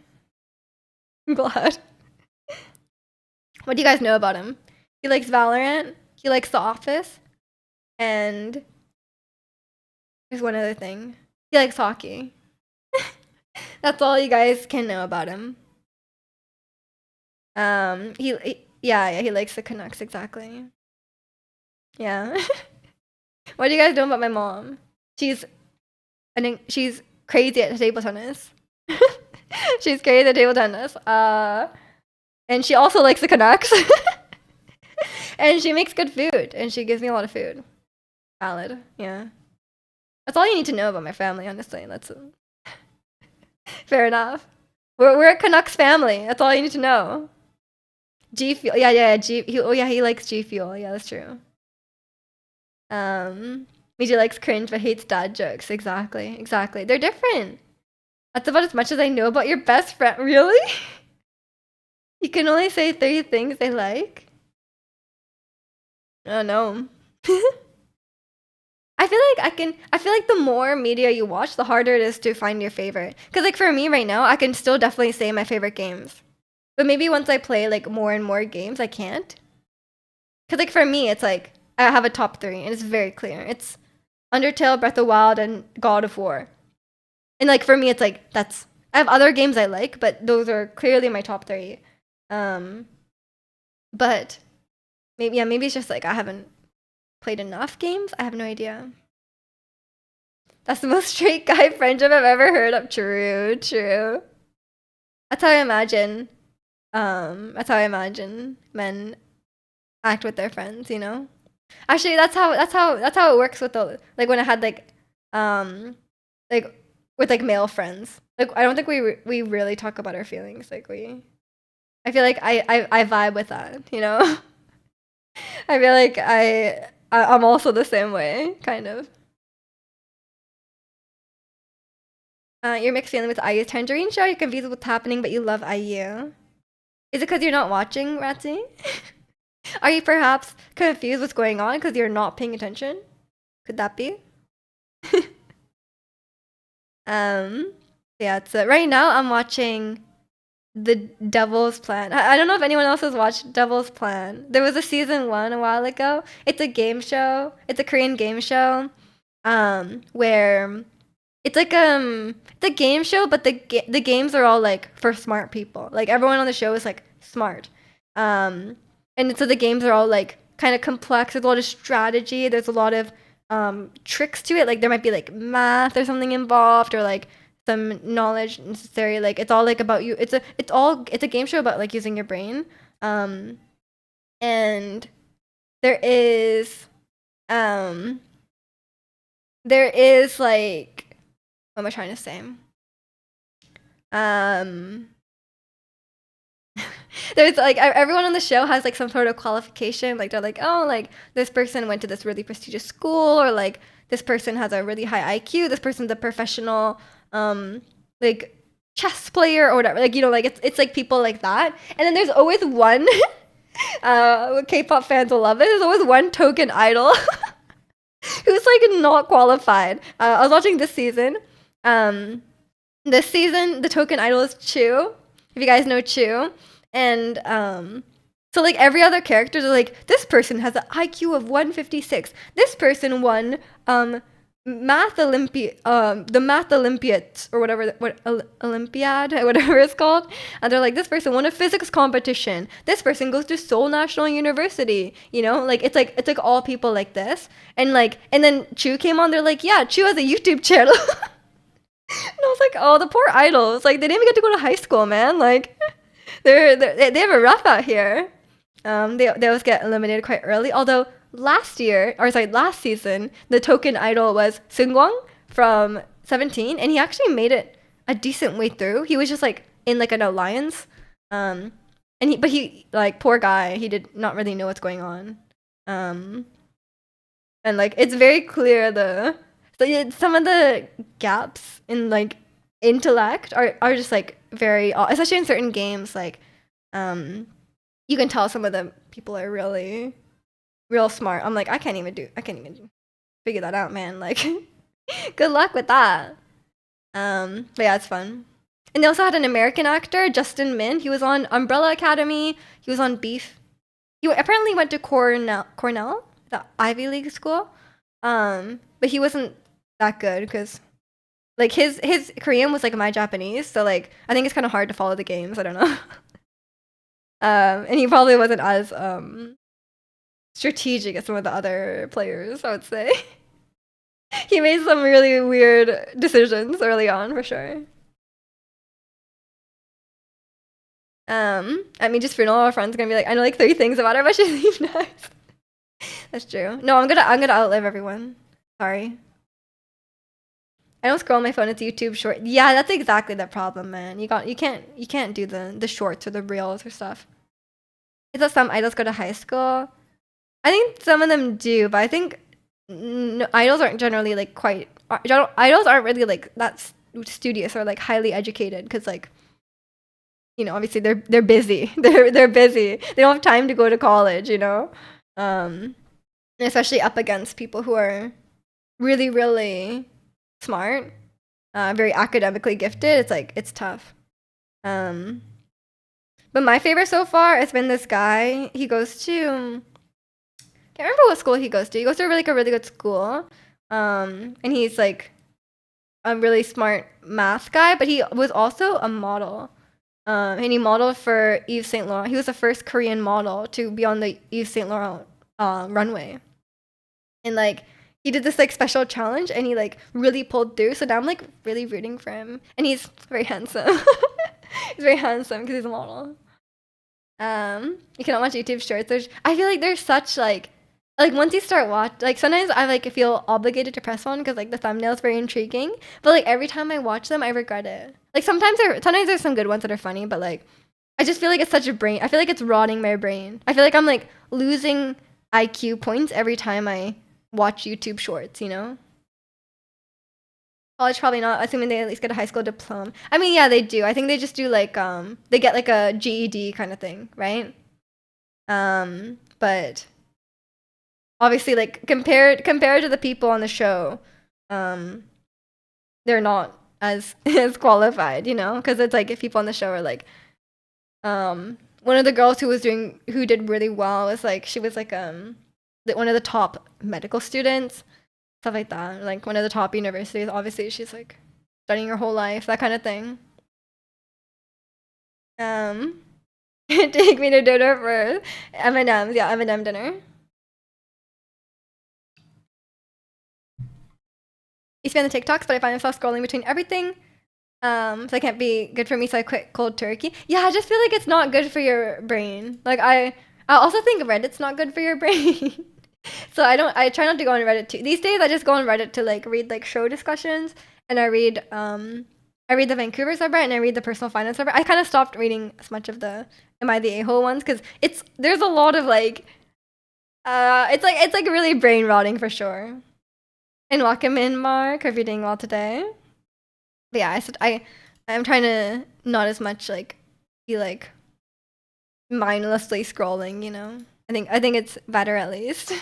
I'm glad. What do you guys know about him? He likes Valorant. He likes The Office. And there's one other thing. He likes hockey. That's all you guys can know about him. Yeah, he likes the Canucks exactly. Yeah. What do you guys know about my mom? She's she's crazy at table tennis. She's crazy at table tennis. And she also likes the Canucks. And she makes good food, and she gives me a lot of food. Valid, yeah. That's all you need to know about my family, honestly. That's fair enough. We're a Canucks family. That's all you need to know. G Fuel, yeah. He likes G Fuel. Yeah, that's true. Miji likes cringe but hates dad jokes. Exactly. They're different. That's about as much as I know about your best friend. Really? You can only say 3 things they like? Oh no. I feel like the more media you watch, the harder it is to find your favorite. Cause like for me right now, I can still definitely say my favorite games. But maybe once I play like more and more games, I can't. Cause like for me, it's like I have a top 3 and it's very clear. It's Undertale, Breath of the Wild, and God of War. And like for me, it's like I have other games I like, but those are clearly my top 3. But maybe it's just like I haven't played enough games. I have no idea. That's the most straight guy friendship I've ever heard of. True. That's how I imagine. That's how I imagine men act with their friends, you know? Actually, that's how it works with the like when I had like with like male friends. Like I don't think we really talk about our feelings. Like I feel like I vibe with that, you know? I feel like I'm also the same way, kind of. You're mixed feeling with IU's Tangerine Show. You're confused with what's happening, but you love IU. Is it because you're not watching, Ratsy? Are you perhaps confused what's going on because you're not paying attention? Could that be? Yeah. So right now I'm watching The Devil's Plan. I don't know if anyone else has watched Devil's Plan. There was a season 1 a while ago. It's a game show. It's a Korean game show. Where it's a game show, but the games are all like for smart people. Like everyone on the show is like smart. And so the games are all like kind of complex. There's a lot of strategy. There's a lot of tricks to it. Like there might be like math or something involved, or like some knowledge necessary. Like it's all like about you. It's a game show about like using your brain. And there is um there is like, what am I trying to say? Um there's like everyone on the show has like some sort of qualification. Like they're like, oh, like this person went to this really prestigious school, or like this person has a really high IQ. This person's a professional like chess player or whatever. Like, you know, like it's like people like that. And then there's always one K-pop fans will love it. There's always one token idol who's like not qualified. I was watching this season. This season the token idol is Chu. If you guys know Chu. And so like every other character is like, this person has an IQ of 156. This person won the math Olympiads or whatever, Olympiad, whatever it's called. And they're like, this person won a physics competition. This person goes to Seoul National University. You know, like it's like all people like this. And then Chu came on. They're like, yeah, Chu has a YouTube channel. And I was like, oh, the poor idols. Like they didn't even get to go to high school, man. Like they have a rough out here. They always get eliminated quite early. Although last season, the token idol was Seungwon from 17, and he actually made it a decent way through. He was just like in like an alliance, and he like, poor guy, he did not really know what's going on. And like it's very clear some of the gaps in like intellect are just like very, especially in certain games, like you can tell some of the people are really real smart. I'm like, I can't even figure that out, man. Like good luck with that. But yeah, it's fun. And they also had an American actor, Justin Min. He was on Umbrella Academy. He was on Beef. He apparently went to Cornell, the Ivy League school. But he wasn't that good because like his Korean was like my Japanese, so like I think it's kind of hard to follow the games. I don't know. And he probably wasn't as strategic as some of the other players, I would say. He made some really weird decisions early on, for sure. I mean, just for all our friends are gonna be like, I know like 3 things about her, but she's nice. That's true. No, I'm gonna outlive everyone. Sorry. I don't scroll on my phone. It's YouTube short. Yeah, that's exactly the problem, man. You can't do the shorts or the reels or stuff. It's that some idols go to high school. I think some of them do, but I think idols aren't generally like idols aren't really like that studious or like highly educated, because like, you know, obviously they're busy. They're busy. They don't have time to go to college, you know. Especially up against people who are really, really smart, very academically gifted. It's tough. But my favorite so far has been this guy. He goes to, can't remember what school he goes to. He goes to like a really good school. And he's like a really smart math guy, but he was also a model. And he modeled for Yves Saint Laurent. He was the first Korean model to be on the Yves Saint Laurent runway. And like he did this like special challenge, and he like really pulled through. So now I'm like really rooting for him, and he's very handsome. He's very handsome because he's a model. You cannot watch YouTube shorts. I feel like there's such like once you start like sometimes I like feel obligated to press one because like the thumbnail is very intriguing. But like every time I watch them, I regret it. Like sometimes there's some good ones that are funny, but like I just feel like it's such a brain. I feel like it's rotting my brain. I feel like I'm like losing IQ points every time I watch YouTube shorts. You know. College probably not, assuming they at least get a high school diploma. I mean, yeah, they do. I think they just do like they get like a GED kind of thing, right? But obviously like compared to the people on the show, um they're not as as qualified, you know? Cuz it's like if people on the show are like one of the girls who did really well was like she was like one of the top medical students, stuff like that. Like one of the top universities. Obviously, she's like studying her whole life, that kind of thing. Um, take me to dinner for M&M's. Yeah, M&M dinner. I spend the TikToks, but I find myself scrolling between everything. So it can't be good for me. So I quit cold turkey. Yeah, I just feel like it's not good for your brain. Like I also think Reddit's not good for your brain. So I try not to go on Reddit too. These days I just go on Reddit to like read like show discussions, and I read the Vancouver subreddit and I read the personal finance subreddit. I kind of stopped reading as much of the Am I the A-hole ones because there's a lot of like it's like really brain rotting for sure. And welcome in, Mark. Hope you're doing well today. But yeah, I'm trying to not as much like be like mindlessly scrolling, you know. I think it's better at least.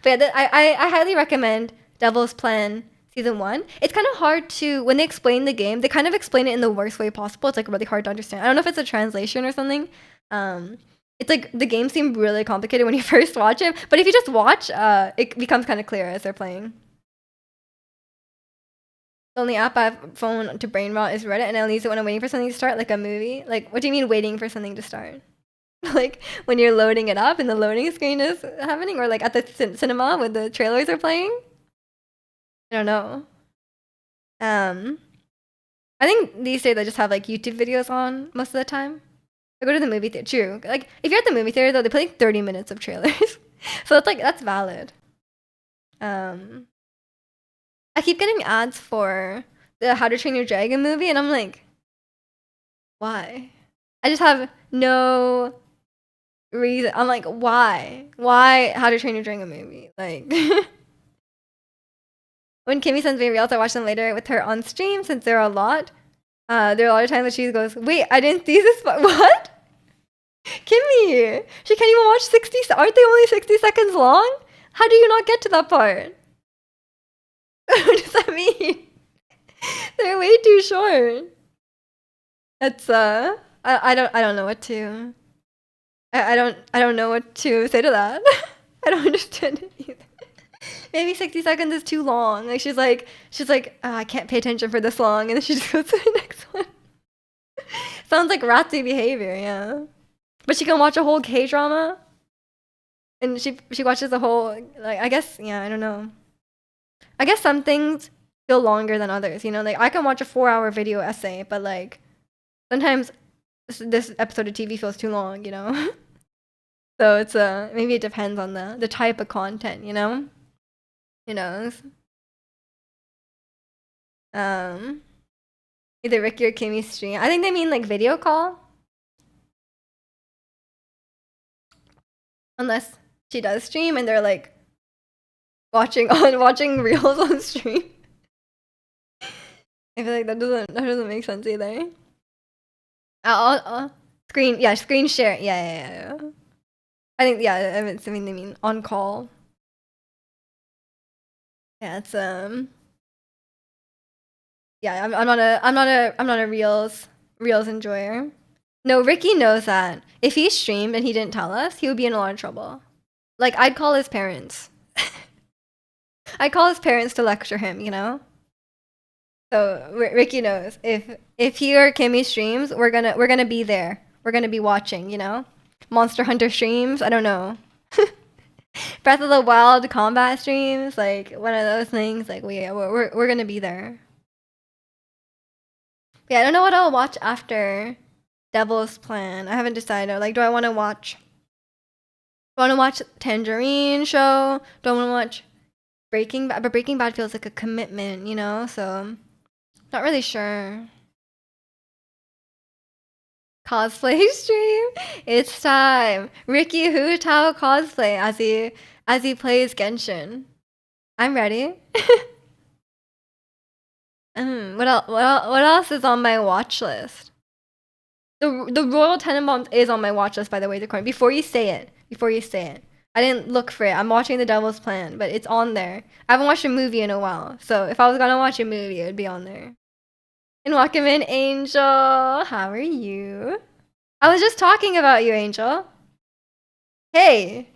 But yeah, I highly recommend Devil's Plan season 1. It's kind of hard to when they explain the game, they kind of explain it in the worst way possible. It's like really hard to understand. I don't know if it's a translation or something. It's like the game seemed really complicated when you first watch it, but if you just watch, it becomes kind of clear as they're playing. The only app I have phone to brain rot is Reddit, and I only use it when I'm waiting for something to start, like a movie. Like, what do you mean waiting for something to start? Like when you're loading it up and the loading screen is happening, or like at the cinema when the trailers are playing. I don't know. Um, I think these days I just have like YouTube videos on most of the time. I go to the movie theater. True. Like if you're at the movie theater though, they play like 30 minutes of trailers, so it's like that's valid. Um, I keep getting ads for the How to Train Your Dragon movie, and I'm like, why? I just have no reason. I'm like, why? Why How to Train Your Dragon movie? Like, when Kimmy sends me reels, I watch them later with her on stream since there are a lot. There are a lot of times that she goes, "Wait, I didn't see this. What? Kimmy, she can't even watch 60. Aren't they only 60 seconds long? How do you not get to that part? What does that mean? They're way too short. That's I don't know what to I don't know what to say to that. I don't understand it either. Maybe 60 seconds is too long. Like she's like oh, I can't pay attention for this long, and then she just goes to the next one. Sounds like ratsy behavior, yeah. But she can watch a whole K drama, and she watches the whole like I guess yeah I don't know. I guess some things feel longer than others. You know, like I can watch a 4-hour video essay, but like sometimes this episode of TV feels too long. You know. So it's maybe it depends on the type of content, you know? Who knows? Um Either Ricky or Kimmy stream. I think they mean like video call. Unless she does stream and they're like watching reels on stream. I feel like that doesn't make sense either. Screen share. Yeah. I think yeah, I mean they mean on call. Yeah, it's yeah, I'm not a reels enjoyer. No, Ricky knows that. If he streamed and he didn't tell us, he would be in a lot of trouble. Like I'd call his parents. I'd call his parents to lecture him, you know? So Ricky knows if he or Kimmy streams, we're gonna be there. We're gonna be watching, you know? Monster Hunter streams, I don't know. Breath of the Wild combat streams, like one of those things. Like we're gonna be there. Yeah, I don't know what I'll watch after Devil's Plan. I haven't decided. Like, do I want to watch? Do I want to watch Tangerine Show? Do I want to watch Breaking Bad? But Breaking Bad feels like a commitment, you know. So, not really sure. Cosplay stream. It's time. Ricky Hu Tao cosplay as he plays Genshin. I'm ready. What else is on my watch list? The Royal Tenenbaums is on my watch list, by the way, the coin. Before you say it. I didn't look for it. I'm watching The Devil's Plan, but it's on there. I haven't watched a movie in a while, so if I was gonna watch a movie, it would be on there. And welcome in, Angel. How are you? I was just talking about you, Angel. Hey,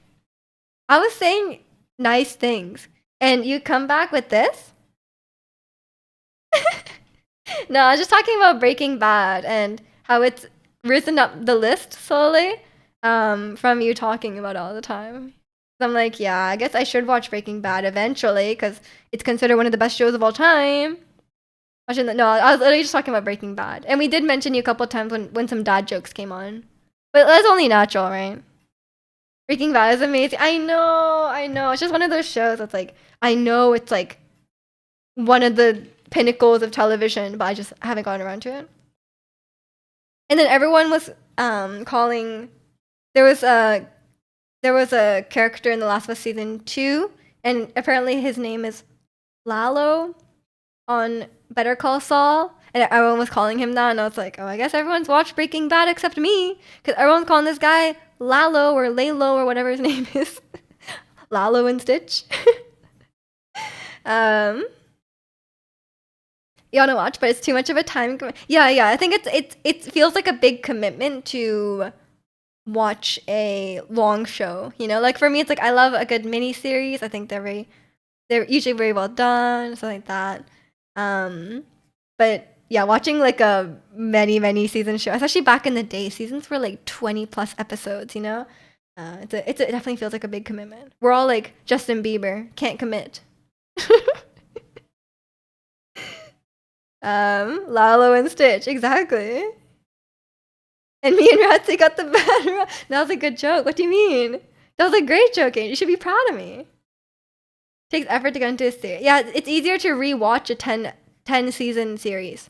I was saying nice things, and you come back with this? No, I was just talking about Breaking Bad and how it's risen up the list slowly from you talking about it all the time. So I'm like, yeah, I guess I should watch Breaking Bad eventually because it's considered one of the best shows of all time. No, I was literally just talking about Breaking Bad. And we did mention you a couple of times when some dad jokes came on. But that's only natural, right? Breaking Bad is amazing. I know. It's just one of those shows that's like, I know it's like one of the pinnacles of television, but I just haven't gotten around to it. And then everyone was calling. There was a character in The Last of Us season 2, and apparently his name is Lalo on Better Call Saul, and everyone was calling him that, and I was like, oh, I guess everyone's watched Breaking Bad except me, because everyone's calling this guy Lalo or Lalo or whatever his name is, Lalo and Stitch. You want to watch, but it's too much of a time. Yeah. I think it feels like a big commitment to watch a long show. You know, like for me, it's like I love a good mini series. I think they're usually very well done, something like that. But yeah, watching like a many season show, especially back in the day, seasons were like 20 plus episodes. You know, it definitely feels like a big commitment. We're all like Justin Bieber, can't commit. Lalo and Stitch, exactly. And me and Ratsy got the bad. That was a good joke. What do you mean? That was a great joke, and you should be proud of me. Takes effort to get into a series. Yeah, it's easier to rewatch a 10 season series.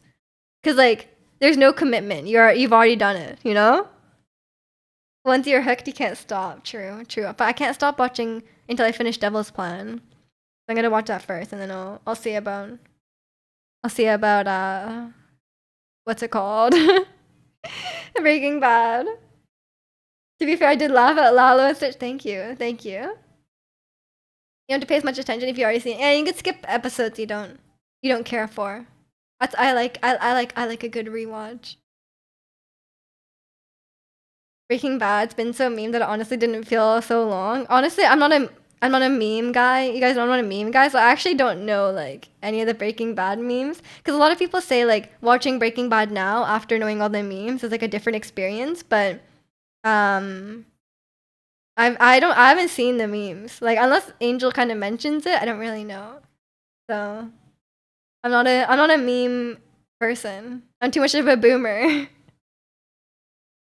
Cause like there's no commitment. You've already done it, you know? Once you're hooked, you can't stop. True. But I can't stop watching until I finish Devil's Plan. So I'm gonna watch that first, and then I'll see about what's it called? Breaking Bad. To be fair, I did laugh at Lalo and Stitch. Thank you. You don't have to pay as much attention if you already seen it. And you can skip episodes you don't care for. I like a good rewatch. Breaking Bad's been so meme that it honestly didn't feel so long. Honestly, I'm not a meme guy. You guys know I'm not a meme guy, so I actually don't know like any of the Breaking Bad memes. Because a lot of people say like watching Breaking Bad now after knowing all the memes is like a different experience. But I haven't seen the memes. Like unless Angel kind of mentions it, I don't really know. So I'm not a meme person. I'm too much of a boomer.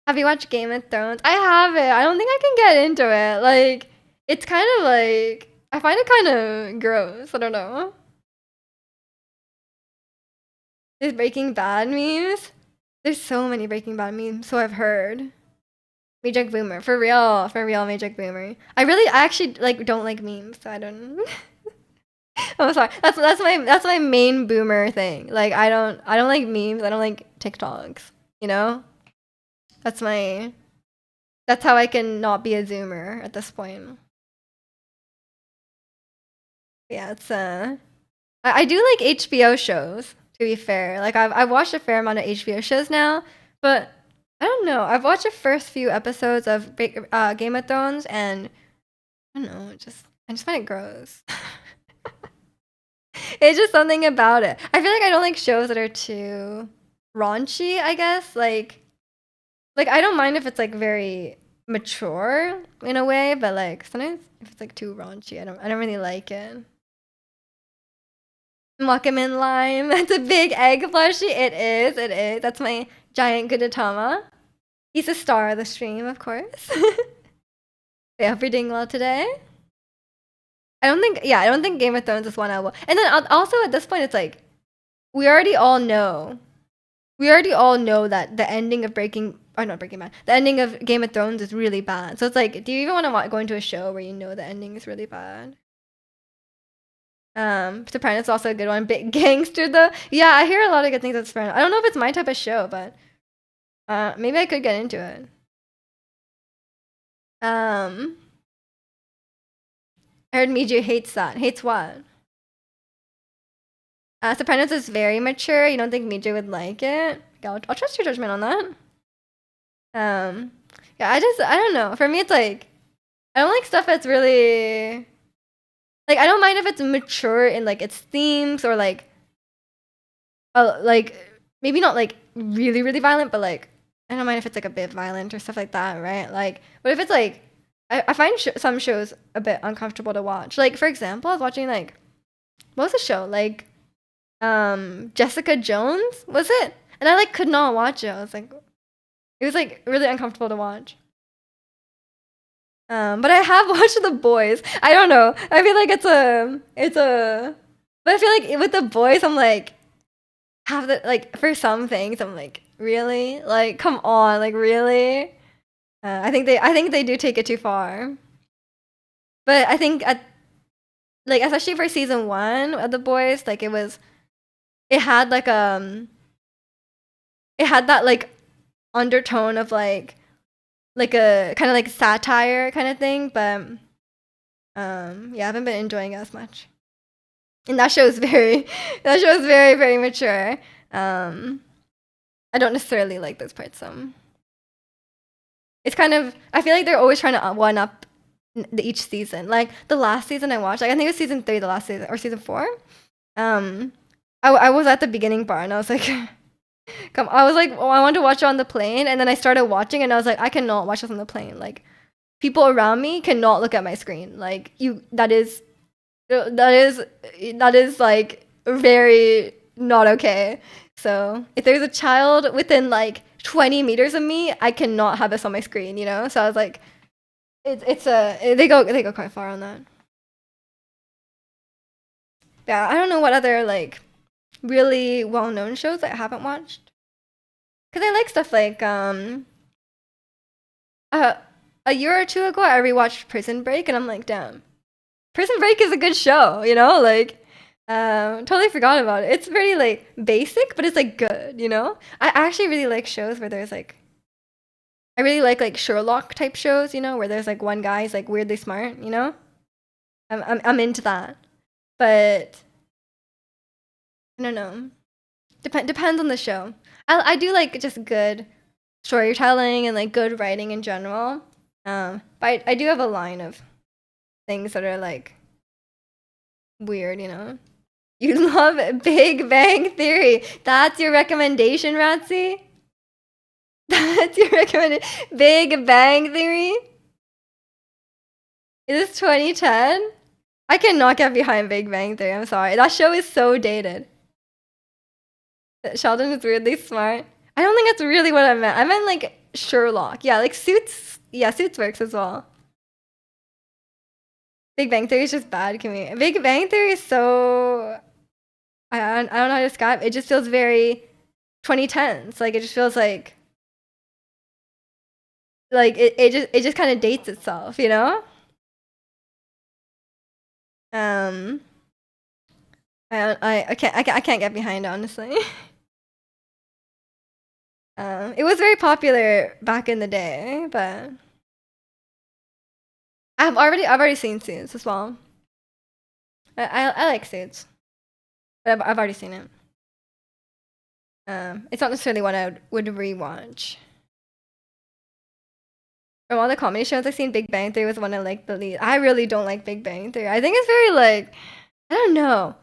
Have you watched Game of Thrones? I haven't. I don't think I can get into it. Like, it's kind of like I find it kind of gross. I don't know. There's Breaking Bad memes. There's so many Breaking Bad memes, so I've heard. Major Boomer, for real, Major Boomer. I actually like don't like memes, so I don't. I'm sorry. That's my main boomer thing. Like I don't like memes. I don't like TikToks. You know. That's how I can not be a Zoomer at this point. Yeah, it's I do like HBO shows, to be fair. Like I've watched a fair amount of HBO shows now, but I don't know. I've watched the first few episodes of Game of Thrones, and I don't know. I just find it gross. It's just something about it. I feel like I don't like shows that are too raunchy. I guess like I don't mind if it's like very mature in a way, but like sometimes if it's like too raunchy, I don't really like it. Wakamin lime. That's a big egg plushie. It is. That's my giant Gudetama. He's the star of the stream, of course. I hope you're doing well today. I don't think Game of Thrones is one I will. And then also at this point, it's like we already all know that the ending of not Breaking Bad, the ending of Game of Thrones is really bad. So it's like, do you even want to go into a show where you know the ending is really bad? Sopranos is also a good one. Big Gangster though, yeah, I hear a lot of good things about Sopranos. I don't know if it's my type of show, but maybe I could get into it. I heard Miju hates that. Hates what? Sopranos is very mature. You don't think Miju would like it? I'll trust your judgment on that. Yeah, I don't know. For me, it's like I don't like stuff that's really like I don't mind if it's mature in like its themes or like maybe not like really really violent, but like I don't mind if it's like a bit violent or stuff like that, right? Like, but if it's like I find some shows a bit uncomfortable to watch. Like for example, I was watching like what was the show like Jessica Jones, was it? And I like could not watch it. I was like, it was like really uncomfortable to watch. But I have watched The Boys. I don't know. I feel like but I feel like with The Boys, I'm like, for some things, I'm like, really? Like, come on, like, really? I think they do take it too far. But I think especially for season 1 of The Boys, like it had that like undertone of like a kind of like satire kind of thing, but yeah, I haven't been enjoying it as much. And that show is very very mature. I don't necessarily like those parts. It's kind of, I feel like they're always trying to one up each season. Like the last season I watched, like I think it was season 3, the last season, or season 4. I was at the beginning part and I was like I was like, oh, I want to watch it on the plane, and then I started watching and I was like, I cannot watch this on the plane. Like people around me cannot look at my screen. Like that is like very not okay. So if there's a child within like 20 meters of me, I cannot have this on my screen, you know? So I was like, they go quite far on that. Yeah, I don't know what other like really well-known shows I haven't watched. Cause I like stuff like a year or 2 ago I rewatched Prison Break and I'm like, damn, Prison Break is a good show, you know? Like totally forgot about it. It's very like basic, but it's like good, you know? I actually really like shows where there's like I really like Sherlock type shows, you know, where there's like one guy's like weirdly smart, you know? I'm into that. But I don't know. Depends on the show. I do like just good storytelling and like good writing in general. But I do have a line of things that are like weird, you know. You love Big Bang Theory. That's your recommendation, Ratsy? That's your recommendation. Big Bang Theory? Is this 2010? I cannot get behind Big Bang Theory. I'm sorry. That show is so dated. Sheldon is weirdly smart. I don't think that's really what I meant. I meant like Sherlock. Yeah, like Suits. Yeah, Suits works as well. Big Bang Theory is just bad. Big Bang Theory is so I don't know how to describe it. It just feels very 2010s. Like it just feels like it just kind of dates itself, you know? I can't get behind, honestly. It was very popular back in the day, but I've already seen Suits as well. I like Suits, but I've already seen it. It's not necessarily one I would rewatch. From all the comedy shows I've seen, Big Bang Theory was one I like the least. I really don't like Big Bang Theory. I think it's very like I don't know.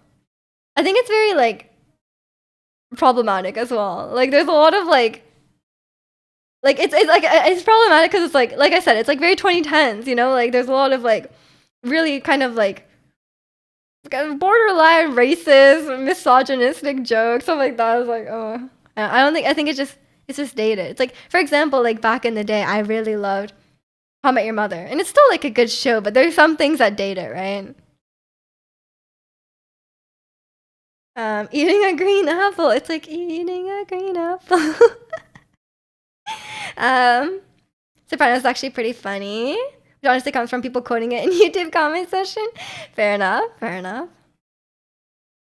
I think it's very like problematic as well. Like there's a lot of like it's like it's problematic because it's like I said, it's like very 2010s, you know? Like there's a lot of like really kind of like borderline racist, misogynistic jokes, stuff like that. I was like, oh, I think it just It's just dated. It's like, for example, like back in the day, I really loved How I Met Your Mother, and it's still like a good show, but there's some things that date it, right? Eating a green apple. It's like eating a green apple. um, Sopranos is actually pretty funny. It honestly comes from people quoting it in YouTube comment section. Fair enough. Fair enough.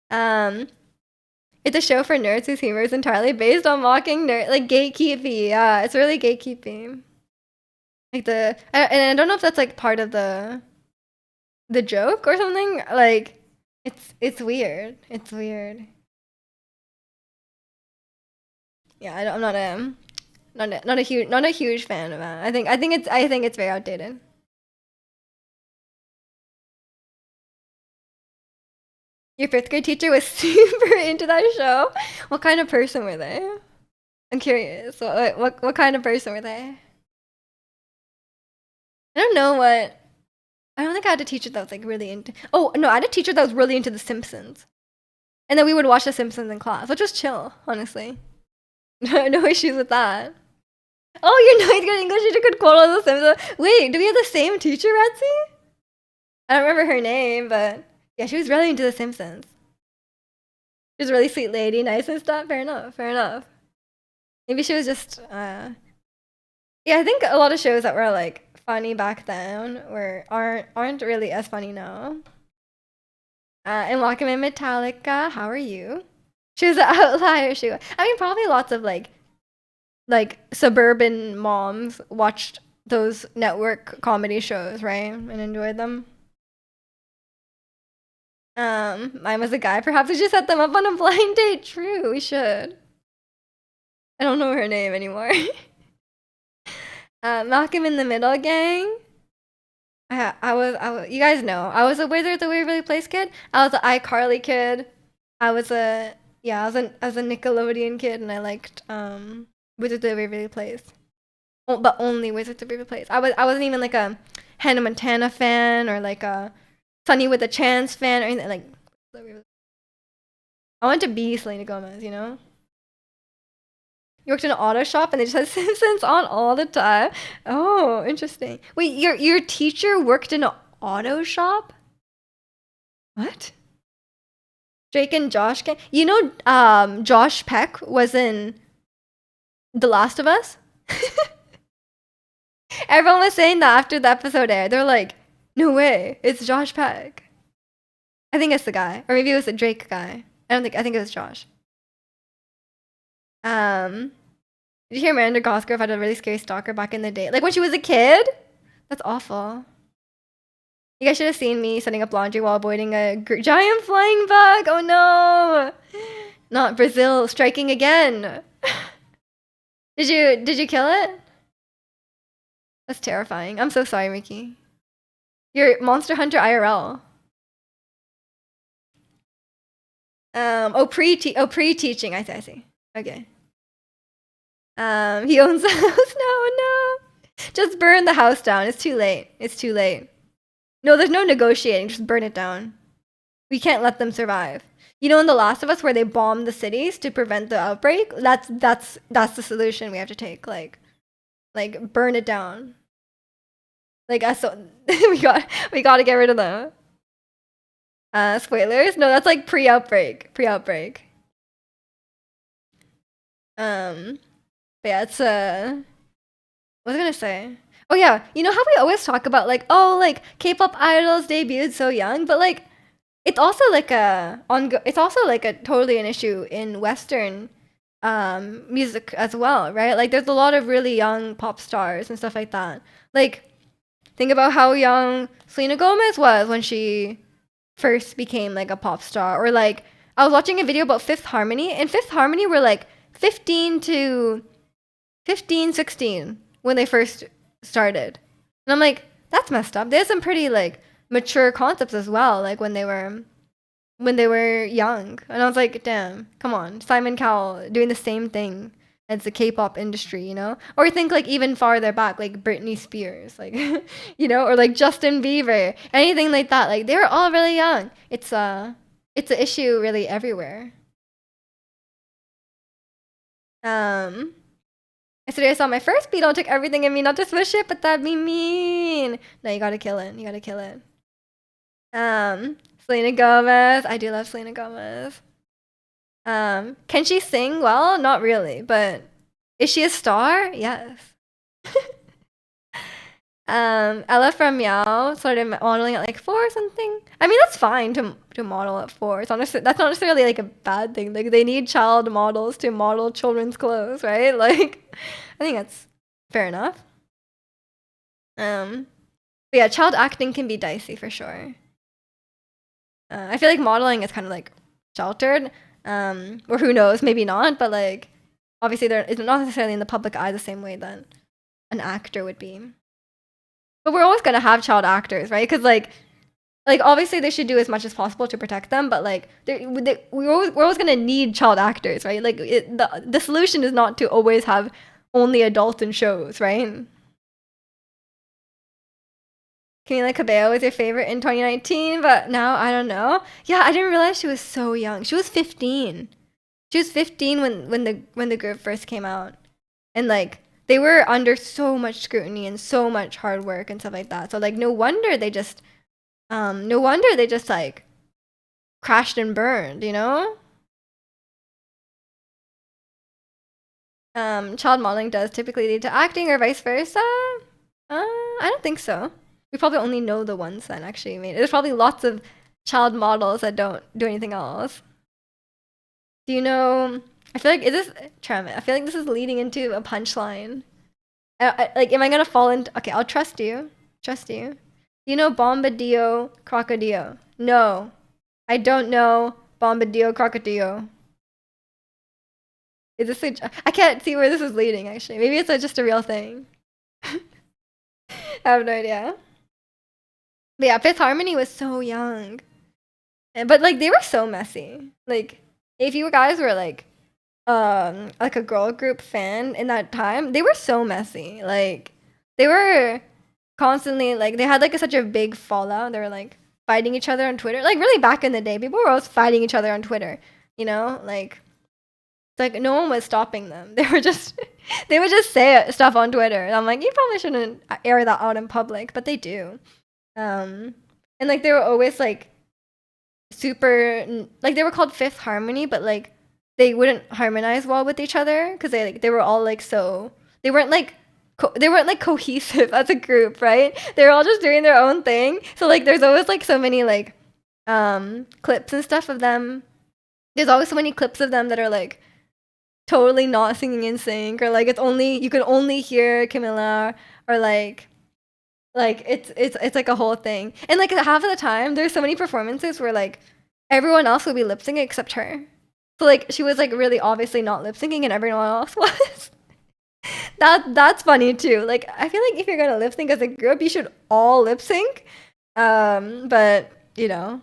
Um, it's a show for nerds whose humor is entirely based on mocking nerd, like gatekeeping. Yeah, it's really gatekeeping. Like and I don't know if that's like part of the joke or something. Like, it's weird. It's weird. Yeah, I'm not a huge fan of that. I think it's very outdated. Your fifth grade teacher was super into that show. What kind of person were they? I'm curious. What kind of person were they? I don't know what. I don't think I had a teacher that was like really into. Oh no, I had a teacher that was really into The Simpsons, and then we would watch The Simpsons in class, which was chill, honestly. No issues with that. Oh, your ninth grade English teacher could quote all The Simpsons. Wait, do we have the same teacher, Retsy? I don't remember her name, but yeah, she was really into The Simpsons. She was a really sweet lady, nice and stuff. Fair enough. Fair enough. Maybe she was just. Yeah, I think a lot of shows that were like funny back then aren't really as funny now. And welcome in Metallica. How are you? She was an outlier. I mean, probably lots of like suburban moms watched those network comedy shows, right? And enjoyed them. Mine was a guy. Perhaps we should set them up on a blind date. True, we should. I don't know her name anymore. Malcolm in the Middle gang. You guys know, I was a Wizard the Waverly Place kid. I was an iCarly kid. I was a Nickelodeon kid, and I liked Wizard the Waverly Place. Oh, but only Wizard the Waverly Place. I wasn't even like a Hannah Montana fan or like a Sunny with a Chance fan or anything like. I want to be Selena Gomez, you know. You worked in an auto shop and they just had Simpsons on all the time. Oh, interesting. Wait, your teacher worked in an auto shop? What? Drake and Josh can you know Josh Peck was in The Last of Us? Everyone was saying that after the episode aired. They're like, no way, it's Josh Peck. I think it's the guy. Or maybe it was the Drake guy. I think it was Josh. Did you hear Miranda Cosgrove had a really scary stalker back in the day? Like when she was a kid? That's awful. You guys should have seen me setting up laundry while avoiding a giant flying bug. Oh no! Not Brazil striking again. Did you kill it? That's terrifying. I'm so sorry, Mickey. You're Monster Hunter IRL. Pre-teaching. I see. Okay. He owns the house. No. Just burn the house down. It's too late. No, there's no negotiating. Just burn it down. We can't let them survive. You know, in The Last of Us, where they bomb the cities to prevent the outbreak. That's the solution we have to take. Like burn it down. Like we got to get rid of them. Spoilers? No, that's like pre-outbreak. But yeah, it's what was I gonna say? Oh yeah, you know how we always talk about like, oh, like K-pop idols debuted so young, but like it's also like totally an issue in Western music as well, right? Like there's a lot of really young pop stars and stuff like that. Like think about how young Selena Gomez was when she first became like a pop star, or like I was watching a video about Fifth Harmony, and Fifth Harmony were like 16 when they first started. And I'm like, that's messed up. They had some pretty like mature concepts as well, like when they were young. And I was like, damn, come on, Simon Cowell doing the same thing as the K-pop industry, you know? Or think like even farther back, like Britney Spears, like you know, or like Justin Bieber, anything like that. Like they were all really young. It's an issue really everywhere. Yesterday I saw my first beetle, took everything in me not to swish it, but that'd be mean. No, you gotta kill it. You gotta kill it. Selena Gomez. I do love Selena Gomez. Can she sing well? Not really, but is she a star? Yes. Ella from Meow started modeling at like 4 or something. I mean, that's fine to model at 4. That's not necessarily like a bad thing. Like they need child models to model children's clothes, right? Like, I think that's fair enough. But yeah, child acting can be dicey for sure. I feel like modeling is kind of like sheltered, or who knows, maybe not. But like, obviously, it's not necessarily in the public eye the same way that an actor would be. But we're always gonna have child actors, right? Because like obviously they should do as much as possible to protect them, but like we're always gonna need child actors, right? Like the solution is not to always have only adults in shows, right? Camila Cabello was your favorite in 2019, but now I don't know. Yeah, I didn't realize she was so young. She was 15. She was 15 when the group first came out, and like they were under so much scrutiny and so much hard work and stuff like that. So like no wonder they just like crashed and burned, you know? Child modeling does typically lead to acting or vice versa. I don't think so. We probably only know the ones that actually made it. There's probably lots of child models that don't do anything else. Do you know? I feel like I feel like this is leading into a punchline. Like, am I gonna fall into? Okay, I'll trust you. Trust you. Do you know Bombadillo Crocodillo? No, I don't know Bombadillo Crocodillo. Is this I can't see where this is leading, actually. Maybe it's just a real thing. I have no idea. But yeah, Fifth Harmony was so young. But like they were so messy. Like if you guys were like a girl group fan in that time, they were so messy. Like they were constantly like they had like such a big fallout. They were like fighting each other on Twitter. Like really back in the day, people were always fighting each other on Twitter. You know, like it's like no one was stopping them. They would just say stuff on Twitter. And I'm like, you probably shouldn't air that out in public, but they do. And like they were always like super like they were called Fifth Harmony, but like they wouldn't harmonize well with each other because they were all like so they weren't like cohesive as a group, right? They were all just doing their own thing. So like there's always like so many like clips and stuff of them. There's always so many clips of them that are like totally not singing in sync, or like you can only hear Camilla, or like it's like a whole thing. And like half of the time there's so many performances where like everyone else would be lip syncing except her. So like she was like really obviously not lip syncing and everyone else was. That's funny too. Like I feel like if you're gonna lip sync as a group, you should all lip sync. But you know,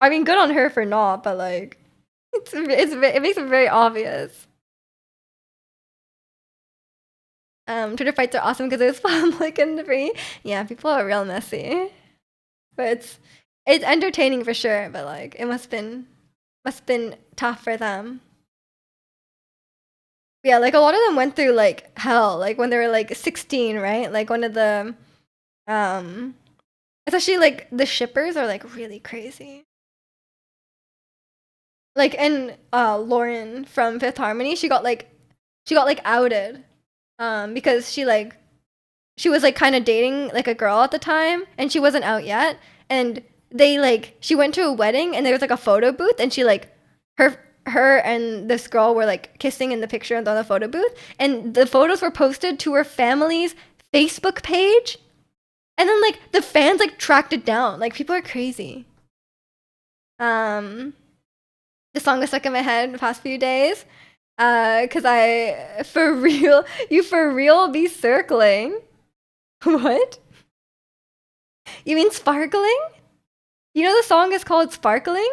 I mean, good on her for not. But like, it makes it very obvious. Twitter fights are awesome because it's public and free. Yeah, people are real messy, but it's entertaining for sure. But like, it must been tough for them. Yeah, like a lot of them went through like hell, like when they were like 16, right? Like one of the especially like the shippers are like really crazy. Like and Lauren from Fifth Harmony, she got like outed because she was like kind of dating like a girl at the time and she wasn't out yet, and she went to a wedding and there was like a photo booth, and she like her and this girl were like kissing in the picture on the photo booth, and the photos were posted to her family's Facebook page, and then like the fans like tracked it down. Like people are crazy. The song is stuck in my head the past few days because I for real you for real be circling. What? You mean sparkling? You know the song is called Sparkling?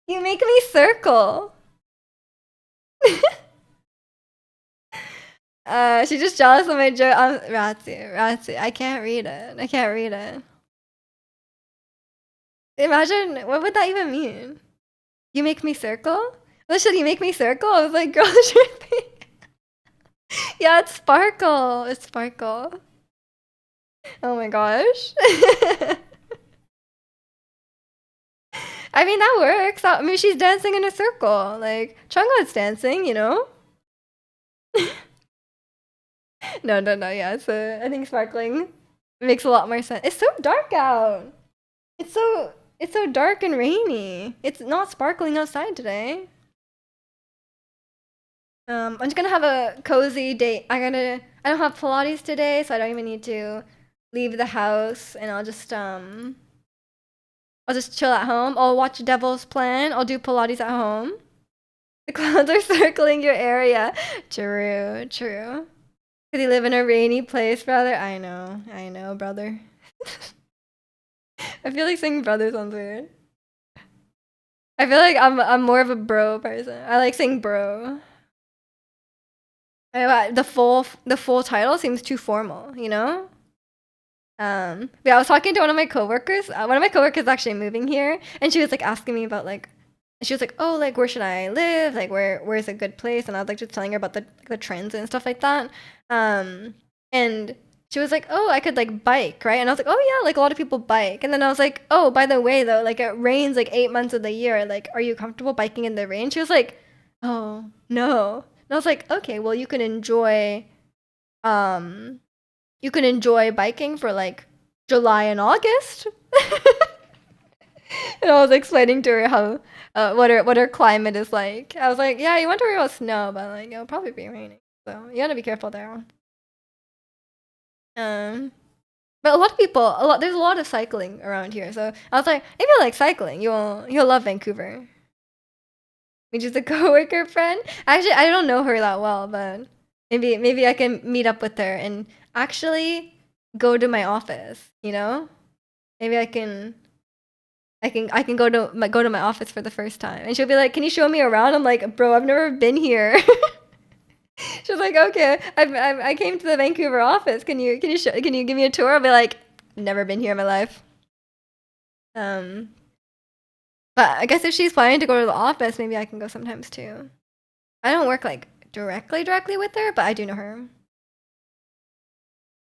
You make me circle. She's just jealous of my joke. Ratsu. I can't read it. I can't read it. Imagine, what would that even mean? You make me circle? Well, should you make me circle? I was like, girl, should be. Yeah, it's sparkle. It's sparkle. Oh my gosh. I mean, that works. I mean, she's dancing in a circle. Like, Chungha's dancing, you know? No, no, no. Yeah, so I think sparkling makes a lot more sense. It's so dark out. It's so dark and rainy. It's not sparkling outside today. I'm just gonna have a cozy day. I don't have Pilates today, so I don't even need to leave the house, and I'll just chill at home. I'll watch Devil's Plan. I'll do Pilates at home. The clouds are circling your area. True, true. Cause you live in a rainy place, brother. I know, brother. I feel like saying brother sounds weird. I feel like I'm more of a bro person. I like saying bro. The full title seems too formal, you know? Yeah, I was talking to one of my coworkers. One of my coworkers is actually moving here, and she was like asking me about like, she was like, oh, like where should I live? Like where's a good place? And I was like just telling her about the trends and stuff like that. And she was like, oh, I could like bike, right? And I was like, oh yeah, like a lot of people bike. And then I was like, oh, by the way though, like it rains like 8 months of the year. Like, are you comfortable biking in the rain? She was like, oh no. And I was like, okay, well um you can enjoy biking for like July and August. And I was explaining to her how what her climate is like. I was like, yeah, you want to worry about snow, but like it'll probably be raining, so you gotta be careful there. Um, but there's a lot of cycling around here, so I was like, if you like cycling, you'll love Vancouver. Which is a coworker friend. Actually, I don't know her that well, but maybe I can meet up with her and actually go to my office. You know, maybe I can go to my office for the first time, and she'll be like, "Can you show me around?" I'm like, "Bro, I've never been here." She's like, "Okay, I came to the Vancouver office. Can you give me a tour?" I'll be like, "Never been here in my life." Um, but I guess if she's planning to go to the office, maybe I can go sometimes too. I don't work like directly with her, but I do know her.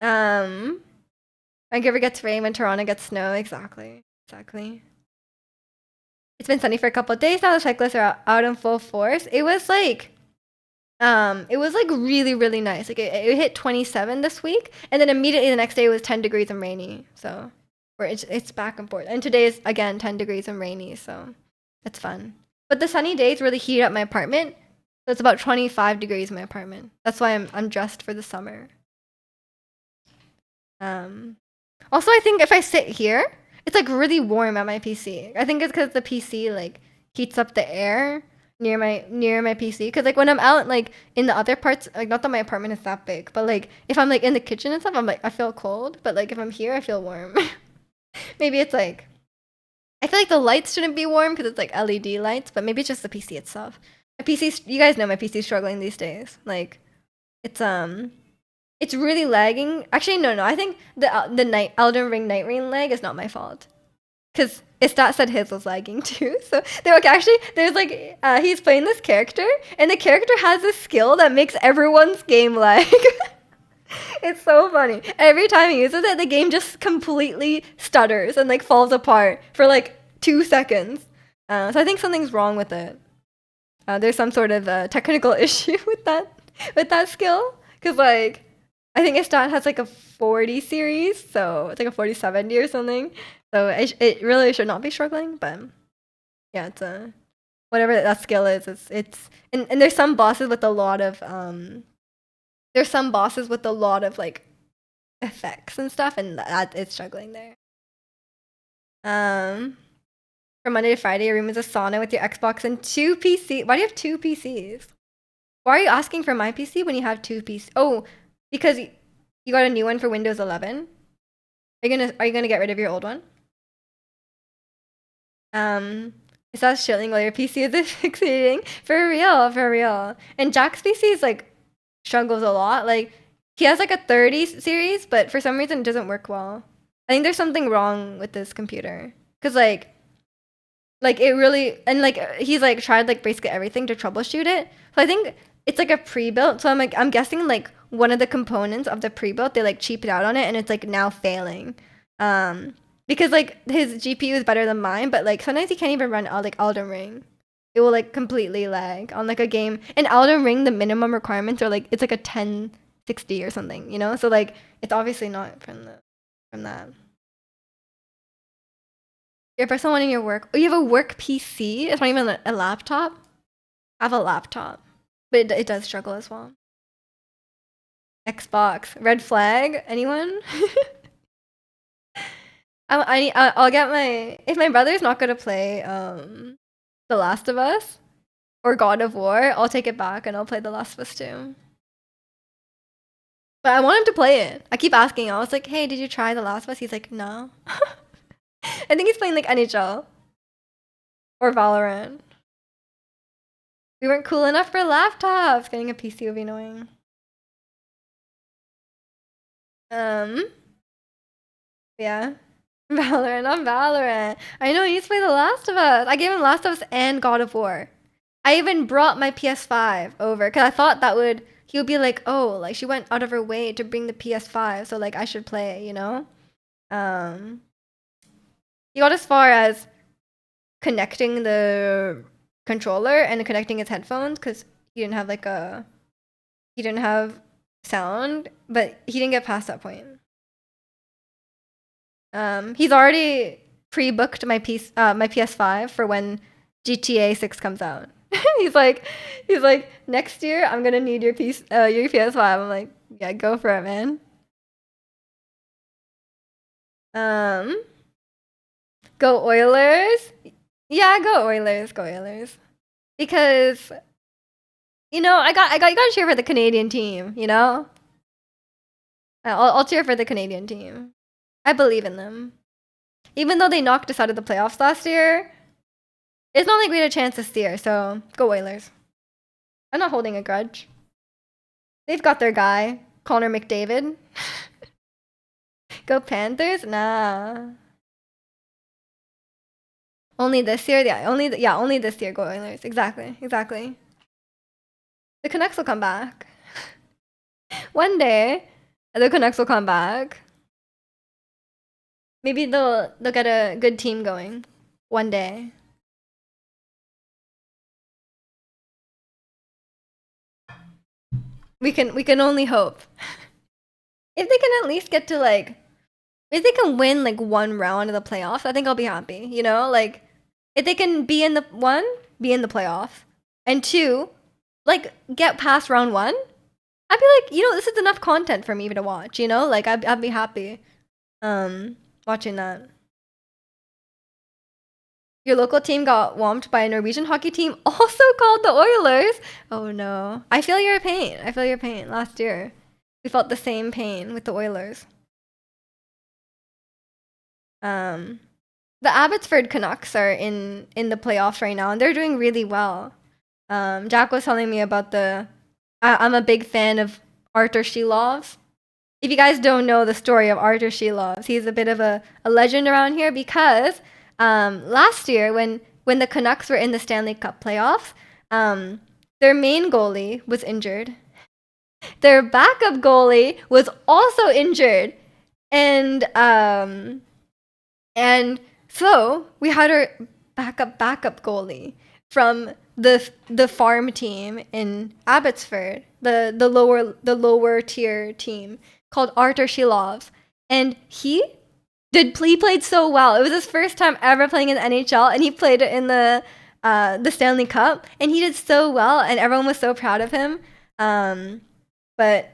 Um, Vancouver gets rain when Toronto gets snow. Exactly, exactly. It's been sunny for a couple of days now. The cyclists are out in full force. It was like really, really nice. Like it hit 27 this week, and then immediately the next day it was 10 degrees and rainy. So where it's back and forth. And today is again 10 degrees and rainy, so it's fun. But the sunny days really heat up my apartment. So it's about 25 degrees in my apartment. That's why I'm dressed for the summer. Um, Also, I think if I sit here, it's like really warm at my PC. I think it's because the PC like heats up the air near my PC. Because like when I'm out like in the other parts, like not that my apartment is that big, but like if I'm like in the kitchen and stuff, I'm like I feel cold. But like if I'm here, I feel warm. Maybe it's like I feel like the lights shouldn't be warm because it's like LED lights, but maybe it's just the PC itself. My PC, you guys know my PC is struggling these days. Like it's it's really lagging. Actually, no. I think the night Elden Ring Night Rain lag is not my fault. Cause Istat said his was lagging too. So they're like actually there's like he's playing this character and the character has a skill that makes everyone's game lag. It's so funny. Every time he uses it, the game just completely stutters and like falls apart for like 2 seconds. So I think something's wrong with it. There's some sort of technical issue with that skill. Cause like I think Istat has like a 40 series, so it's like a 4070 or something. So it really should not be struggling, but yeah, it's a whatever that skill is. It's and there's some bosses with a lot of like effects and stuff, and that it's struggling there. Um, from Monday to Friday, your room is a sauna with your Xbox and two PC. Why do you have two PCs? Why are you asking for my PC when you have two PCs? Oh, because you got a new one for Windows 11. Are you gonna get rid of your old one? Is that shilling while your PC is succeeding? For real, for real. And Jack's PC is like struggles a lot. Like he has like a 30 series, but for some reason it doesn't work well. I think there's something wrong with this computer. Cause like Like it really, and like he's like tried like basically everything to troubleshoot it. So I think it's like a pre-built. So I'm guessing like one of the components of the pre-built they like cheaped out on it, and it's like now failing. Um, because like his GPU is better than mine, but like sometimes he can't even run like Elden Ring. It will like completely lag on like a game. In Elden Ring, the minimum requirements are like it's like a 1060 or something, you know. So like it's obviously not from that. Your personal one in your work. Oh, you have a work PC? It's not even a laptop? I have a laptop. But it does struggle as well. Xbox. Red flag? Anyone? I'll get my... If my brother's not going to play The Last of Us or God of War, I'll take it back and I'll play The Last of Us 2. But I want him to play it. I keep asking him. I was like, hey, did you try The Last of Us? He's like, no. I think he's playing like NHL or Valorant. We weren't cool enough for laptops. Getting a PC would be annoying. Yeah. Valorant on Valorant. I know, he needs to play The Last of Us. I gave him Last of Us and God of War. I even brought my PS5 over because I thought that would, he would be like, oh, like she went out of her way to bring the PS5, so like I should play, you know? He got as far as connecting the controller and connecting his headphones because he didn't have like he didn't have sound, but he didn't get past that point. He's already pre-booked my PS5 for when GTA 6 comes out. he's like next year I'm gonna need your PS5. I'm like, yeah, go for it, man. Go Oilers. Yeah, go Oilers. Go Oilers. Because you know, you gotta cheer for the Canadian team, you know? I'll cheer for the Canadian team. I believe in them. Even though they knocked us out of the playoffs last year, it's not like we had a chance this year, so go Oilers. I'm not holding a grudge. They've got their guy, Connor McDavid. Go Panthers? Nah. Only this year? Yeah, only this year go Oilers. Exactly. The Canucks will come back. One day, the Canucks will come back. Maybe they'll get a good team going one day. We can only hope. If they can at least get to like, if they can win like one round of the playoffs, I think I'll be happy. You know, like if they can be in the playoffs, and two, like get past round one, I'd be like, you know, this is enough content for me to watch. You know, like I'd be happy, watching that. Your local team got whomped by a Norwegian hockey team, also called the Oilers. Oh no, I feel your pain. Last year, we felt the same pain with the Oilers. The Abbotsford Canucks are in the playoffs right now, and they're doing really well. Jack was telling me about I'm a big fan of Arthur Shelovs. If you guys don't know the story of Arthur Shelovs, he's a bit of a legend around here because last year when the Canucks were in the Stanley Cup playoffs, their main goalie was injured. Their backup goalie was also injured, and so we had our backup goalie from the farm team in Abbotsford, the lower tier team called Arthur Shelovs, and he played so well. It was his first time ever playing in the NHL, and he played it in the Stanley Cup, and he did so well, and everyone was so proud of him. But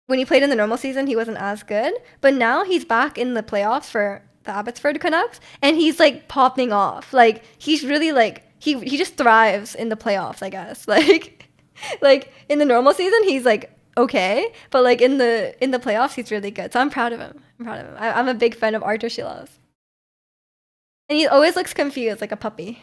when he played in the normal season, he wasn't as good. But now he's back in the playoffs for the Abbotsford Canucks, and he's like popping off. Like he's really like he just thrives in the playoffs, I guess. Like in the normal season, he's like okay, but like in the playoffs, he's really good. So I'm proud of him. I'm a big fan of Arthur Shelovs, and he always looks confused, like a puppy,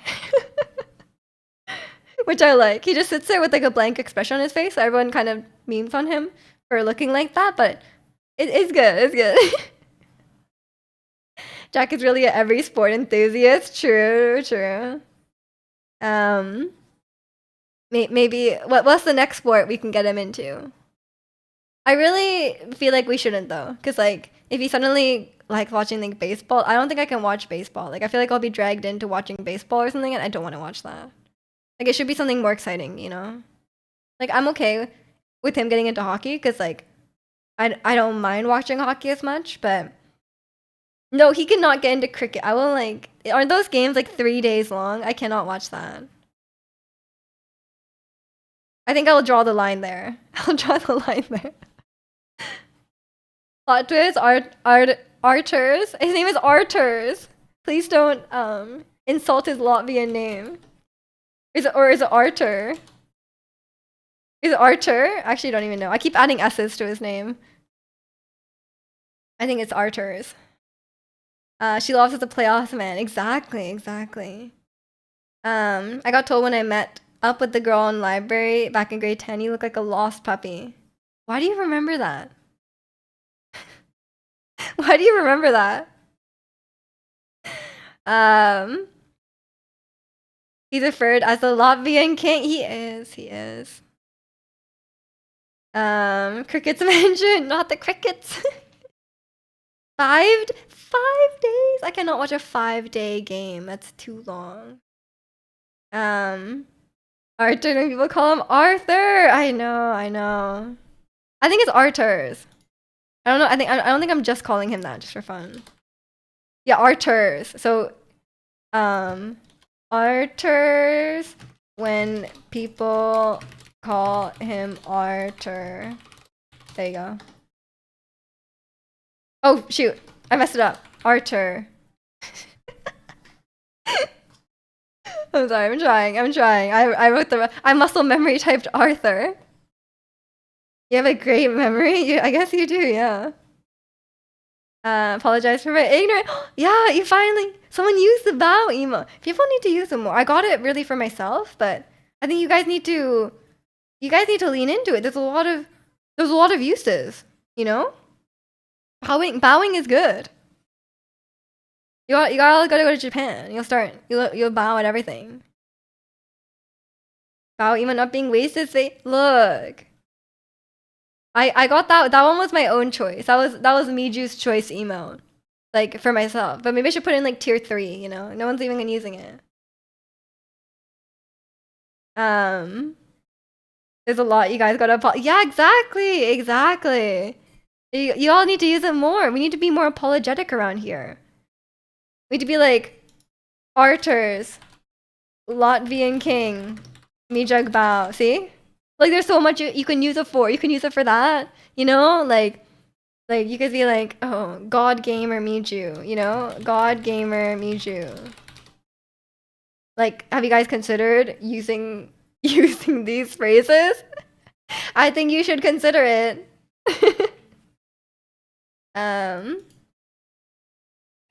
which I like. He just sits there with like a blank expression on his face. So everyone kind of memes on him for looking like that, but it's good. It's good. Jack is really a every sport enthusiast. True. Um, maybe what's the next sport we can get him into? I really feel like we shouldn't though, because like if he suddenly like watching like baseball, I don't think I can watch baseball. Like I feel like I'll be dragged into watching baseball or something, and I don't want to watch that. Like it should be something more exciting, you know? Like I'm okay with him getting into hockey because like I don't mind watching hockey as much, but no, he cannot get into cricket. I will like aren't those games like 3 days long? I cannot watch that. I think I'll draw the line there. I'll draw the line there. Plot twist, Arturs. His name is Arturs. Please don't insult his Latvian name. Is it Artur? Is it Artur? Actually, I don't even know. I keep adding S's to his name. I think it's Arturs. She lost as a playoffs man. Exactly. I got told when I met up with the girl in library back in grade 10, you look like a lost puppy. Why do you remember that? Why do you remember that? He's referred as the Latvian king. He is. Crickets mentioned, not the crickets. 5 days? I cannot watch a 5-day game. That's too long. Arthur, people call him Arthur. I know. I think it's Arthur's. I don't know. I don't think I'm just calling him that just for fun. Yeah, Arthur's. So, Arthur's when people call him Arthur. There you go. Oh shoot! I messed it up. Arthur. I'm sorry. I'm trying. I wrote I muscle memory typed Arthur. You have a great memory. I guess you do. Yeah. Apologize for my ignorance. Yeah, you finally someone used the bow emo. People need to use them more. I got it really for myself, but I think you guys need to lean into it. There's a lot of uses, you know? Bowing is good. You gotta go to Japan. You'll bow at everything. Bow emo not being wasted. Say look. I got that one was my own choice. That was Miju's choice emo. Like for myself. But maybe I should put in like tier 3, you know? No one's even using it. There's a lot you guys gotta yeah, exactly. You all need to use it more. We need to be more apologetic around here. We need to be like Arthur's Latvian king. Mijug Bao. See? Like there's so much you can use it for. You can use it for that. You know? Like you could be like, oh, God Gamer Miju, you know? God Gamer Miju. Like, have you guys considered using these phrases? I think you should consider it. But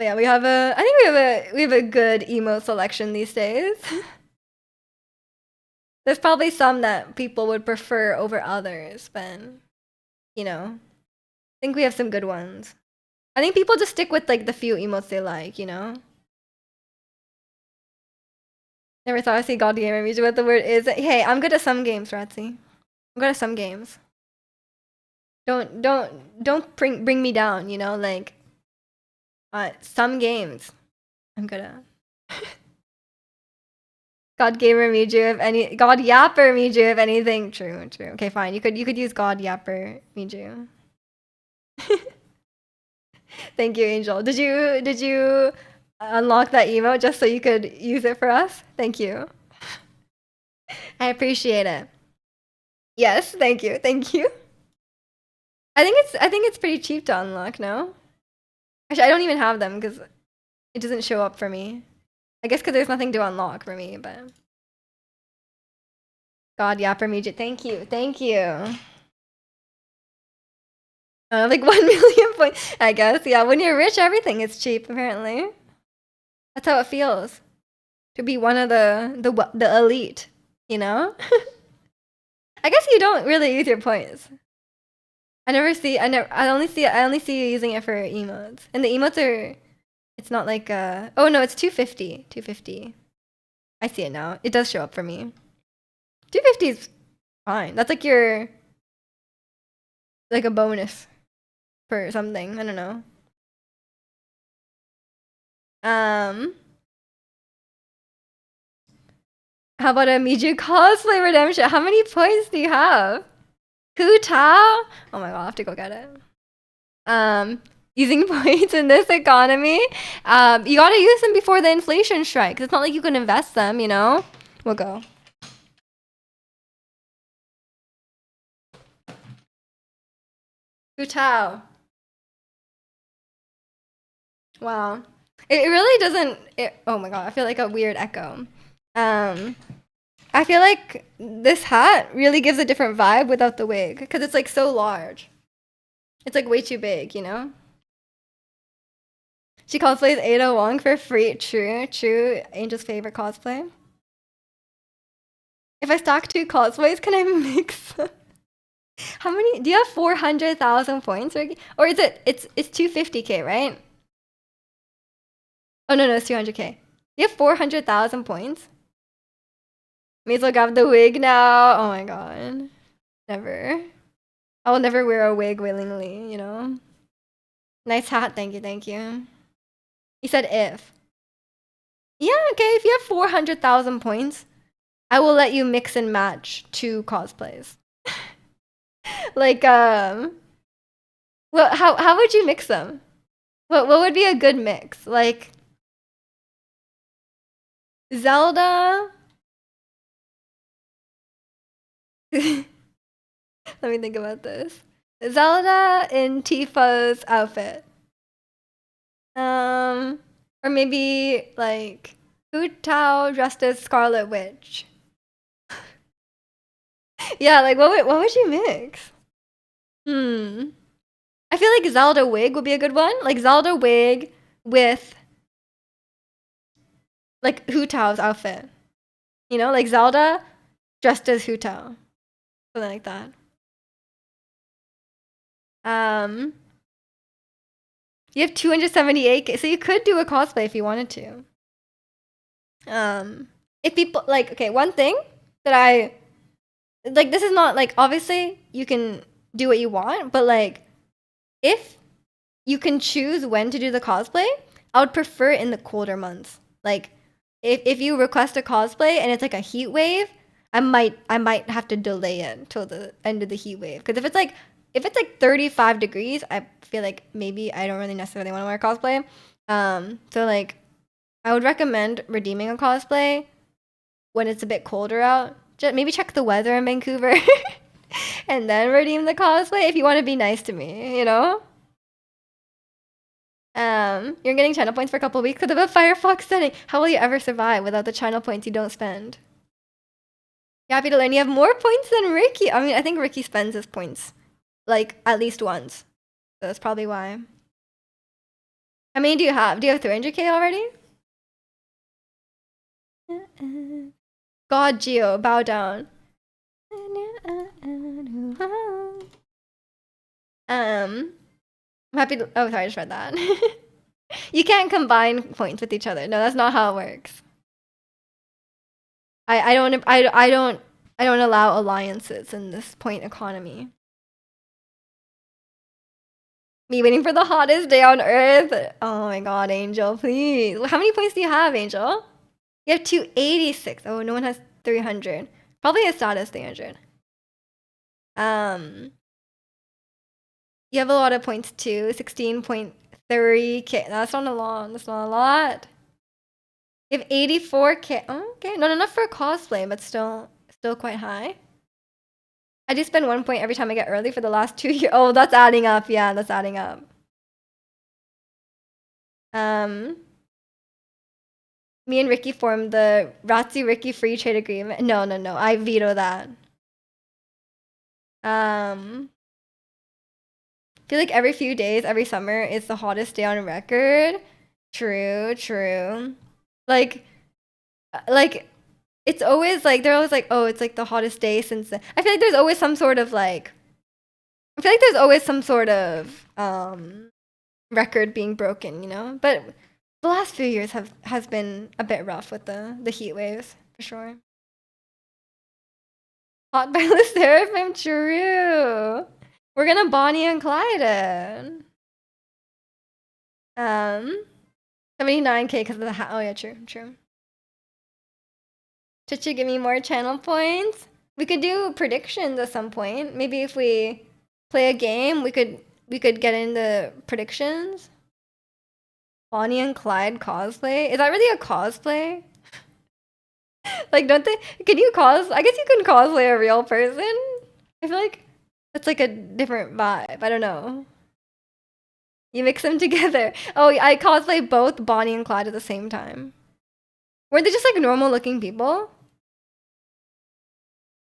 yeah, I think we have a good emo selection these days. There's probably some that people would prefer over others, but you know, I think we have some good ones. I think people just stick with like the few emotes they like, you know? Never thought I'd see God Gamer music what the word is. Hey, I'm good at some games, Ratsy. I'm good at some games. Don't bring me down, you know, like some games I'm good at. God Gamer Miju if any God Yapper Miju if anything. True. Okay, fine. You could use God Yapper Miju. Thank you, Angel. Did you unlock that emote just so you could use it for us? Thank you. I appreciate it. Yes, thank you. I think it's pretty cheap to unlock, no? Actually, I don't even have them because it doesn't show up for me. I guess because there's nothing to unlock for me, but God, yeah, for me, thank you. Like 1 million points, I guess. Yeah, when you're rich, everything is cheap. Apparently, that's how it feels to be one of the elite. You know. I guess you don't really use your points. I only see you using it for emotes, and the emotes are. It's not like oh no, it's 250. I see it now. It does show up for me. 250 is fine. That's like your like a bonus for something. I don't know. How about a Miju cosplay redemption? How many points do you have? Hu Tao? Oh my god, I'll have to go get it. Using points in this economy, you gotta use them before the inflation strikes. It's not like you can invest them, you know? We'll go. Hu Tao. Wow. It really doesn't. Oh my god, I feel like a weird echo. I feel like this hat really gives a different vibe without the wig because it's like so large. It's like way too big, you know? She cosplays Ada Wong for free. True, true. Angel's favorite cosplay. If I stock 2 cosplays, can I mix them? How many? Do you have 400,000 points? Or is it? It's 250k, right? Oh no, it's 200k. You have 400,000 points. May as well grab the wig now. Oh my god. Never. I will never wear a wig willingly, you know? Nice hat. Thank you, thank you. He said if. Yeah, okay. If you have 400,000 points, I will let you mix and match 2 cosplays. Like, well, how would you mix them? What would be a good mix? Like, Zelda? Let me think about this. Zelda in Tifa's outfit. Or maybe like Hu Tao dressed as Scarlet Witch. Yeah, like what would you mix? I feel like Zelda wig would be a good one. Like Zelda wig with like Hu Tao's outfit. You know, like Zelda dressed as Hu Tao. Something like that. You have 278k, so you could do a cosplay if you wanted to. If people like, okay, one thing that I like, this is not like, obviously you can do what you want, but like, if you can choose when to do the cosplay, I would prefer in the colder months. Like, if you request a cosplay and it's like a heat wave, I might have to delay it till the end of the heat wave. Because if it's like 35 degrees, I feel like maybe I don't really necessarily want to wear a cosplay. So like, I would recommend redeeming a cosplay when it's a bit colder out. Just maybe check the weather in Vancouver and then redeem the cosplay if you want to be nice to me, you know? You're getting channel points for a couple weeks because of a Firefox setting. How will you ever survive without the channel points you don't spend? You're happy to learn you have more points than Ricky. I mean, I think Ricky spends his points like at least once. So that's probably why. How many do you have? Do you have 300k already? God, Geo, bow down. I'm happy to, oh, sorry, I just read that. You can't combine points with each other. No, that's not how it works. I don't allow alliances in this point economy. Me waiting for the hottest day on earth. Oh my god, Angel, please. How many points do you have, Angel? You have 286. Oh, no one has 300. Probably a status 300. You have a lot of points too. 16.3k. That's not a lot. That's not a lot. You have 84k. Oh, okay, not enough for a cosplay, but still quite high. I do spend 1 point every time I get early for the last 2 years. Oh, that's adding up. Yeah, that's adding up. Me and Ricky formed the Ratzi Ricky free trade agreement. No. I veto that. Feel like every few days, every summer is the hottest day on record. True. Like it's always like they're always like, oh, it's like the hottest day since the I feel like there's always some sort of like record being broken, you know? But The last few years has been a bit rough with the heat waves for sure. Hot by the Seraphim, true. We're gonna Bonnie and Clyde it. 79K because of the hat. Oh yeah, true, true. Chichi, give me more channel points. We could do predictions at some point. Maybe if we play a game, we could get into predictions. Bonnie and Clyde cosplay. Is that really a cosplay? Like, don't they? Can you cos? I guess you can cosplay a real person. I feel like that's like a different vibe. I don't know. You mix them together. Oh, I cosplay both Bonnie and Clyde at the same time. Were they just like normal looking people?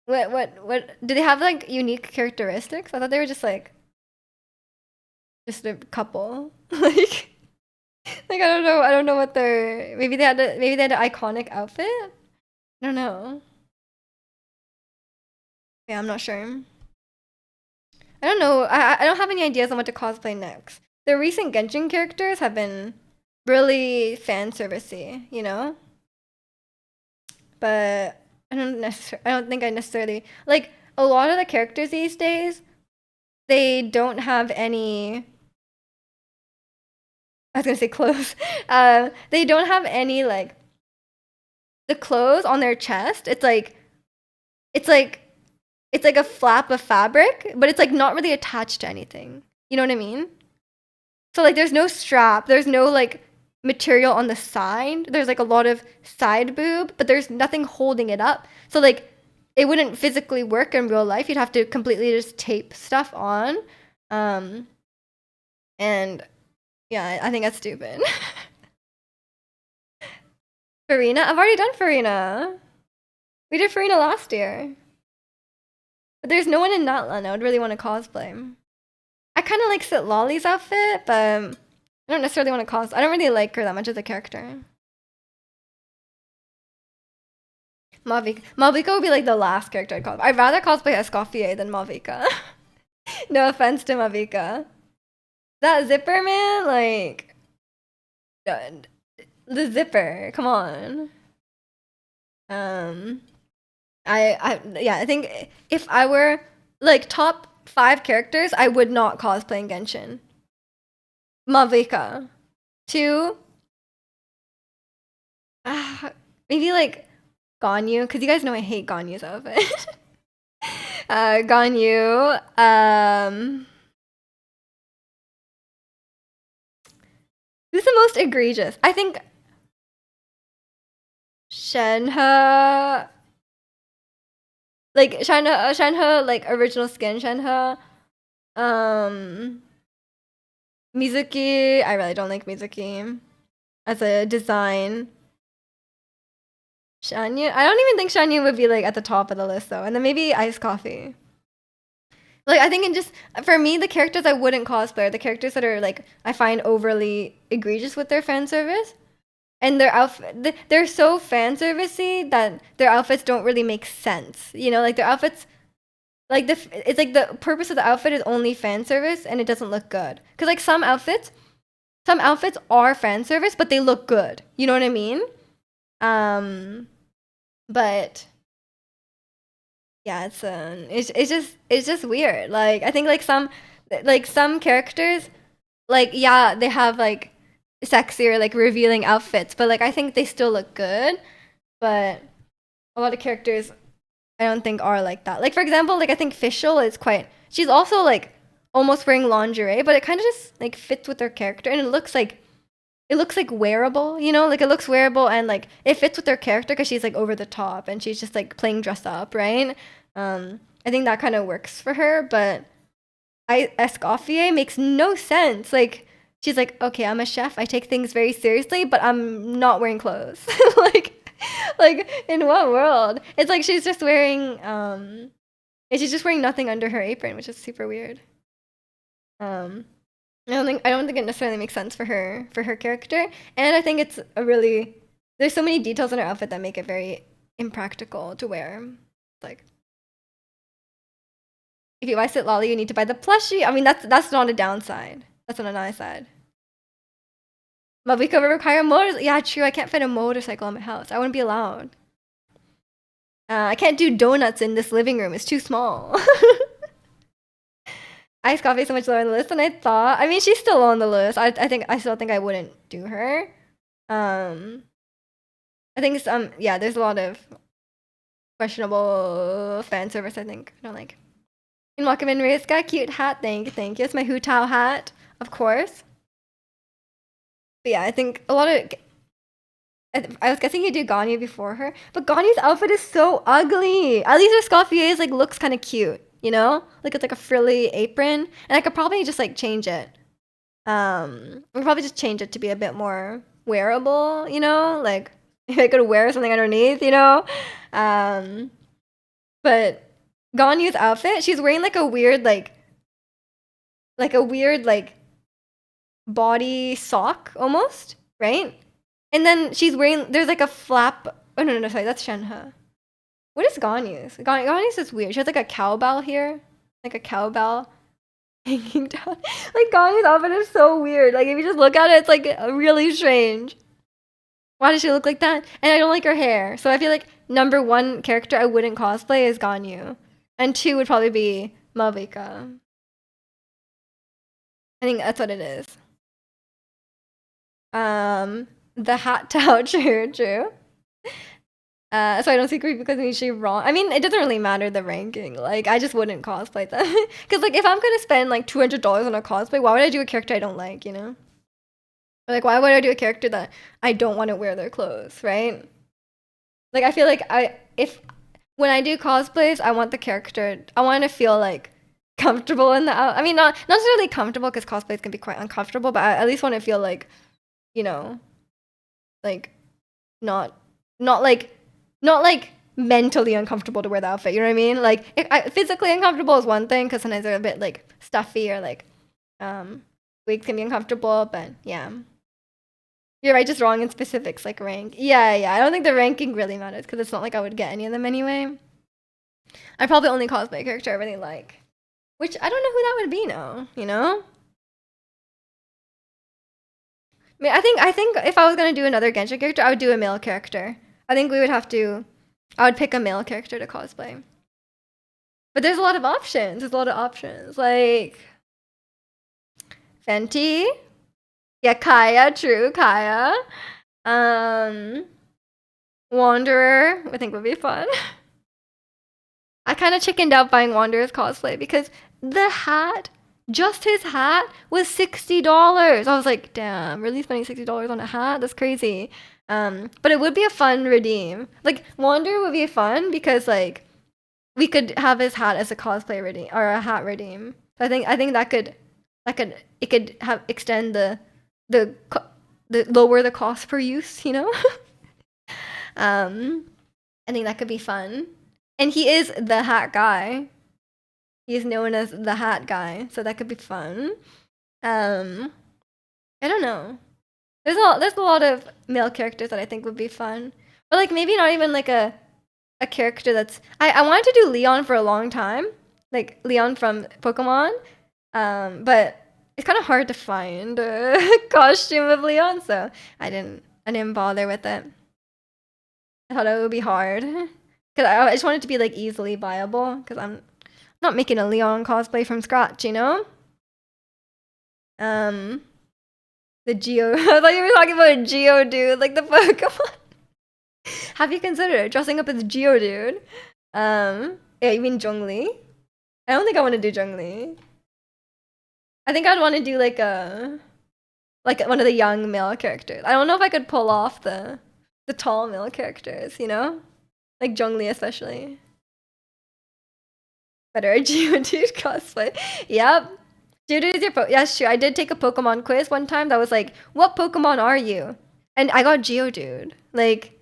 What? Do they have like unique characteristics? I thought they were just a couple. Like I don't know what their maybe they had an iconic outfit. I don't know. Yeah, I'm not sure. I don't know. I don't have any ideas on what to cosplay next. The recent Genshin characters have been really fan servicey, you know? But I don't think I necessarily like a lot of the characters these days, they don't have any I was gonna say clothes. They don't have any like the clothes on their chest. It's like it's like a flap of fabric, but it's like not really attached to anything. You know what I mean? So like there's no strap, there's no like material on the side. There's like a lot of side boob, but there's nothing holding it up. So like it wouldn't physically work in real life. You'd have to completely just tape stuff on. Um and yeah, I think that's stupid. Farina? I've already done Farina. We did Farina last year. But there's no one in Natlan I would really want to cosplay. I kind of like Sit Lolly's outfit, but I don't necessarily want to cosplay. I don't really like her that much as a character. Malvika would be like the last character I'd cosplay. I'd rather cosplay Escoffier than Malvika. No offense to Malvika. That zipper, man, like the zipper. Come on. I think if I were like top 5 characters, I would not cosplay in Genshin. Malvika. 2, maybe like Ganyu, because you guys know I hate Ganyu's outfit. Ganyu. Who's the most egregious? I think Shenhe. Like Shenhe, like original skin Shenhe. Mizuki. I really don't like Mizuki as a design. Shanya. I don't even think Shanya would be like at the top of the list though. And then maybe Iced Coffee. Like I think just for me, the characters I wouldn't cosplay are the characters that are like I find overly egregious with their fan service. And their outfit, they're so fan servicey that their outfits don't really make sense. You know, like their outfits, like it's like the purpose of the outfit is only fan service, and it doesn't look good. Cause like some outfits are fan service, but they look good. You know what I mean? But yeah, it's just weird. Like I think like some characters, like yeah, they have like sexier like revealing outfits, but like I think they still look good. But a lot of characters I don't think are like that. Like for example, like I think Fischl is quite. She's also like almost wearing lingerie, but it kind of just like fits with her character, and it looks like wearable, you know, like it looks wearable and like it fits with her character because she's like over the top and she's just like playing dress up, right? I think that kind of works for her, but Escoffier makes no sense. Like she's like, okay, I'm a chef, I take things very seriously, but I'm not wearing clothes. Like in what world? It's like and she's just wearing nothing under her apron, which is super weird. Um, I don't think it necessarily makes sense for her character, and I think it's a really there's so many details in her outfit that make it very impractical to wear. Like if you buy Sit Lolly, you need to buy the plushie. I mean, that's not a downside. That's not a nice side. But we could require motors. Yeah, true. I can't fit a motorcycle in my house. I wouldn't be allowed. I can't do donuts in this living room. It's too small. Iced coffee is so much lower on the list than I thought. I mean, she's still on the list. I still think I wouldn't do her. I think some yeah, there's a lot of questionable fan service. I think I don't like. And welcome in, Riska. Cute hat. Thank you, thank you. It's my Hu Tao hat, of course. But yeah, I think a lot of. I was guessing you do Ganyu before her, but Ganyu's outfit is so ugly. At least her Escoffier's like looks kind of cute, you know? Like it's like a frilly apron, and I could probably just like change it. We probably just change it to be a bit more wearable, you know? Like if I could wear something underneath, you know? But Ganyu's outfit, she's wearing like a weird like body sock almost, right? And then she's wearing there's like a flap. Oh no, sorry, that's Shenhe. What is Ganyu's? Ganyu's is weird. She has like a cowbell here, like a cowbell hanging down. Like Ganyu's outfit is so weird. Like if you just look at it, it's like really strange. Why does she look like that? And I don't like her hair. So I feel like number one character I wouldn't cosplay is Ganyu, and two would probably be Malvika. I think that's what it is. The hat towel, true. So I don't see creepy because she's wrong. I mean, it doesn't really matter the ranking. Like, I just wouldn't cosplay them. Because, like, if I'm gonna spend, like, $200 on a cosplay, why would I do a character I don't like, you know? Or, like, why would I do a character that I don't want to wear their clothes, right? Like, I feel like when I do cosplays, I want to feel, like, comfortable in the I mean, not necessarily comfortable, because cosplays can be quite uncomfortable, but I at least want to feel, like, you know, like, not like mentally uncomfortable to wear the outfit. You know what I mean? Like physically uncomfortable is one thing because sometimes they're a bit like stuffy or like wigs can be uncomfortable. But yeah, you're right. Just wrong in specifics like rank. Yeah. I don't think the ranking really matters because it's not like I would get any of them anyway. I probably only cosplay a character I really like, which I don't know who that would be now. You know? I mean, I think if I was gonna do another Genshin character, I would do a male character. I think I would pick a male character to cosplay. But there's a lot of options. Like Fenty. Yeah, Kaya, true, Kaya. Wanderer, I think would be fun. I kind of chickened out buying Wanderer's cosplay because the hat, just his hat, was $60. I was like, damn, really spending $60 on a hat? That's crazy. But it would be a fun redeem. Like Wanderer would be fun because like we could have his hat as a cosplay redeem or a hat redeem. So I think that could have extend the lower the cost per use, you know? I think that could be fun. And he is the hat guy. He's known as the hat guy, so that could be fun. I don't know. There's a lot of male characters that I think would be fun. Or like maybe not even like a character that's I wanted to do Leon for a long time. Like Leon from Pokemon. But it's kind of hard to find a costume of Leon, so I didn't bother with it. I thought it would be hard. Cuz I just wanted it to be like easily viable cuz I'm not making a Leon cosplay from scratch, you know? The Geo. I thought you were talking about a Geodude, like the Pokemon. Have you considered dressing up as Geodude? Yeah, you mean Zhongli? I don't think I want to do Zhongli. I think I'd want to do like one of the young male characters. I don't know if I could pull off the tall male characters, you know? Like Zhongli especially. Better a Geodude cosplay. Yep. Geodude is your yes, true. I did take a Pokemon quiz one time that was like, what Pokemon are you? And I got Geodude. Like,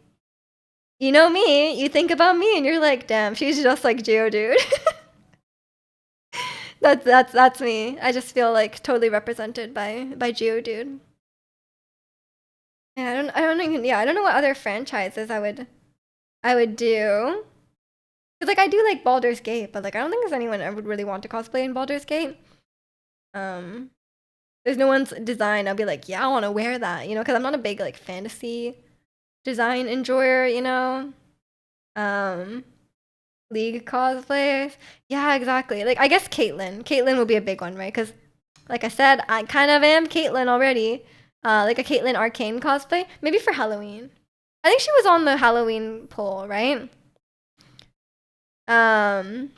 you know me, you think about me and you're like, damn, she's just like Geodude. That's me. I just feel like totally represented by Geodude. Yeah, I don't know what other franchises I would do. Cause like I do like Baldur's Gate, but like I don't think there's anyone I would really want to cosplay in Baldur's Gate. There's no one's design. I'll be like, yeah, I want to wear that, you know, because I'm not a big like fantasy design enjoyer, you know. Um, League cosplays. Yeah, exactly. Like I guess Caitlyn. Caitlyn will be a big one, right? Because like I said, I kind of am Caitlyn already. Like a Caitlyn Arcane cosplay. Maybe for Halloween. I think she was on the Halloween poll, right? Spent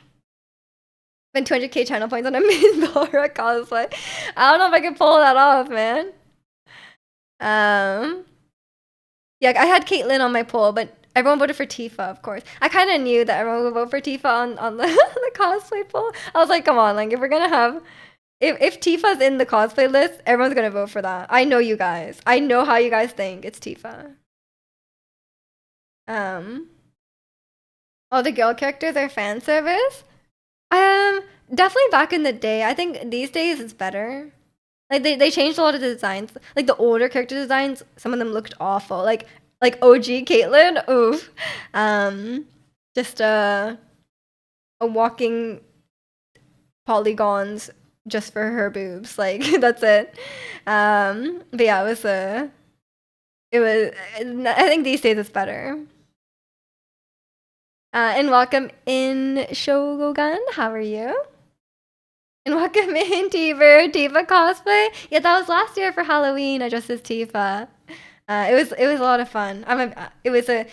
200k channel points on a Mindora cosplay. I don't know if I can pull that off, man. Um, yeah, I had Caitlyn on my poll, but everyone voted for Tifa, of course. I kind of knew that everyone would vote for Tifa on the, the cosplay poll. I was like, come on, like if we're gonna have, if Tifa's in the cosplay list, everyone's gonna vote for that. I know you guys. I know how you guys think. It's Tifa. Um, all the girl characters are fan service. Um, Definitely back in the day. I think these days it's better. Like they changed a lot of the designs. Like the older character designs, some of them looked awful. Like OG Caitlyn, oof. Um, just a walking polygons just for her boobs. Like that's it. But yeah, it was. I think these days it's better. And welcome in Shogun. How are you? And welcome in Tifa cosplay. Yeah, that was last year for Halloween. I dressed as Tifa. It was a lot of fun. It was a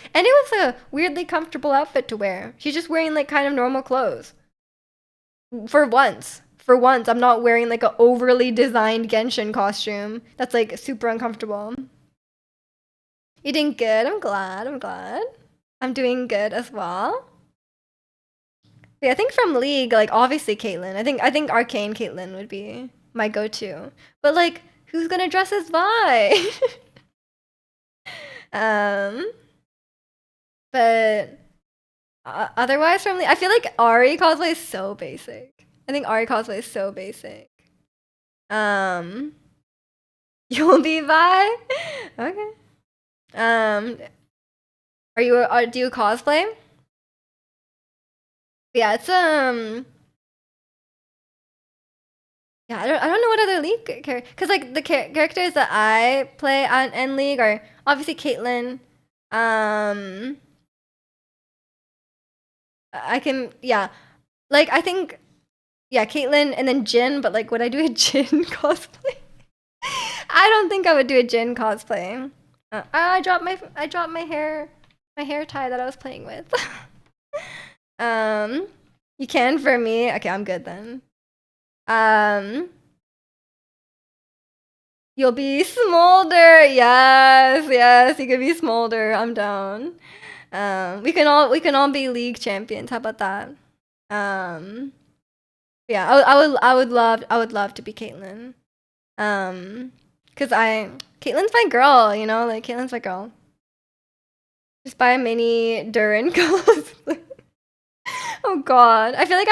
weirdly comfortable outfit to wear. She's just wearing like kind of normal clothes. For once, I'm not wearing like a overly designed Genshin costume. That's like super uncomfortable. You doing good? I'm glad. I'm glad. I'm doing good as well. Yeah, I think from League, like obviously Caitlyn. I think Arcane Caitlyn would be my go-to. But like, who's gonna dress as Vi? um, but otherwise from League, I feel like Ari cosplay is so basic. I think Ari cosplay is so basic. Um, you'll be Vi? Okay. Um, do you cosplay? Yeah, it's yeah, I don't know what other League character, because like the characters that I play on League are obviously Caitlyn. Um, I can, yeah, like I think, yeah, Caitlyn and then Jin. But like, would I do a Jin cosplay? I don't think I would do a Jin cosplay. I dropped my hair tie that I was playing with. um, you can for me. Okay, I'm good then. Um. You'll be Smolder. Yes, yes, you could be Smolder. I'm down. We can all be league champions. How about that? Um, yeah, I would love to be Caitlyn. Cause Caitlyn's my girl. You know, like Caitlyn's my girl. Just buy a mini Durin cosplay. Oh God, I feel like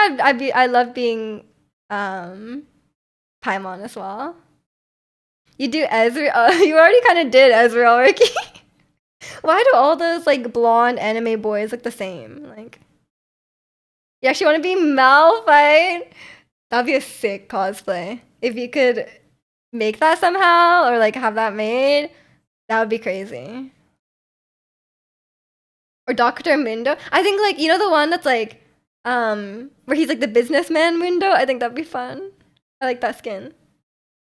I love being Paimon as well. You do Ezreal. You already kind of did Ezreal, Ricky. Why do all those like blonde anime boys look the same? Like, you actually want to be Malphite? That'd be a sick cosplay. If you could make that somehow or like have that made, that would be crazy. Or Dr. Mindo. I think like, you know, the one that's like where he's like the businessman window. I think that'd be fun. I like that skin.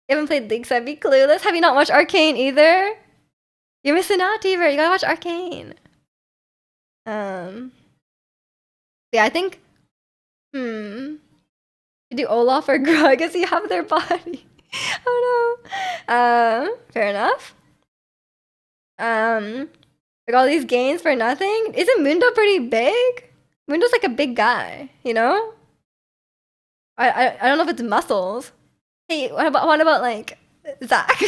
You haven't played League, so I'd be clueless. Have you not watched Arcane either? You're missing out, Tiver. You gotta watch Arcane. Um, yeah, I think. Hmm. You do Olaf or Grog as you have their body. Oh no. Fair enough. Like all these gains for nothing. Isn't Mundo pretty big? Mundo's like a big guy, you know? I don't know if it's muscles. Hey, what about like Zach?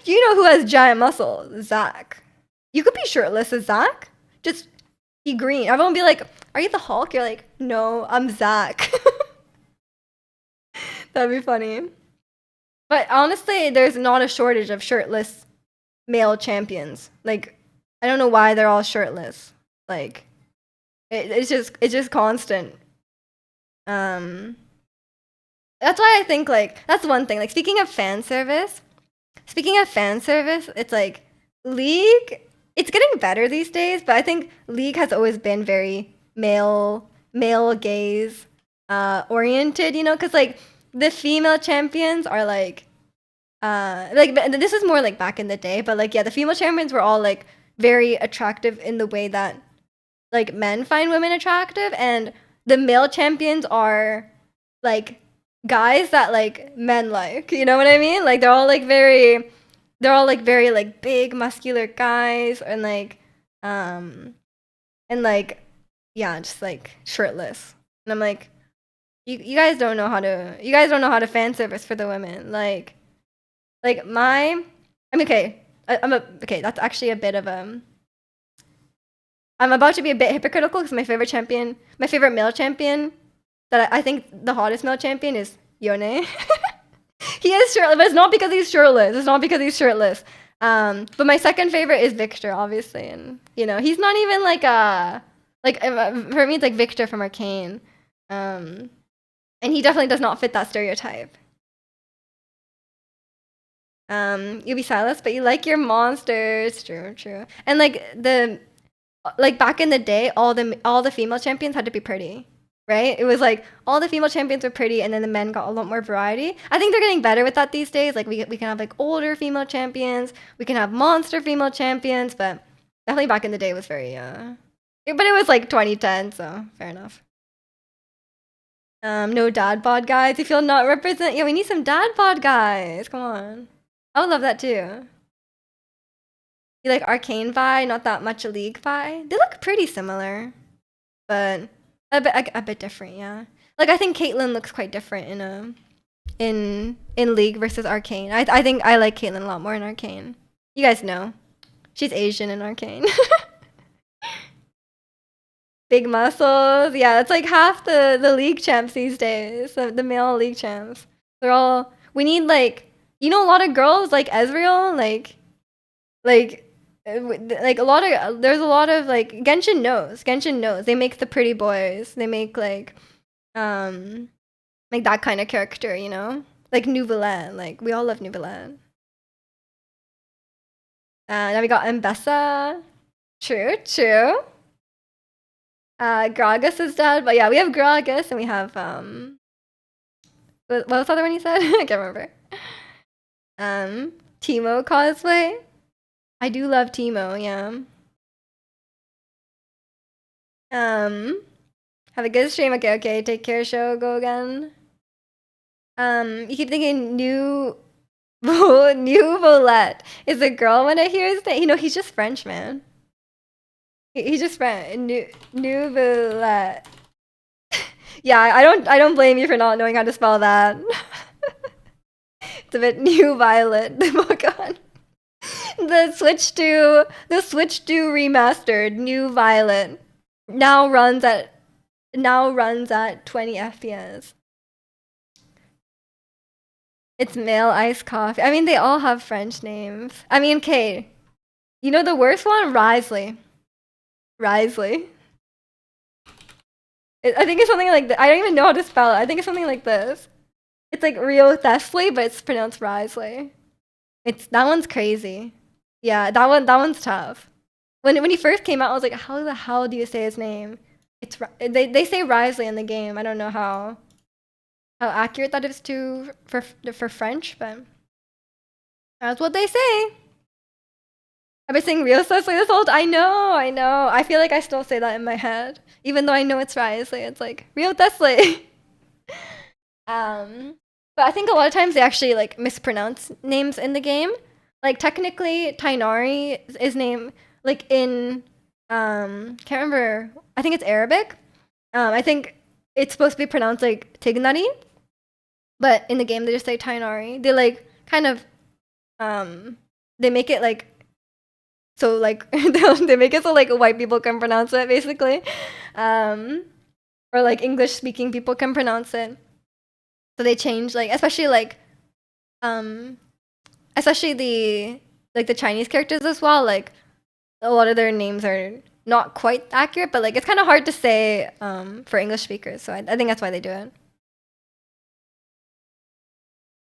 You know who has giant muscles? Zach. You could be shirtless as Zach. Just be green. Everyone be like, "Are you the Hulk?" You're like, "No, I'm Zach." That'd be funny. But honestly, there's not a shortage of shirtless male champions. Like, I don't know why they're all shirtless. Like, it's just constant. Um, that's why I think like that's one thing. Like speaking of fan service, it's like League. It's getting better these days, but I think League has always been very male gaze oriented. You know, because like the female champions are like this is more like back in the day, but like yeah, the female champions were all like very attractive in the way that like men find women attractive, and the male champions are like guys that like men like. You know what I mean? Like they're all like very like big muscular guys um and like yeah, just like shirtless. And I'm like, you guys don't know how to fan service for the women. Like my I mean okay, okay, that's actually a bit of I'm about to be a bit hypocritical because my favorite male champion that I think the hottest male champion is Yone. He is shirtless, but it's not because he's shirtless. It's not because he's shirtless. But my second favorite is Victor, obviously, and you know he's not even like a for me it's like Victor from Arcane, and he definitely does not fit that stereotype. You'll be silenced, but you like your monsters. True, true. And like back in the day, all the female champions had to be pretty, right? It was like all the female champions were pretty, and then the men got a lot more variety. I think they're getting better with that these days. Like we can have like older female champions, we can have monster female champions, but definitely back in the day it was very but it was like 2010, so fair enough. No dad bod guys. You feel not represent. Yeah, we need some dad bod guys. Come on. I would love that too. You like Arcane Vi, not that much a League Vi. They look pretty similar, but a bit different. Yeah, like I think Caitlyn looks quite different in League versus Arcane. I think I like Caitlyn a lot more in Arcane. You guys know, she's Asian in Arcane. Big muscles. Yeah, that's like half the League champs these days. The male League champs. They're all. We need like a lot of girls like Ezreal like like a lot of there's a lot of like Genshin knows they make the pretty boys, they make like that kind of character, you know, like Nouvelle, like we all love Nouvelle. Now we got Mbessa. True, true. Gragas is dead, but yeah, we have Gragas and we have what was the other one you said? I can't remember. Teemo cosplay. I do love Teemo, yeah. Have a good stream. Okay, okay. Take care, show. Go again. You keep thinking new new Volette is a girl when I hear his name. You know, he's just French, man. He's just French. New Volette. Yeah, I don't blame you for not knowing how to spell that. It's a bit new Violet. Oh god. The Switch 2 remastered new Violet now runs at 20 FPS. It's male iced coffee. I mean, they all have French names. I mean, Kate, you know the worst one? Risley. Risley. I think it's something like that. I don't even know how to spell it. I think it's something like this. It's like Rio Thessley, but it's pronounced Risley. That one's crazy. Yeah, that one's tough. When he first came out, I was like, how the hell do you say his name? They say Risley in the game. I don't know how accurate that is for French, but that's what they say. I've been saying Rio Thessley this whole I know. I feel like I still say that in my head, even though I know it's Risley. It's like Rio Thessley. But I think a lot of times they actually like mispronounce names in the game. Like technically Tainari is named like in can't remember. I think it's Arabic. I think it's supposed to be pronounced like Tignari. But in the game they just say Tainari. They like kind of they make it like so like they make it so like white people can pronounce it basically. Or like English speaking people can pronounce it. So they change like especially the Chinese characters as well, like a lot of their names are not quite accurate, but like it's kind of hard to say for English speakers, so I think that's why they do it.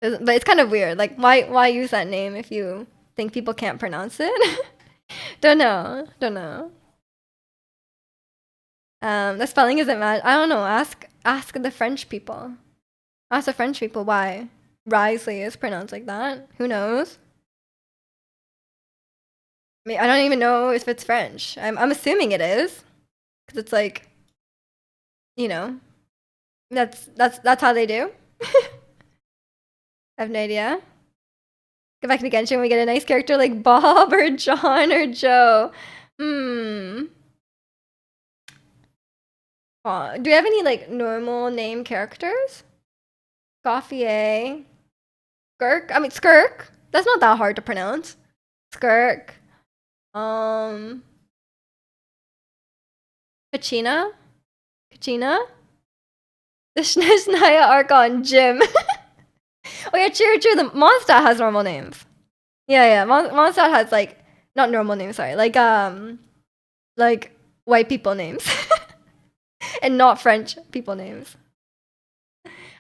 But it's kind of weird. Like, why use that name if you think people can't pronounce it? Don't know. Don't know. The spelling isn't mad. I don't know. Ask the French people. Ask the French people why Risley is pronounced like that. Who knows? I mean, I don't even know if it's French. I'm assuming it is, because it's like, you know, that's how they do. I have no idea. Go back to Genshin when we get a nice character like Bob or John or Joe. Hmm. Do we have any like normal name characters? Gauthier. Skirk. I mean Skirk. That's not that hard to pronounce. Skirk. Kachina. Kachina. The Snaya Archon Jim. Oh yeah, true. The Mondstadt has normal names. Yeah. Mondstadt has like not normal names. Sorry, like white people names, and not French people names.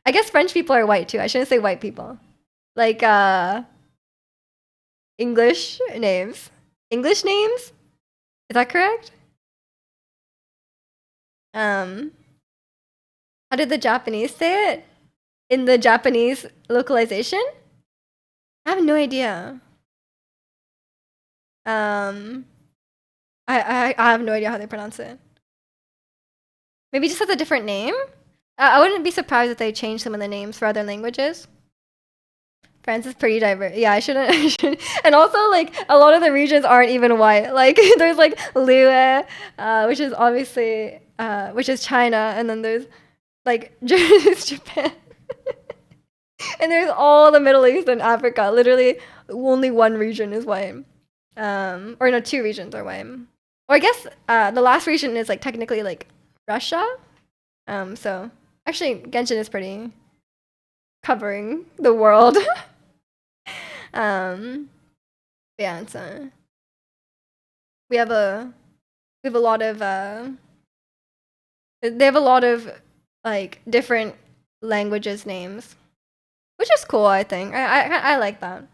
I guess French people are white too. I shouldn't say white people. Like English names. English names? Is that correct? How did the Japanese say it? In the Japanese localization? I have no idea. I have no idea how they pronounce it. Maybe just has a different name? I wouldn't be surprised if they changed some of the names for other languages. France is pretty diverse. Yeah, I shouldn't. And also, like, a lot of the regions aren't even white. Like, there's like Liyue, which is obviously, which is China, and then there's like Japan, and there's all the Middle East and Africa. Literally, only one region is white. Or no, two regions are white. Or I guess the last region is like technically like Russia. So actually, Genshin is pretty covering the world. Yeah, it's we have a lot of they have a lot of like different languages names, which is cool. I think I like that.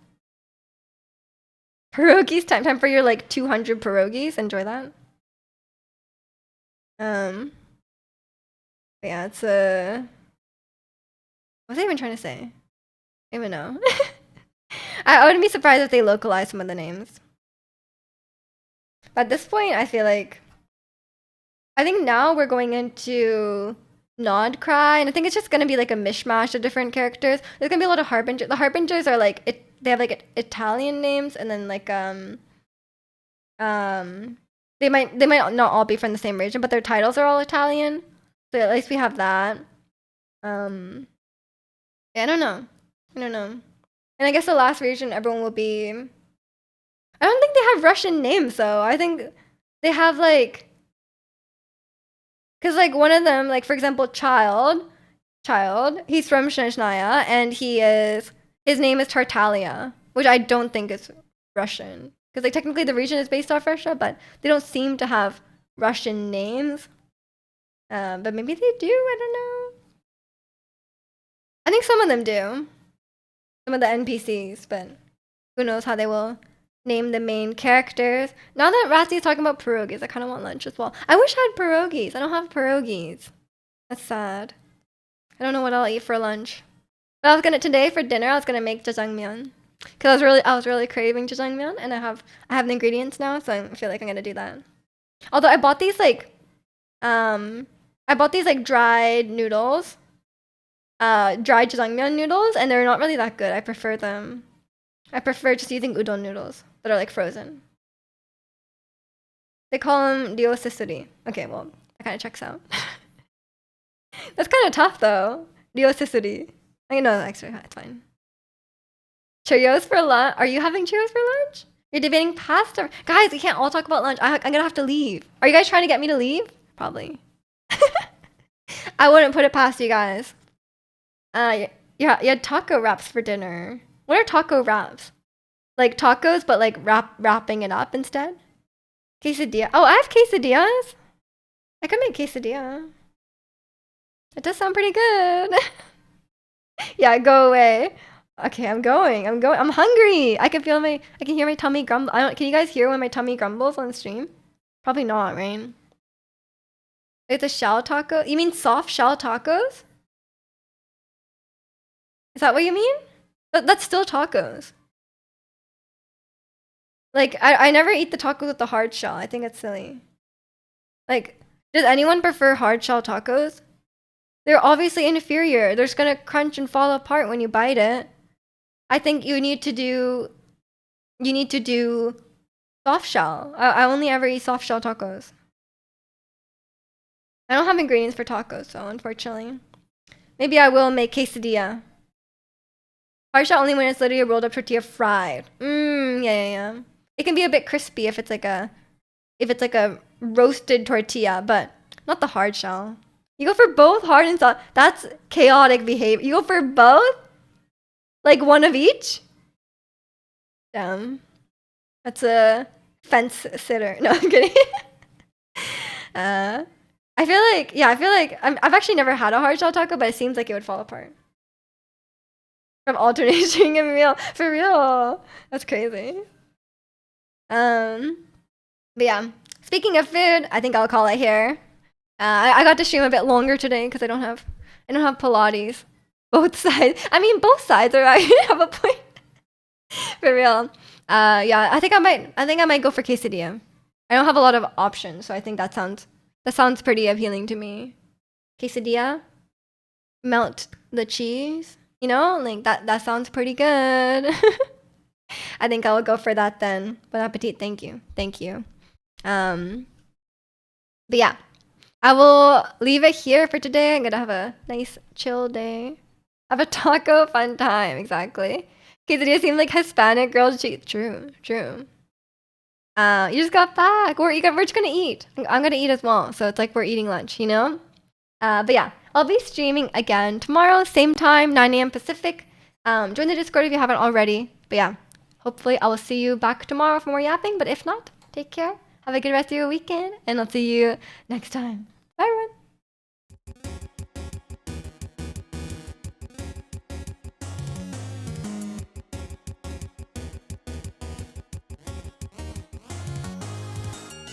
Pierogies, time for your like 200 pierogies. Enjoy that. Yeah, it's a. What was I even trying to say? I don't even know. I wouldn't be surprised if they localize some of the names. But at this point, I feel like I think now we're going into Nod Cry, and I think it's just gonna be like a mishmash of different characters. There's gonna be a lot of Harbingers. The Harbingers are like they have like Italian names, and then like they might not all be from the same region, but their titles are all Italian. So at least we have that. Yeah, I don't know. And I guess the last region everyone will be. I don't think they have Russian names though. I think they have like. Cause like one of them, like for example, Child, he's from Shnezhnaya, and his name is Tartaglia, which I don't think is Russian. Cause like technically the region is based off Russia, but they don't seem to have Russian names. But maybe they do. I don't know. I think some of them do. Some of the NPCs, but who knows how they will name the main characters. Now that Ratty is talking about pierogies, I kind of want lunch as well. I wish I had pierogies. I don't have pierogies. That's sad. I don't know what I'll eat for lunch. But today for dinner I was gonna make jjajangmyeon. Cause I was really craving jjajangmyeon, and I have the ingredients now, so I feel like I'm gonna do that. Although I bought these like dried noodles. Dried jjajangmyeon noodles, and they're not really that good. I prefer them. I prefer just using udon noodles that are like frozen. They call them ryosesuri. Okay, well, that kind of checks out. That's kind of tough though. Ryosesuri. I know, actually, it's fine. Cheerios for lunch? Are you having Cheerios for lunch? You're debating pasta. Guys, we can't all talk about lunch. I'm gonna have to leave. Are you guys trying to get me to leave? Probably. I wouldn't put it past you guys. Yeah, you had taco wraps for dinner. What are taco wraps? Like tacos, but like wrapping it up instead? Quesadilla. Oh, I have quesadillas. I could make quesadilla. It does sound pretty good. Yeah, go away. Okay, I'm going. I'm hungry. I can hear my tummy grumble. Can you guys hear when my tummy grumbles on stream? Probably not, right? It's a shell taco. You mean soft shell tacos? Is that what you mean? That's still tacos. Like, I never eat the tacos with the hard shell. I think it's silly. Like, does anyone prefer hard shell tacos? They're obviously inferior. They're just gonna crunch and fall apart when you bite it. I think you need to do soft shell. I only ever eat soft shell tacos. I don't have ingredients for tacos, so unfortunately. Maybe I will make quesadilla. Hard shell only when it's literally a rolled up tortilla fried. Yeah. It can be a bit crispy if it's like a roasted tortilla, but not the hard shell. You go for both hard and soft. That's chaotic behavior. You go for both? Like one of each? Damn. That's a fence sitter. No, I'm kidding. I feel like I've actually never had a hard shell taco, but it seems like it would fall apart. From alternating a meal. For real. That's crazy. But yeah. Speaking of food, I think I'll call it here. I got to stream a bit longer today because I don't have Pilates. Both sides. I mean, both sides are I have a point. For real. Yeah, I think I might go for quesadilla. I don't have a lot of options, so I think that sounds pretty appealing to me. Quesadilla, melt the cheese. You know, like that sounds pretty good. I think I will go for that then. Bon appetit. Thank you. But yeah, I will leave it here for today. I'm gonna have a nice chill day. Have a taco fun time. Exactly. Quesadilla seem like Hispanic girls. True. You just got back. We're just gonna eat. I'm gonna eat as well. So it's like we're eating lunch, you know? But yeah, I'll be streaming again tomorrow, same time, 9 a.m. Pacific. Join the Discord if you haven't already. But yeah, hopefully I will see you back tomorrow for more yapping. But if not, take care. Have a good rest of your weekend, and I'll see you next time.